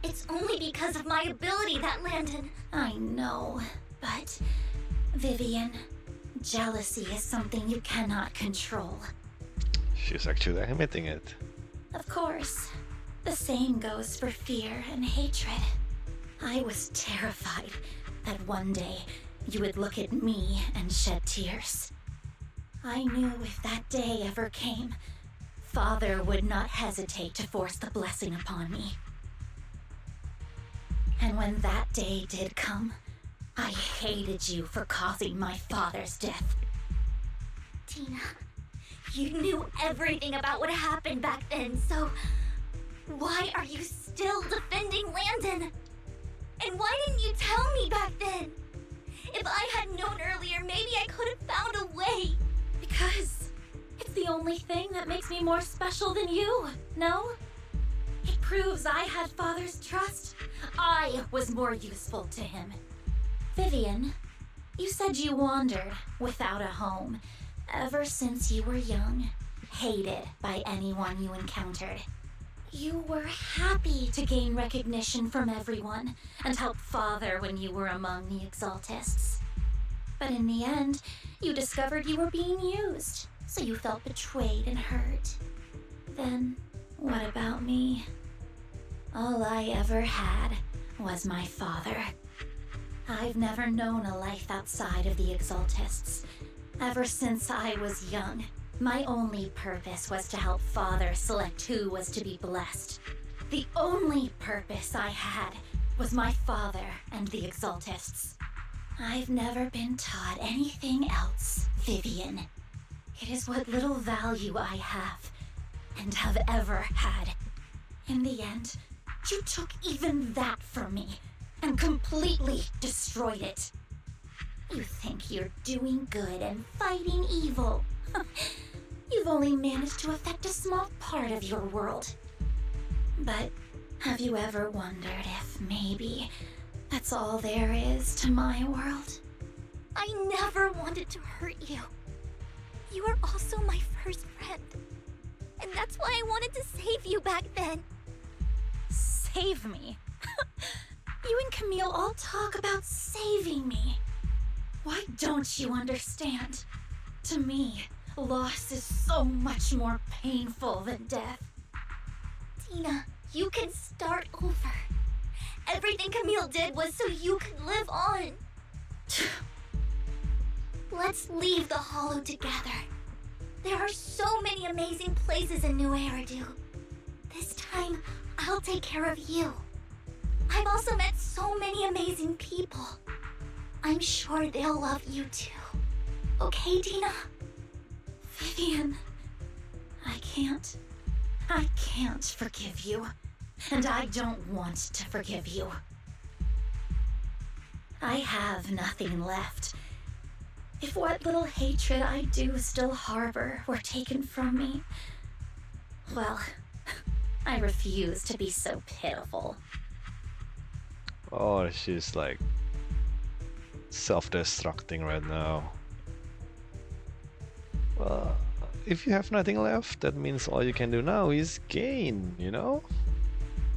It's only because of my ability that Landon... I know, but... Vivian, jealousy is something you cannot control. She's actually admitting it. Of course. The same goes for fear and hatred. I was terrified that one day you would look at me and shed tears. I knew if that day ever came, Father would not hesitate to force the blessing upon me. And when that day did come, I hated you for causing my father's death. Tina, you knew everything about what happened back then, so why are you still defending Landon? And why didn't you tell me back then? If I had known earlier, maybe I could have found a way. Because it's the only thing that makes me more special than you, no? It proves I had Father's trust. I was more useful to him. Vivian, you said you wandered without a home ever since you were young, hated by anyone you encountered. You were happy to gain recognition from everyone and help Father when you were among the Exaltists. But in the end, you discovered you were being used, so you felt betrayed and hurt. Then, what about me? All I ever had was my father. I've never known a life outside of the Exaltists. Ever since I was young, my only purpose was to help Father select who was to be blessed. The only purpose I had was my father and the Exaltists. I've never been taught anything else, Vivian. It is what little value I have, and have ever had. In the end, you took even that from me, and completely destroyed it. You think you're doing good and fighting evil. You've only managed to affect a small part of your world. But have you ever wondered if maybe that's all there is to my world? I never wanted to hurt you. You were also my first friend. And that's why I wanted to save you back then. Save me? You and Camille all talk about saving me. Why don't you understand? To me, loss is so much more painful than death. Tina, you can start over. Everything Camille did was so you could live on. Let's leave the Hollow together. There are so many amazing places in New Eridu. This time, I'll take care of you. I've also met so many amazing people. I'm sure they'll love you too. Okay, Tina? Vivian, I can't forgive you. And I don't want to forgive you. I have nothing left. If what little hatred I do still harbor were taken from me, well, I refuse to be so pitiful. Oh, she's like self-destructing right now. Well, if you have nothing left, that means all you can do now is gain, you know?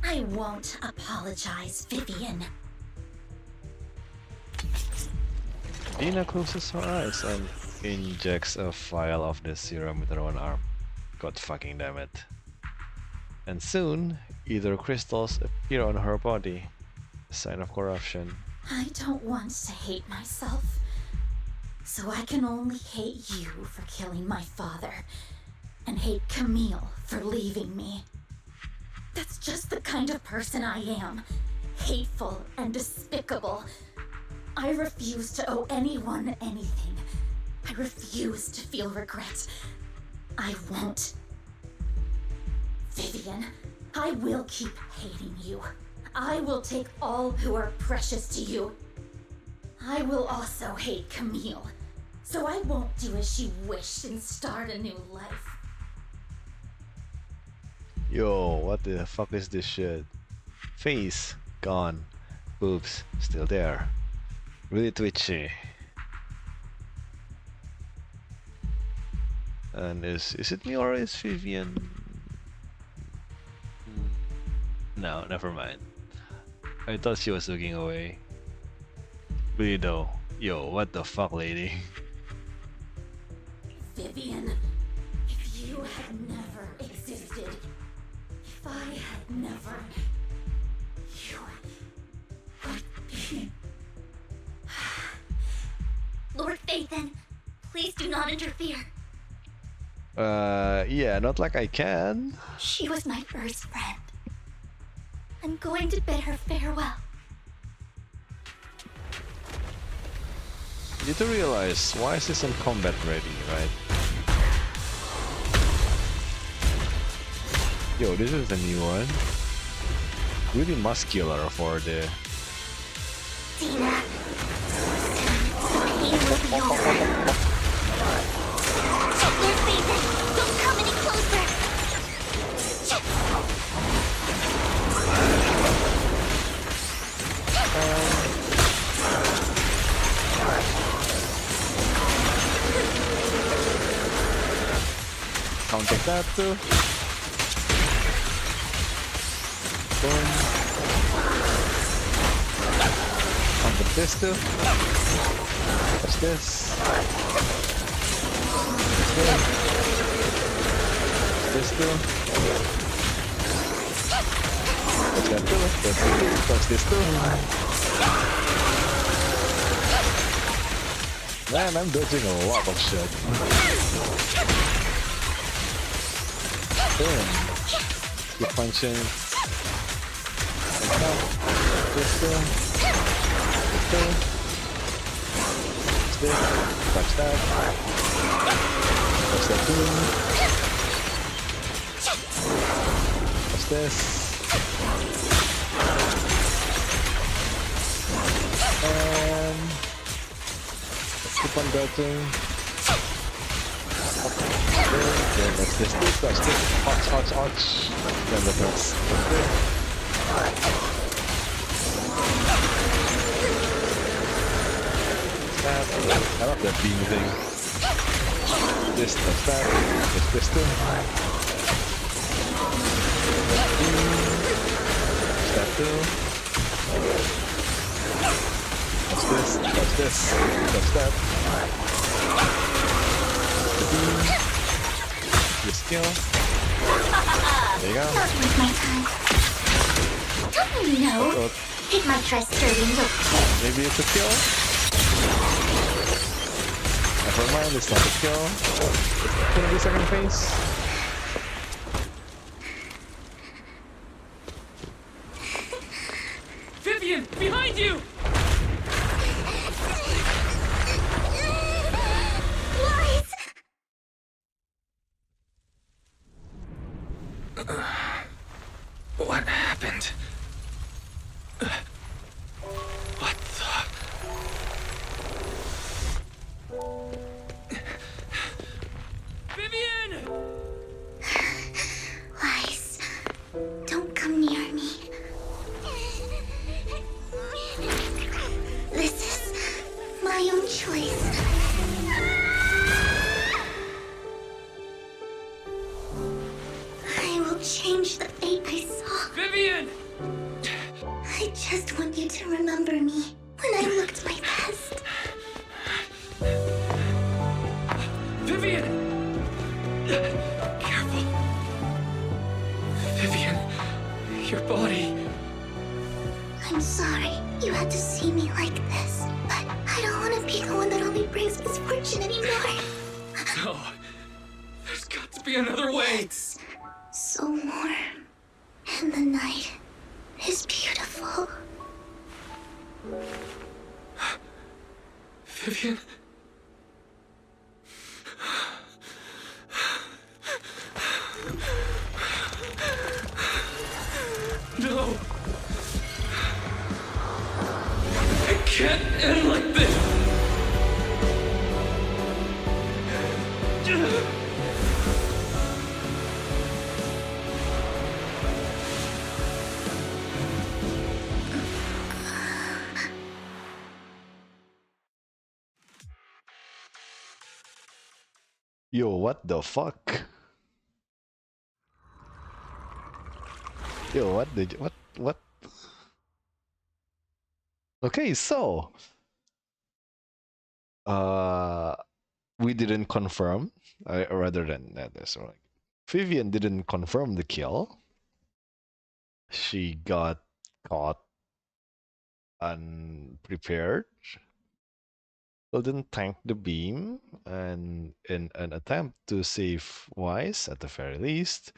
I won't apologize, Vivian. Dina closes her eyes and injects a vial of the serum with her own arm. God fucking damn it. And soon, either crystals appear on her body, a sign of corruption. I don't want to hate myself, so I can only hate you for killing my father, and hate Camille for leaving me. That's just the kind of person I am. Hateful and despicable. I refuse to owe anyone anything. I refuse to feel regret. I won't. Vivian, I will keep hating you. I will take all who are precious to you. I will also hate Camille, so I won't do as she wished and start a new life. Yo, what the fuck is this shit? Face gone, boobs still there. Really twitchy. And is it me or is Vivian? No, never mind. I thought she was looking away. Really though, yo, what the fuck, lady? Vivian, if you had never existed, if I had never, you would be. Lord Phaethon, please do not interfere. Yeah, not like I can. She was my first friend. I'm going to bid her farewell. You need to realize, why is this in combat ready, right? Yo, this is the new one. Really muscular for the... Dina, pain will be over. Lord Phaethon, don't come any closer! Counter that too. Boom. Counter this too. What's this? This too. What's that too? What's this too? Man, I'm dodging a lot of shit. Boom. Keep punching. Like that. This too. This too. This. Touch that. Touch that too. What's this? And let's keep on dodging. Then that's this. That's this. Ouch. Then the next. I love that beam thing. This, that's that. This too. That too. That's this. That's this. That's that. The skill. There you go. Don't waste my time. Don't you know? Take my trust serving look. Maybe it's a kill? Never mind, it's not a kill. It's gonna be second phase. Vivian, behind you! What happened? What the? Vivian! Lies. Don't come near me. This is my own choice. I will change the fate I saw. Vivian! I just want you to remember me when I looked my best. Vivian! Careful. Vivian, your body. I'm sorry you had to see me like this, but I don't want to be the one that only brings misfortune anymore. No. There's got to be another way. It's so warm, and the night is beautiful. Vivian? No! It can't end like this! Yo, what the fuck? Yo, what did you, what? Okay, so we didn't confirm, rather than that, so like Vivian didn't confirm the kill. She got caught unprepared. Didn't tank the beam, and in an attempt to save Wise at the very least,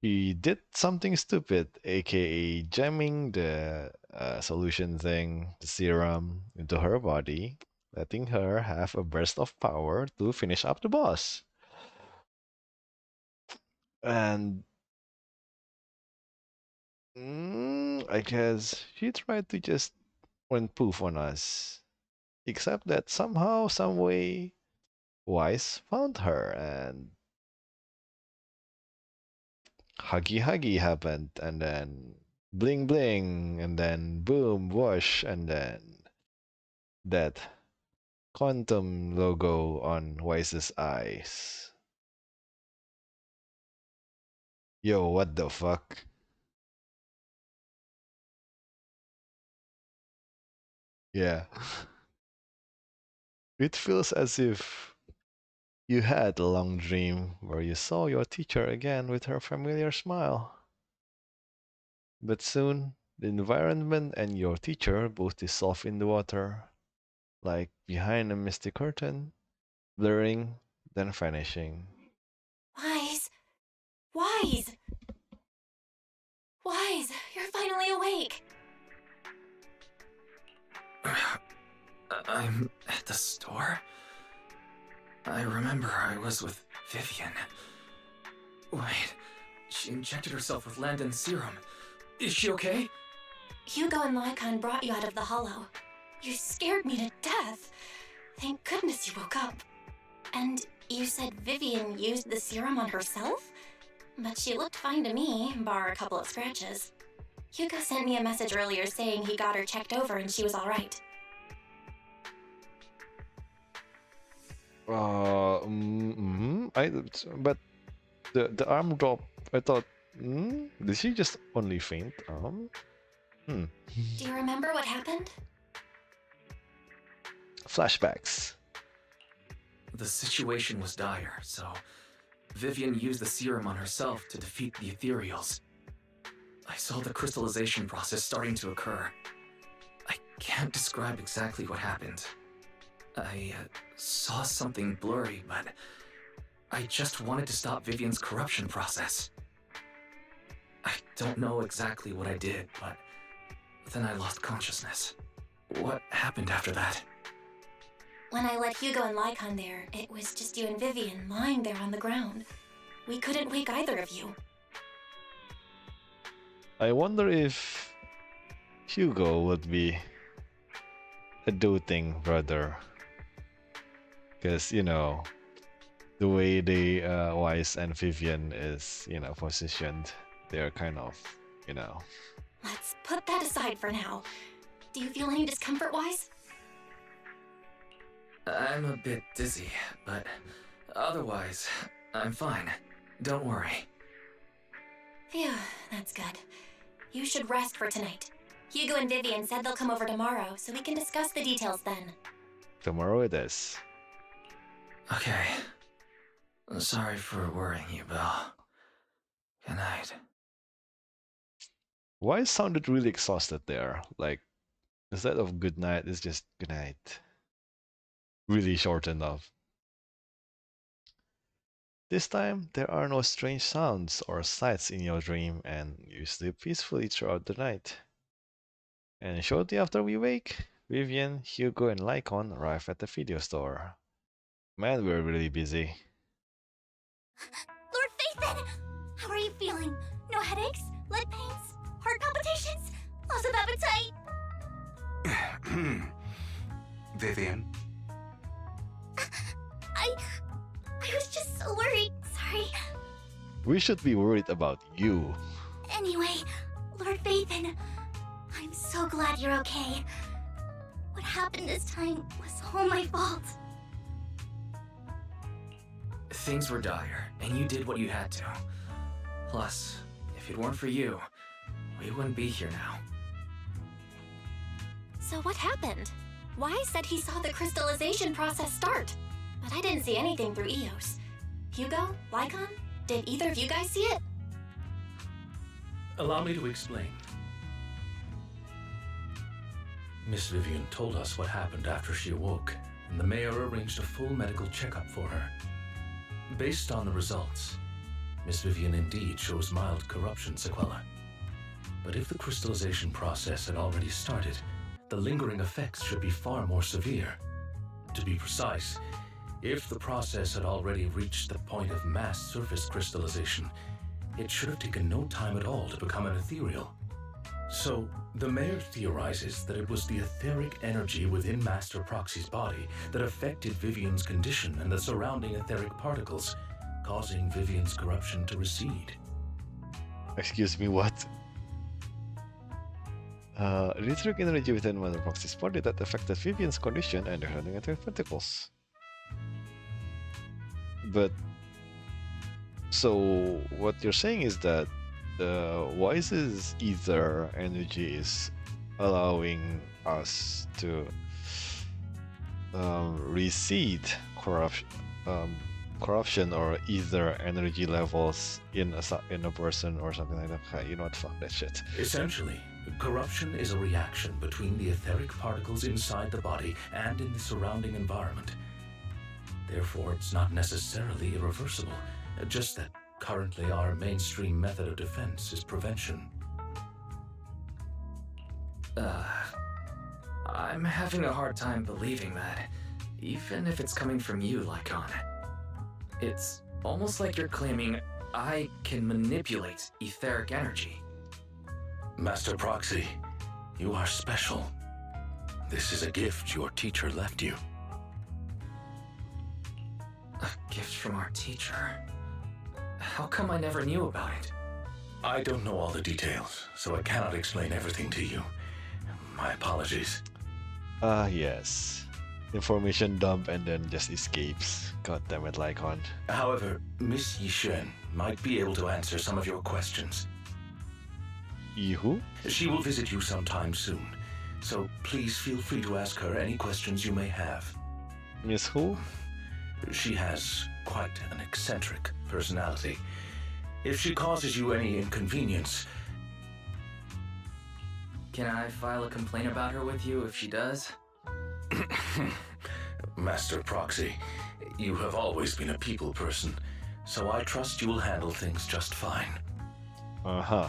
he did something stupid, aka jamming the solution thing, the serum, into her body, letting her have a burst of power to finish up the boss. And I guess she tried to just went poof on us. Except that somehow, some way, Wise found her, and huggy huggy happened, and then bling bling, and then boom whoosh, and then that quantum logo on Wise's eyes. Yo, what the fuck? Yeah. It feels as if you had a long dream where you saw your teacher again with her familiar smile. But soon, the environment and your teacher both dissolve in the water, like behind a misty curtain, blurring, then vanishing. Wise! Wise! Wise, you're finally awake! I'm at the store? I remember I was with Vivian. Wait, she injected herself with Landon's serum. Is she okay? Hugo and Lycon brought you out of the hollow. You scared me to death. Thank goodness you woke up. And you said Vivian used the serum on herself? But she looked fine to me, bar a couple of scratches. Hugo sent me a message earlier saying he got her checked over and she was alright. But the arm drop, I thought, did she just only faint? Do you remember what happened? Flashbacks. The situation was dire, so Vivian used the serum on herself to defeat the ethereals. I saw the crystallization process starting to occur. I can't describe exactly what happened. I saw something blurry, but I just wanted to stop Vivian's corruption process. I don't know exactly what I did, but then I lost consciousness. What happened after that? When I let Hugo and Lycon there, it was just you and Vivian lying there on the ground. We couldn't wake either of you. I wonder if Hugo would be a doting brother. Because, you know, the way they, Wise and Vivian is, you know, positioned, they're kind of, you know. Let's put that aside for now. Do you feel any discomfort, Wise? I'm a bit dizzy, but otherwise, I'm fine. Don't worry. Phew, that's good. You should rest for tonight. Hugo and Vivian said they'll come over tomorrow, so we can discuss the details then. Tomorrow it is. Okay. Sorry for worrying you, Belle. Good night. Wise sounded really exhausted there. Like, instead of good night, it's just good night. Really short enough. This time, there are no strange sounds or sights in your dream, and you sleep peacefully throughout the night. And shortly after we wake, Vivian, Hugo, and Lycon arrive at the video store. Man, we're really busy. Lord Phaethon! How are you feeling? No headaches? Leg pains? Heart palpitations? Loss of appetite? Vivian? I was just so worried. Sorry. We should be worried about you. Anyway, Lord Phaethon, I'm so glad you're okay. What happened this time was all my fault. Things were dire, and you did what you had to. Plus, if it weren't for you, we wouldn't be here now. So what happened? Wai said he saw the crystallization process start, but I didn't see anything through EOS. Hugo? Lycon? Did either of you guys see it? Allow me to explain. Miss Vivian told us what happened after she awoke, and the mayor arranged a full medical checkup for her. Based on the results, Miss Vivian indeed shows mild corruption sequelae. But if the crystallization process had already started, the lingering effects should be far more severe. To be precise, if the process had already reached the point of mass surface crystallization, it should have taken no time at all to become an ethereal. So, the mayor theorizes that it was the etheric energy within Master Proxy's body that affected Vivian's condition and the surrounding etheric particles, causing Vivian's corruption to recede. Excuse me, what? The etheric energy within Master Proxy's body that affected Vivian's condition and the surrounding etheric particles. But, so what you're saying is that Wise's ether energy is allowing us to recede corruption or ether energy levels in a person or something like that. Okay, you know what? Fuck that shit. Essentially, corruption is a reaction between the etheric particles inside the body and in the surrounding environment. Therefore, it's not necessarily irreversible, just that currently our mainstream method of defense is prevention. I'm having a hard time believing that, even if it's coming from you, Lycon. It's almost like you're claiming I can manipulate etheric energy. Master Proxy, you are special. This is a gift your teacher left you. A gift from our teacher? How come I never knew about it? I don't know all the details, so I cannot explain everything to you. My apologies. Yes. Information dump and then just escapes. God damn it, Lycon. However, Miss Yishen might be able to answer some of your questions. Who? She will visit you sometime soon, so please feel free to ask her any questions you may have. Miss who? She has quite an eccentric personality. If she causes you any inconvenience... Can I file a complaint about her with you if she does? Master Proxy, you have always been a people person, so I trust you will handle things just fine. Uh-huh.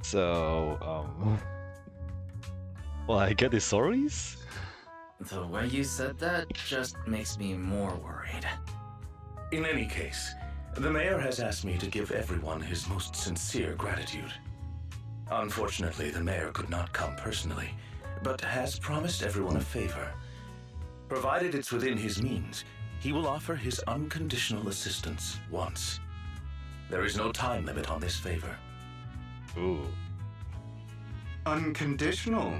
So, well, I get the stories? The way you said that just makes me more worried. In any case, the mayor has asked me to give everyone his most sincere gratitude. Unfortunately, the mayor could not come personally, but has promised everyone a favor. Provided it's within his means, he will offer his unconditional assistance once. There is no time limit on this favor. Ooh. Unconditional,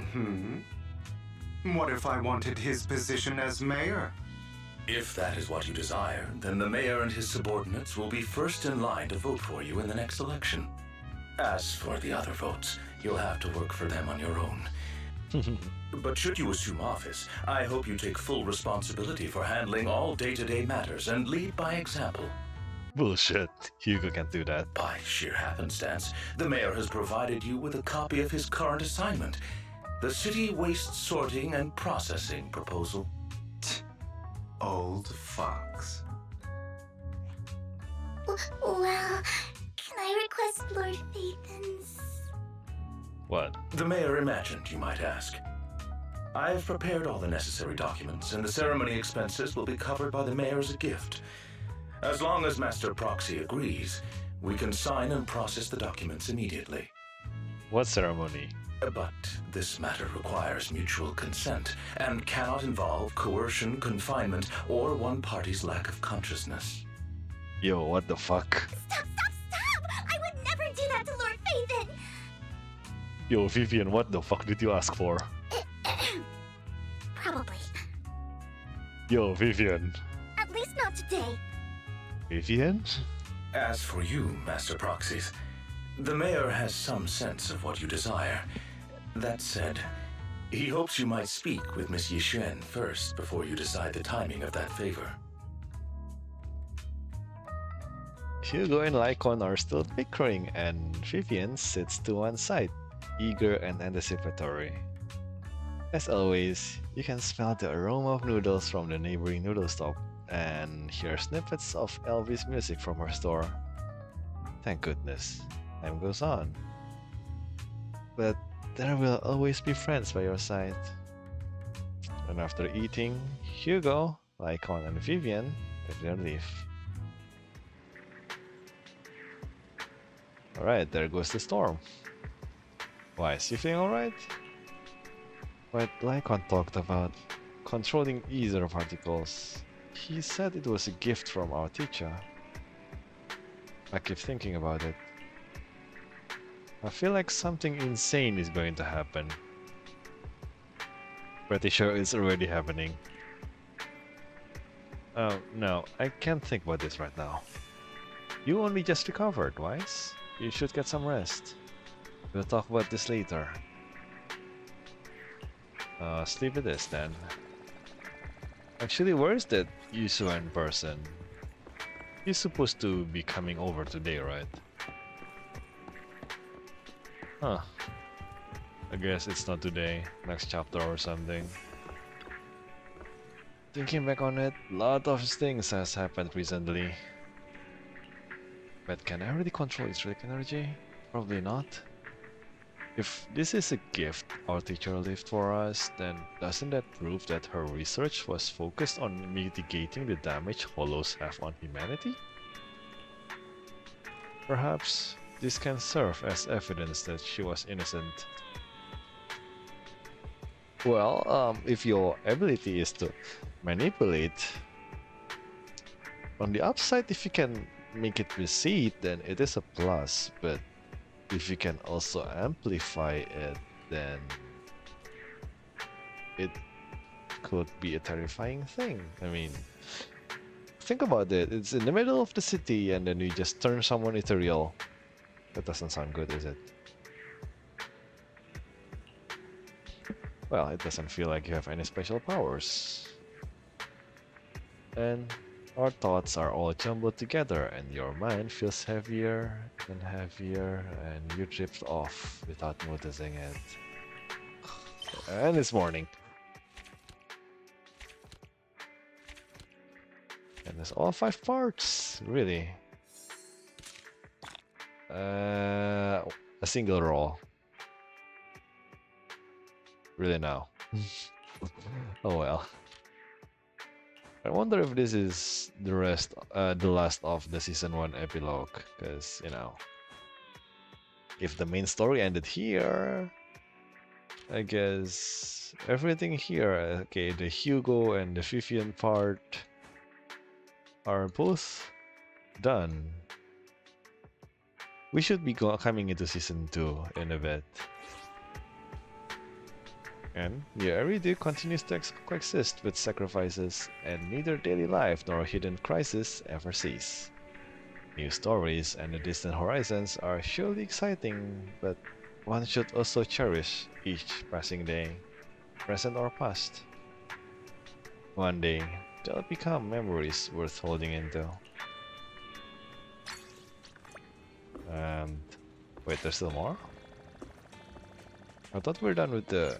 What if I wanted his position as mayor? If that is what you desire, then the mayor and his subordinates will be first in line to vote for you in the next election. As for the other votes, you'll have to work for them on your own. But should you assume office, I hope you take full responsibility for handling all day-to-day matters and lead by example. Bullshit. Hugo can't do that. By sheer happenstance, the mayor has provided you with a copy of his current assignment, the City Waste Sorting and Processing proposal. Old fox. Well, can I request Lord Phaethon's... What? The mayor imagined you might ask. I have prepared all the necessary documents, and the ceremony expenses will be covered by the mayor as a gift. As long as Master Proxy agrees, we can sign and process the documents immediately. What ceremony? But this matter requires mutual consent and cannot involve coercion, confinement, or one party's lack of consciousness. Yo, what the fuck? Stop! I would never do that to Lord Phaethon! Yo, Vivian, what the fuck did you ask for? Probably. Yo, Vivian. At least not today. Vivian? As for you, Master Proxies, the mayor has some sense of what you desire. That said, he hopes you might speak with Miss Yixuan first before you decide the timing of that favor. Hugo and Lycon are still bickering, and Vivian sits to one side, eager and anticipatory. As always, you can smell the aroma of noodles from the neighboring noodle stop and hear snippets of Elvis music from her store. Thank goodness, time goes on. But there will always be friends by your side. And after eating, Hugo, Lycon, and Vivian take their leave. Alright, there goes the storm. Why, is you feeling alright? But Lycon talked about controlling ether particles. He said it was a gift from our teacher. I keep thinking about it. I feel like something insane is going to happen. Pretty sure it's already happening. Oh, no, I can't think about this right now. You only just recovered, Wise. You should get some rest. We'll talk about this later. Sleep it is then. Actually, where's that Yixuan person? He's supposed to be coming over today, right? Huh. I guess it's not today. Next chapter or something. Thinking back on it, a lot of things has happened recently. But can I really control its relic energy? Probably not. If this is a gift our teacher left for us, then doesn't that prove that her research was focused on mitigating the damage Hollows have on humanity? Perhaps this can serve as evidence that she was innocent. Well, if your ability is to manipulate, on the upside, if you can make it recede, then it is a plus, but if you can also amplify it, then it could be a terrifying thing. I mean, think about it. It's in the middle of the city and then you just turn someone ethereal. That doesn't sound good, is it? Well, it doesn't feel like you have any special powers. And our thoughts are all jumbled together and your mind feels heavier and heavier and you drift off without noticing it. And it's morning. And there's all 5 parts, really. A single roll. Really now. Oh well. I wonder if this is the last of the season 1 epilogue, because you know, if the main story ended here, I guess everything here, okay, the Hugo and the Vivian part are both done. We should be coming into season 2 in a bit. And the Eridu continues to coexist with sacrifices, and neither daily life nor hidden crisis ever cease. New stories and the distant horizons are surely exciting, but one should also cherish each passing day, present or past. One day, they'll become memories worth holding into. And wait, there's still more? I thought we were done with the...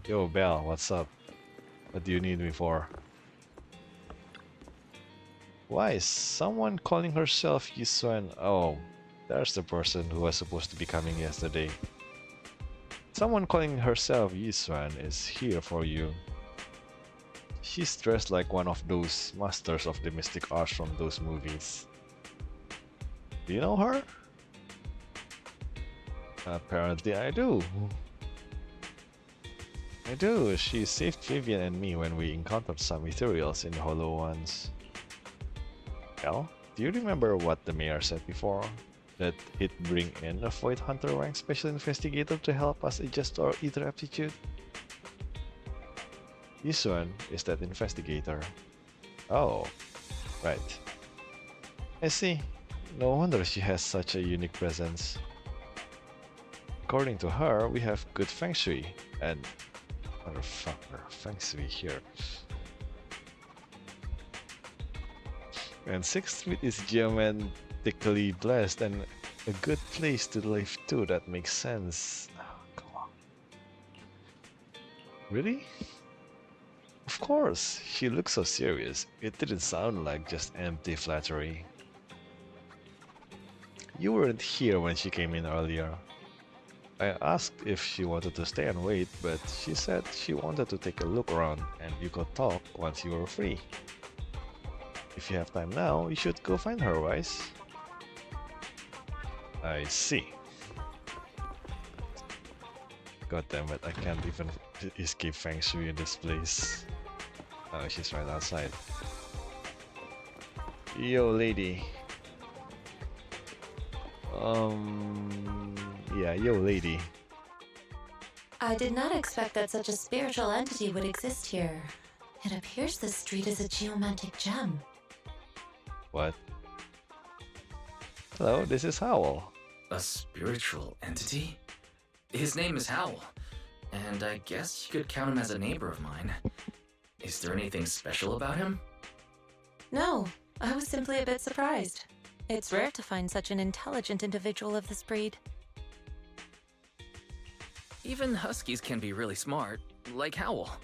Yo, Belle, what's up? What do you need me for? Why is someone calling herself Yixuan? Oh, there's the person who was supposed to be coming yesterday. Someone calling herself Yiswan is here for you. She's dressed like one of those masters of the mystic arts from those movies. Do you know her? Apparently I do. I do. She saved Vivian and me when we encountered some ethereals in the Hollow once. Well, do you remember what the mayor said before? That he'd bring in a Void Hunter rank special investigator to help us adjust our ether aptitude? Yisuan is that investigator. Oh, right. I see. No wonder she has such a unique presence. According to her, we have good feng shui, and motherfucker, feng shui here. And 6th Street is geometrically blessed and a good place to live too. That makes sense. Oh, come on. Really? Of course, she looked so serious. It didn't sound like just empty flattery. You weren't here when she came in earlier. I asked if she wanted to stay and wait, but she said she wanted to take a look around and you could talk once you were free. If you have time now, you should go find her, Wise. I see. God damn it, I can't even escape feng shui in this place. Oh, she's right outside. Yo, lady. Yeah, yo, lady. I did not expect that such a spiritual entity would exist here. It appears this street is a geomantic gem. What? Hello, this is Howl. A spiritual entity? His name is Howl, and I guess you could count him as a neighbor of mine. Is there anything special about him? No, I was simply a bit surprised. It's rare to find such an intelligent individual of this breed. Even huskies can be really smart, like Howl.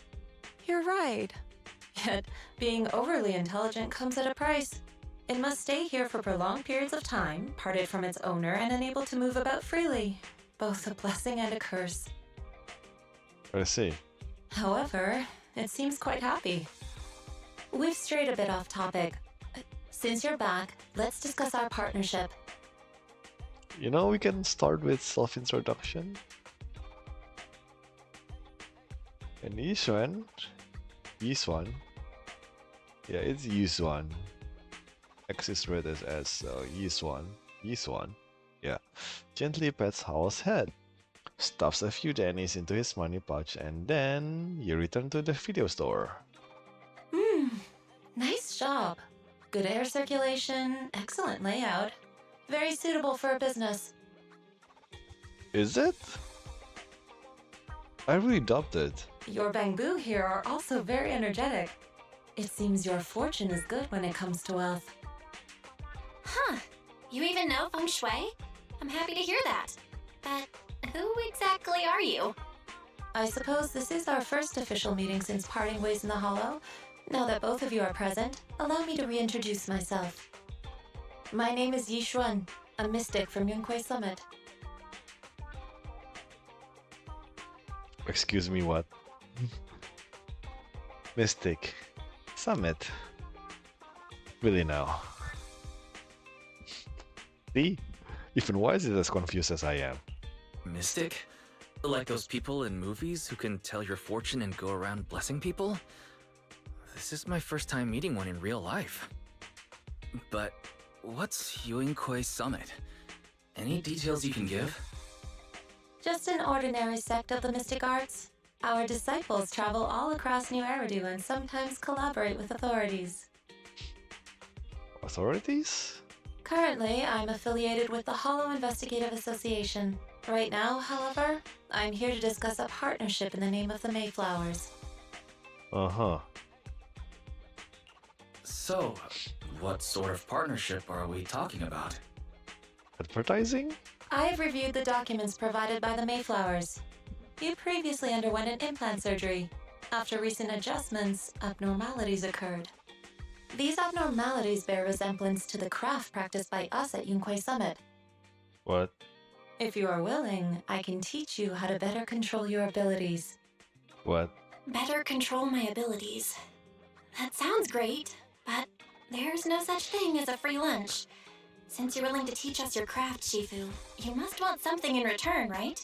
You're right. Yet, being overly intelligent comes at a price. It must stay here for prolonged periods of time, parted from its owner and unable to move about freely. Both a blessing and a curse. I see. However, it seems quite happy. We've strayed a bit off topic. Since you're back, let's discuss our partnership. You know, we can start with self-introduction. And Yiswan. Yeah, it's Yiswan. X is read as S, so Yiswan. Yeah. Gently pets Howl's head. Stuffs a few pennies into his money pouch, and then you return to the video store. Nice job. Good air circulation, excellent layout. Very suitable for a business. Is it? I really doubt it. Your bamboo here are also very energetic. It seems your fortune is good when it comes to wealth. Huh. You even know feng shui? I'm happy to hear that. But who exactly are you? I suppose this is our first official meeting since parting ways in the Hollow. Now that both of you are present, allow me to reintroduce myself. My name is Yishuan, a mystic from Yunquei Summit. Excuse me, what? Mystic. Summit. Really now. See? Even Wise is as confused as I am. Mystic? Like those people in movies who can tell your fortune and go around blessing people? This is my first time meeting one in real life. But what's Yunquei Summit? Any details you can give? Just an ordinary sect of the mystic arts. Our disciples travel all across New Eridu and sometimes collaborate with authorities. Authorities? Currently, I'm affiliated with the Hollow Investigative Association. Right now, however, I'm here to discuss a partnership in the name of the Mayflowers. Uh-huh. So, what sort of partnership are we talking about? Advertising? I've reviewed the documents provided by the Mayflowers. You previously underwent an implant surgery. After recent adjustments, abnormalities occurred. These abnormalities bear resemblance to the craft practiced by us at Yunquei Summit. What? If you are willing, I can teach you how to better control your abilities. What? Better control my abilities. That sounds great, but there's no such thing as a free lunch. Since you're willing to teach us your craft, Shifu, you must want something in return, right?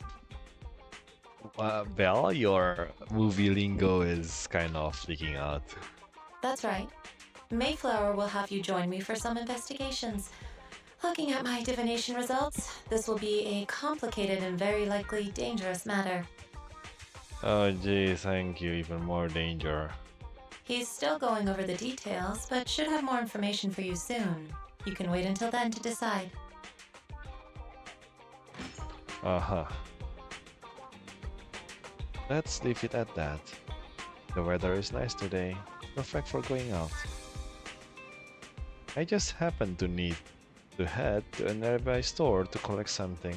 Belle, your movie lingo is kind of leaking out. That's right. Mayflower will have you join me for some investigations. Looking at my divination results, this will be a complicated and very likely dangerous matter. Oh gee, thank you, even more danger. He's still going over the details, but should have more information for you soon. You can wait until then to decide. Uh-huh. Let's leave it at that. The weather is nice today, perfect for going out. I just happen to need to head to a nearby store to collect something.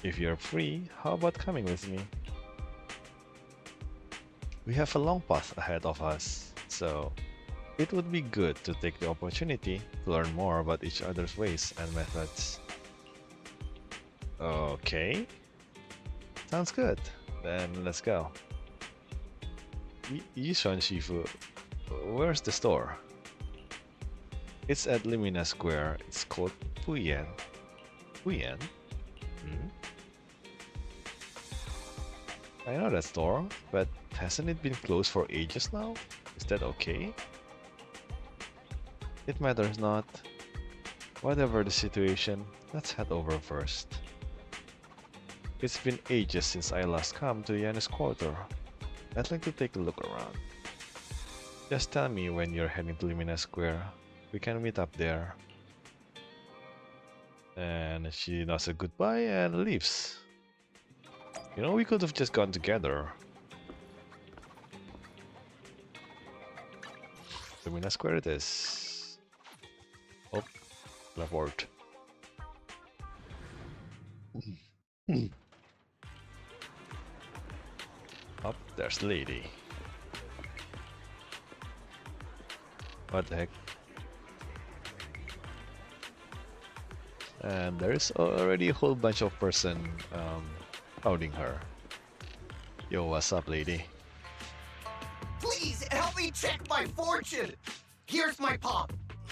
If you're free, how about coming with me? We have a long path ahead of us, so it would be good to take the opportunity to learn more about each other's ways and methods. Okay. Sounds good. Then let's go. Yishan Shifu, where's the store? It's at Limina Square. It's called Puyen. Puyen? Hmm? I know that store, but hasn't it been closed for ages now? Is that okay? It matters not. Whatever the situation, let's head over first. It's been ages since I last come to Yannis Quarter. I'd like to take a look around. Just tell me when you're heading to Limina Square. We can meet up there. And she nods a goodbye and leaves. You know, we could have just gone together. Limina Square it is. Oh, teleport. Up there's the lady. What the heck? And there's already a whole bunch of person crowding her. Yo, what's up, lady? Please help me check my fortune! Here's my palm.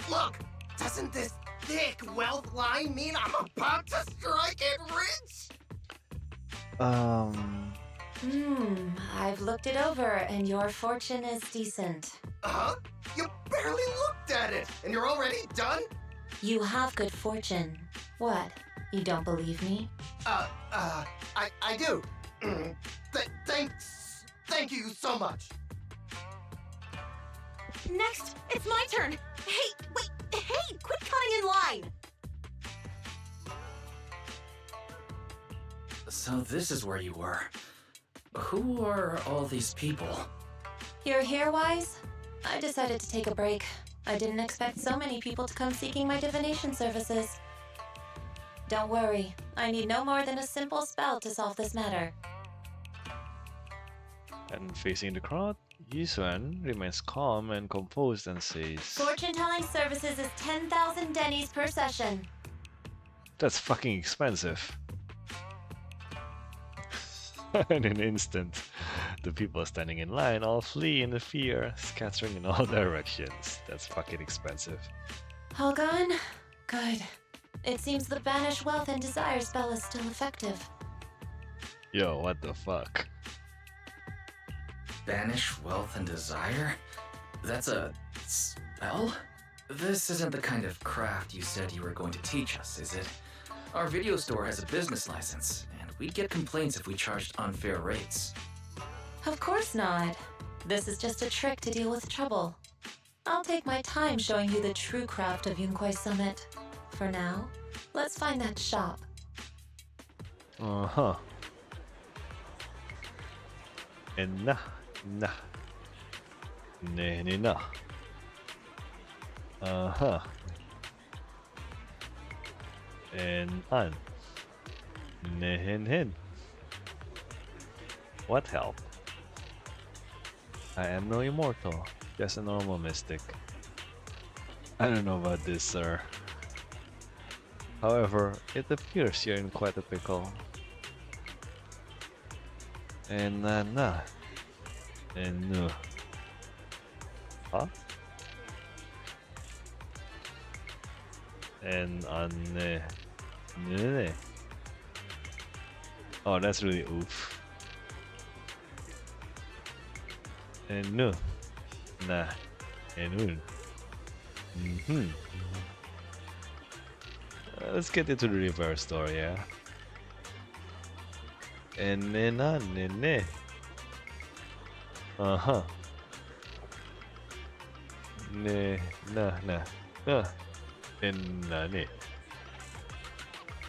Look, doesn't this thick wealth line mean I'm about to strike it rich? I've looked it over and your fortune is decent. Huh? You barely looked at it, and you're already done? You have good fortune. What? You don't believe me? I do. Thank you so much. Next, it's my turn. Hey, wait, hey, quit cutting in line. So this is where you were. Who are all these people? You're here, Wise? I decided to take a break. I didn't expect so many people to come seeking my divination services. Don't worry, I need no more than a simple spell to solve this matter. And facing the crowd, Yisuan remains calm and composed and says, Fortune-telling services is 10,000 dennies per session. That's fucking expensive. In an instant, the people standing in line all flee in the fear, scattering in all directions. That's fucking expensive. All gone? Good. It seems the Banish Wealth and Desire spell is still effective. Yo, what the fuck? Banish Wealth and Desire? That's a spell? This isn't the kind of craft you said you were going to teach us, is it? Our video store has a business license, and we'd get complaints if we charged unfair rates. Of course not. This is just a trick to deal with trouble. I'll take my time showing you the true craft of Yunkwai Summit. For now, let's find that shop. Uh-huh. And nah. Nah. Uh-huh. And an. Hin. What help? I am no immortal, just a normal mystic. I don't know about this, sir. However, it appears you're in quite a pickle. And nah. And no. Huh? And ne. Oh, that's really oof. And no. Nah. And un. Let's get into the reverse story, yeah? And ne. Uh-huh. Ne, nah. And ne.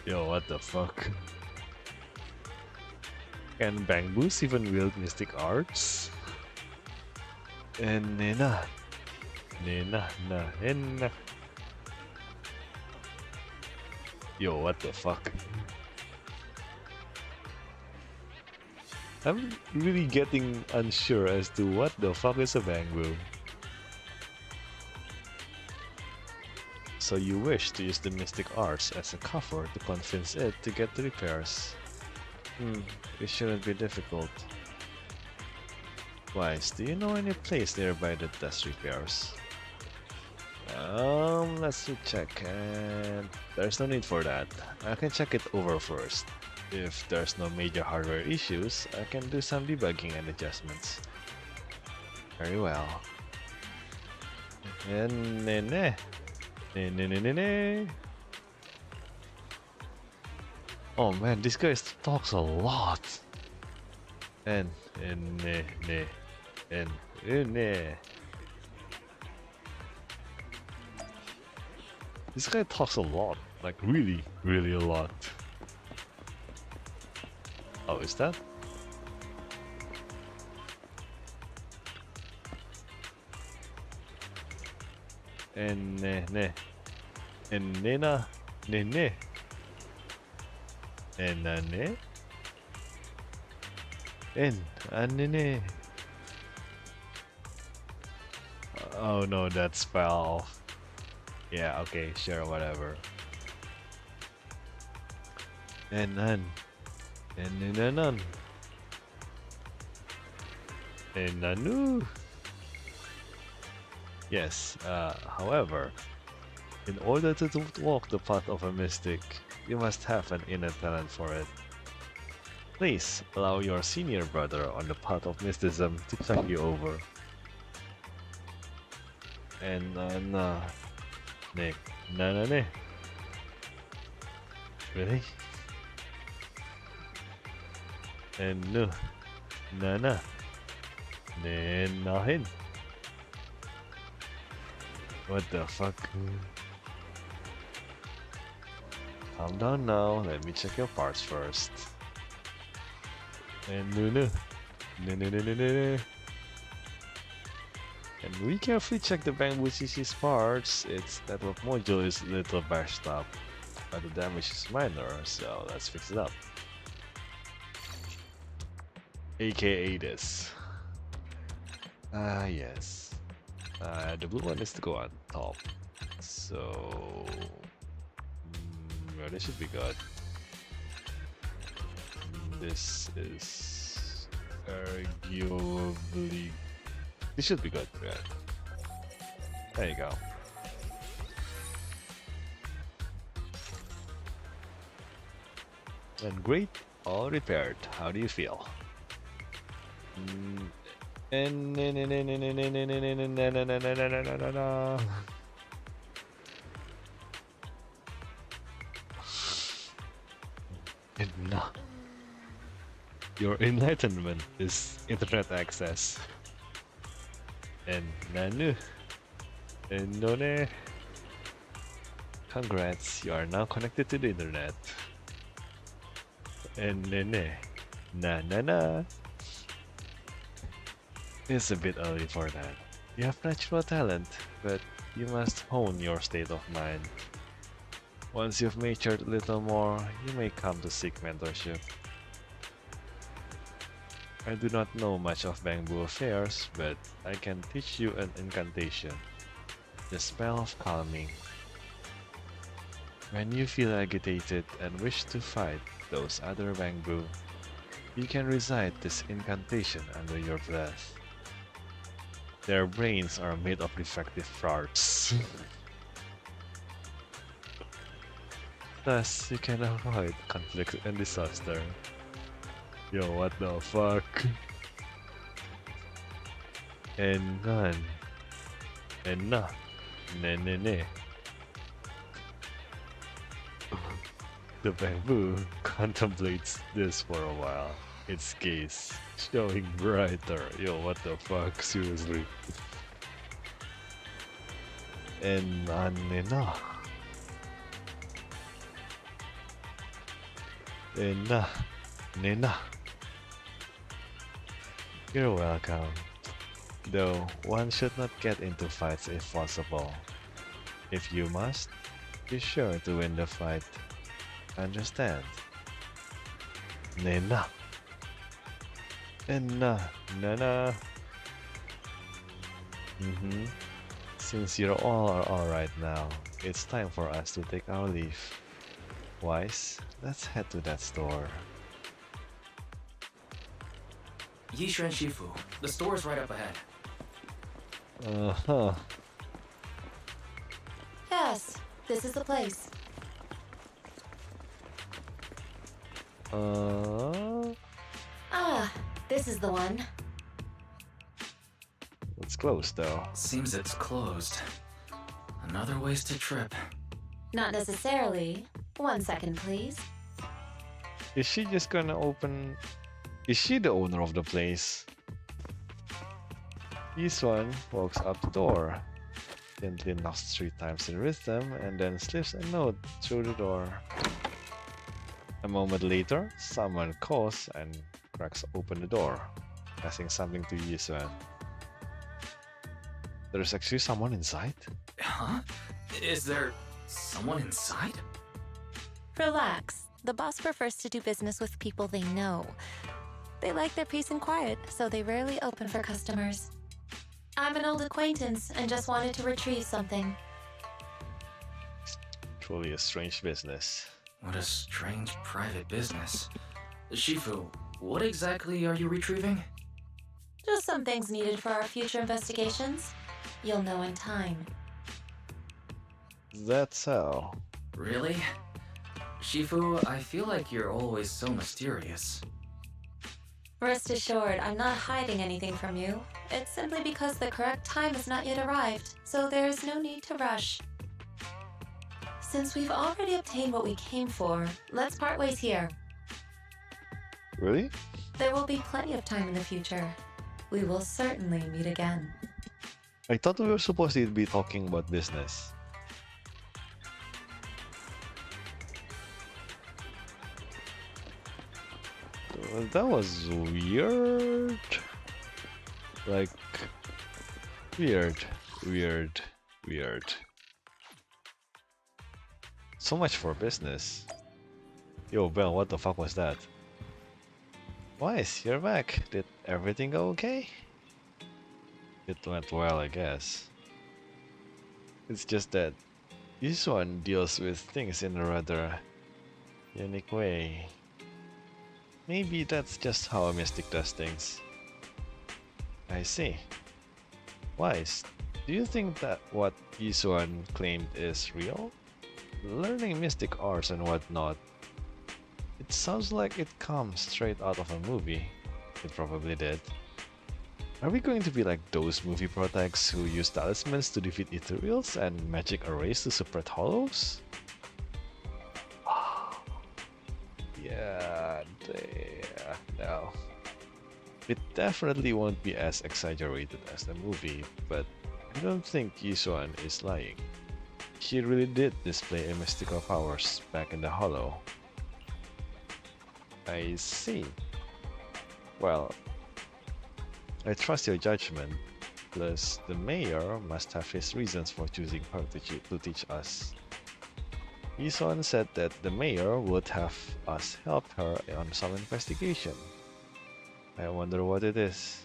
Yo, what the fuck? Can Bang Boost even wield mystic arts? And nah. Yo, what the fuck? I'm really getting unsure as to what the fuck is a Bang Boo. So you wish to use the mystic arts as a cover to convince it to get the repairs. It shouldn't be difficult. Wise, do you know any place nearby that does repairs? Let's check, and there's no need for that. I can check it over first. If there's no major hardware issues, I can do some debugging and adjustments. Very well. And ne. Oh man, this guy talks a lot. And ne. This guy talks a lot, like really a lot. Oh, is that? And ne. And nena, ne. And ne. And ne. Oh no, that spell. Yeah, okay, sure, whatever. And none. And none. And nanu. Yes, however, in order to walk the path of a mystic, you must have an inner talent for it. Please allow your senior brother on the path of mysticism to check you over. And nah. Ne. Really? And no. Nana. Ne nahin. What the fuck? Calm down now, let me check your parts first. And no. And we carefully check the Bang Boo CC's parts. Its network module is a little bashed up, but the damage is minor, so let's fix it up. AKA this. Yes. The blue one is to go on top. So... well, this should be good. This is... arguably... this should be good, yeah. There you go. And great, all repaired. How do you feel? And no. Your enlightenment is internet access. And nanu. And none. Congrats, you are now connected to the internet. And nene. Na. It's a bit early for that. You have natural talent, but you must hone your state of mind. Once you've matured a little more, you may come to seek mentorship. I do not know much of Bang Boo affairs, but I can teach you an incantation. The spell of calming. When you feel agitated and wish to fight those other Wangbu, you can recite this incantation under your breath. Their brains are made of defective parts. Thus, you can avoid conflict and disaster. Yo, what the fuck? And none. And na. Ne ne ne. The bamboo contemplates this for a while, its gaze showing brighter. Yo, what the fuck? Seriously. And na. And na. You're welcome. Though one should not get into fights if possible. If you must, be sure to win the fight. Understand? Nena. Nana. Since you're all are alright now, it's time for us to take our leave. Wise, let's head to that store. Yishuan Shifu, the store is right up ahead. Uh-huh. Yes, this is the place. Ah, this is the one. It's closed though. Seems it's closed. Another wasted trip. Not necessarily. 1 second, please. Is she just gonna open... Is she the owner of the place? This one walks up the door, gently knocks 3 times in rhythm, and then slips a note through the door. A moment later, someone calls and cracks open the door, passing something to Yisuan. There's actually someone inside? Huh? Is there someone inside? Relax. The boss prefers to do business with people they know. They like their peace and quiet, so they rarely open for customers. I'm an old acquaintance and just wanted to retrieve something. Truly a strange business. What a strange private business. Shifu, what exactly are you retrieving? Just some things needed for our future investigations. You'll know in time. That's how. Really? Shifu, I feel like you're always so mysterious. Rest assured, I'm not hiding anything from you. It's simply because the correct time has not yet arrived, so there's no need to rush. Since we've already obtained what we came for, let's part ways here. Really? There will be plenty of time in the future. We will certainly meet again. I thought we were supposed to be talking about business. That was weird. Like, weird. So much for business. Yo, Bell, what the fuck was that? Wise, you're back. Did everything go okay? It went well, I guess. It's just that this one deals with things in a rather unique way. Maybe that's just how a mystic does things. I see. Wise, do you think that what Yisuan claimed is real? Learning mystic arts and whatnot. It sounds like it comes straight out of a movie. It probably did. Are we going to be like those movie protags who use talismans to defeat ethereals and magic arrays to suppress hollows? Yeah, no. It definitely won't be as exaggerated as the movie, but I don't think Yisuan is lying. He really did display a mystical powers back in the hollow. I see. Well, I trust your judgment. Plus, the mayor must have his reasons for choosing her to teach us. Yisuan said that the mayor would have us help her on some investigation. I wonder what it is.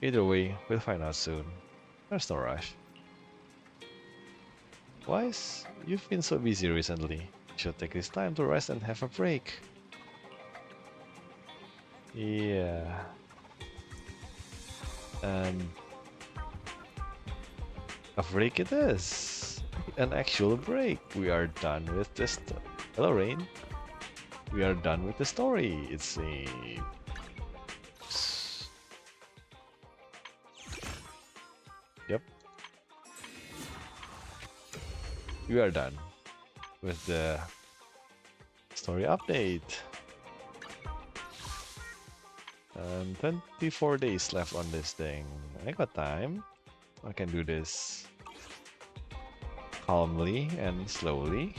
Either way, we'll find out soon. There's no rush. Wise, you've been so busy recently. You should take this time to rest and have a break. Yeah. And a break it is. An actual break. We are done with this. Hello, Rain. We are done with the story. It seems. Yep. We are done with the story update. 24 days left on this thing. I got time. I can do this calmly and slowly.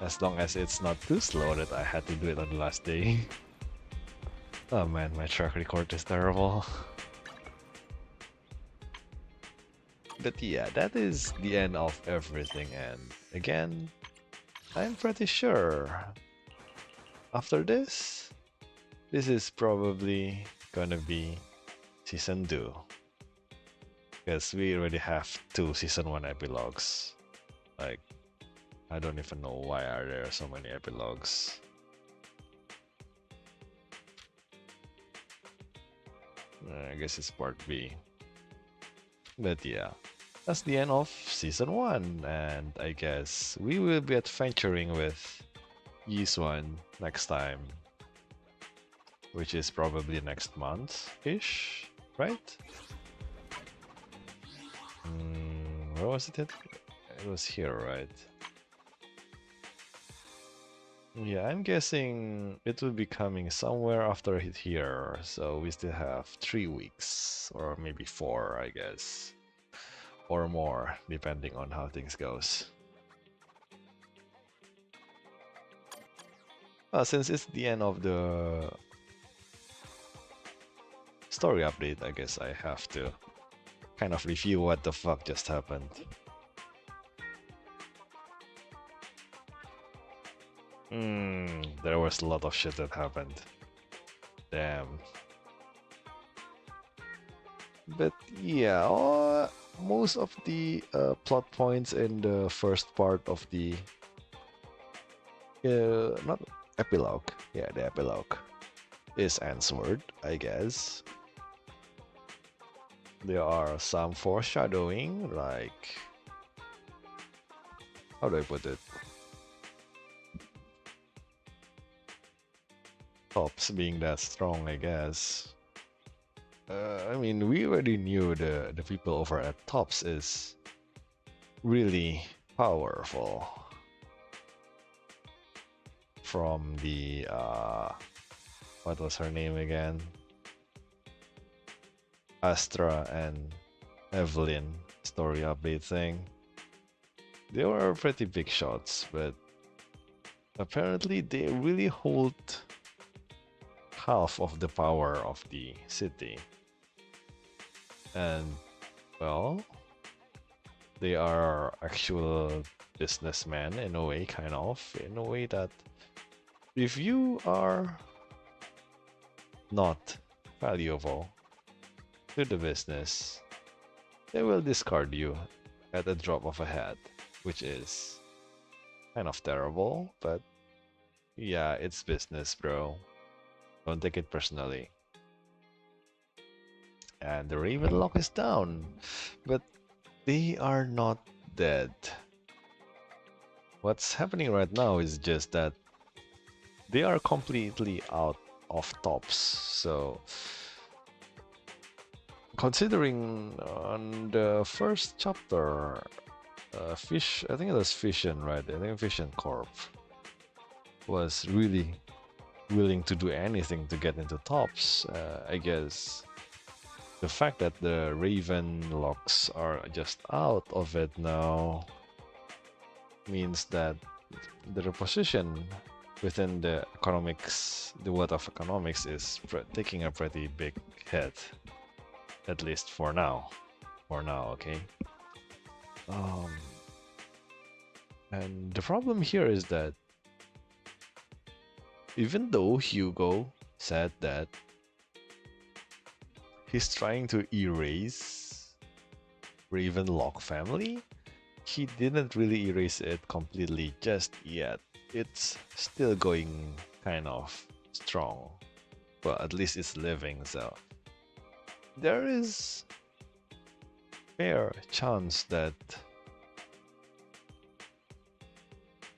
As long as it's not too slow that I had to do it on the last day. Oh man, my track record is terrible. But yeah, that is the end of everything, and again, I'm pretty sure after this is probably gonna be season 2. Because we already have 2 season 1 epilogues. Like, I don't even know why are there so many epilogues. I guess it's part B. But yeah, that's the end of season 1, and I guess we will be adventuring with Yiswan next time, which is probably next month-ish, right? Where was it? It was here, right? Yeah, I'm guessing it will be coming somewhere after it here, so we still have 3 weeks, or maybe 4, I guess, or more, depending on how things goes. Since it's the end of the story update, I guess I have to kind of review what the fuck just happened. There was a lot of shit that happened. Damn. But yeah, most of the plot points in the first part of the not epilogue, yeah, the epilogue is answered, I guess. There are some foreshadowing, like, how do I put it? Tops being that strong, I guess. I mean, we already knew the people over at Tops is really powerful. From the what was her name again? Astra and Evelyn story update thing. They were pretty big shots, but apparently they really hold half of the power of the city. And, well, they are actual businessmen in a way, kind of, in a way that if you are not valuable to the business, they will discard you at a drop of a hat, which is kind of terrible, but yeah, it's business, bro. Don't take it personally. And the Ravenlock is down, but they are not dead. What's happening right now is just that they are completely out of Tops, so considering on the first chapter, I think it was Fission, right? I think Fission Corp was really willing to do anything to get into Tops. I guess the fact that the Ravenlocks are just out of it now means that their position within the economics, the world of economics, is taking a pretty big hit, at least for now. For now, okay. And the problem here is that even though Hugo said that he's trying to erase Ravenlock family, he didn't really erase it completely just yet. It's still going kind of strong. Well, at least it's living, so there is fair chance that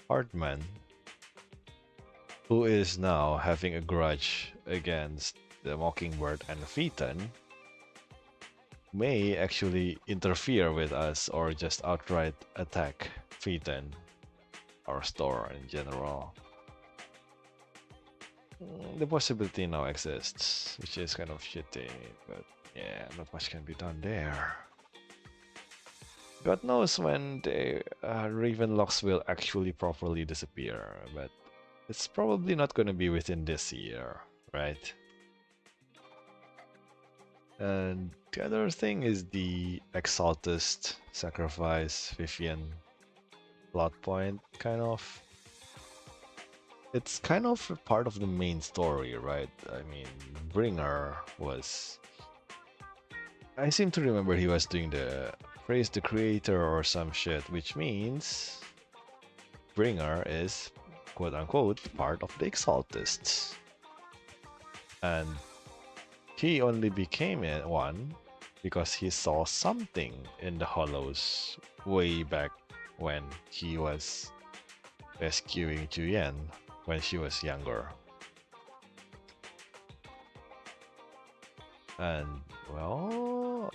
Hartman, who is now having a grudge against the Mockingbird and Phaeton, may actually interfere with us or just outright attack Phaeton, our store in general. The possibility now exists, which is kind of shitty, but yeah, not much can be done there. God knows when the Ravenlocks will actually properly disappear, but it's probably not going to be within this year, right? And the other thing is the Exaltist sacrifice Vivian plot point, kind of. It's kind of a part of the main story, right? I mean, Bringer was... I seem to remember he was doing the praise the creator or some shit, which means Bringer is quote-unquote part of the Exaltists. And he only became one because he saw something in the Hollows way back when he was rescuing Juyen when she was younger. And, well,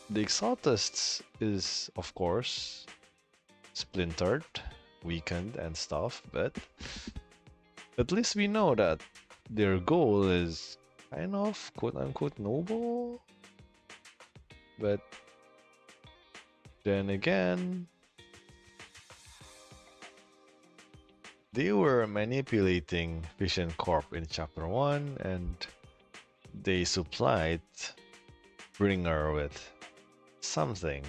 the Exaltists is, of course, splintered, weakened and stuff, but at least we know that their goal is kind of quote-unquote noble. But then again, they were manipulating Vision Corp in Chapter 1 and they supplied Bringer with something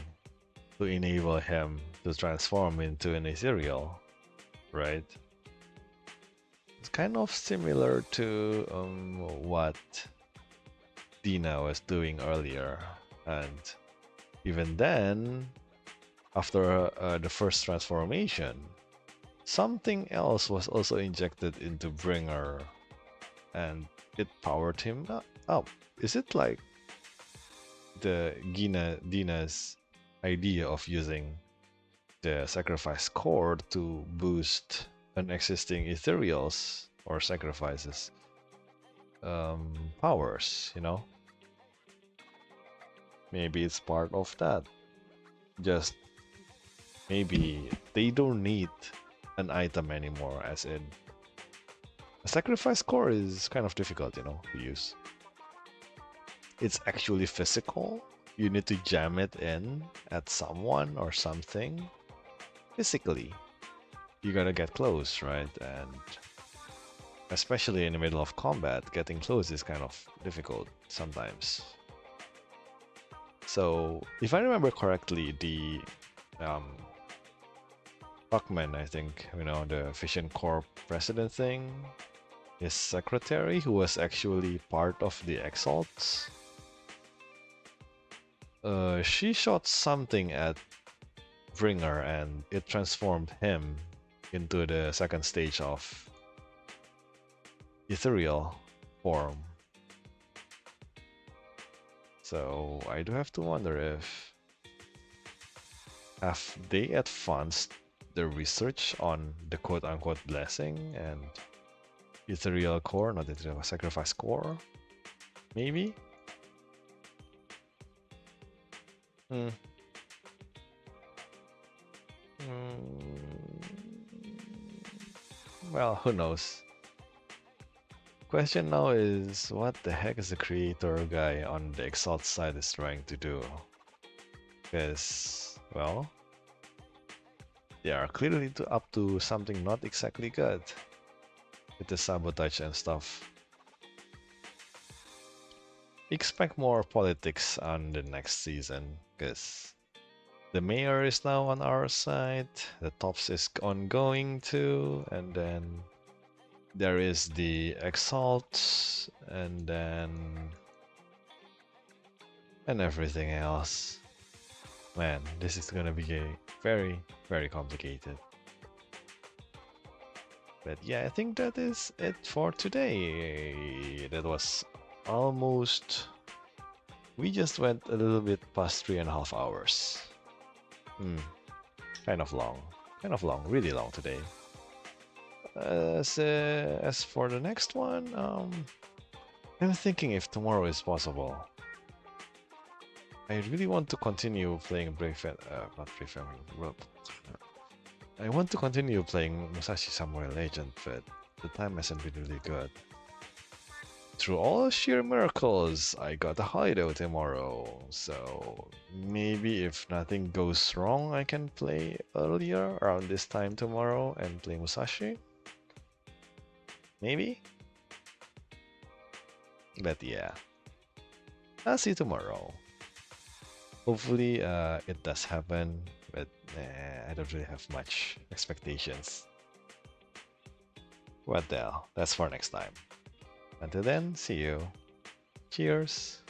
to enable him to transform into an ethereal, right? It's kind of similar to what Dina was doing earlier, and even then, after the first transformation, something else was also injected into Bringer, and it powered him up. Is it like the Dina's idea of using the sacrifice core to boost an existing ethereals or sacrifices powers, you know? Maybe it's part of that. Just maybe they don't need an item anymore, as in a sacrifice core is kind of difficult, you know, to use. It's actually physical. You need to jam it in at someone or something physically. You gotta get close, right? And especially in the middle of combat, getting close is kind of difficult sometimes. So, if I remember correctly, the Buckman, I think, you know, the Vision Corp president thing, his secretary, who was actually part of the Exalts, she shot something at Bringer and it transformed him into the second stage of ethereal form. So I do have to wonder if have they advanced the research on the quote-unquote blessing and ethereal core, not ethereal sacrifice core? Maybe? Well, who knows? Question now is, what the heck is the creator guy on the Exalt side is trying to do? Because, well, they are clearly up to something not exactly good with the sabotage and stuff. Expect more politics on the next season, because the mayor is now on our side, the Tops is ongoing too, and then there is the Exalt, and then... and everything else. Man, this is gonna be a very, very complicated. But yeah, I think that is it for today. That was almost... We just went a little bit past 3.5 hours. Kind of long. Really long today. As for the next one, I'm thinking if tomorrow is possible. I really want to continue playing not Brave Family. Well, I want to continue playing Musashi Samurai Legend, but the time hasn't been really good. Through all sheer miracles, I got a hideout tomorrow, so maybe if nothing goes wrong, I can play earlier around this time tomorrow and play Musashi. Maybe? But yeah, I'll see you tomorrow. Hopefully it does happen, but I don't really have much expectations. What the hell, that's for next time. Until then, see you. Cheers!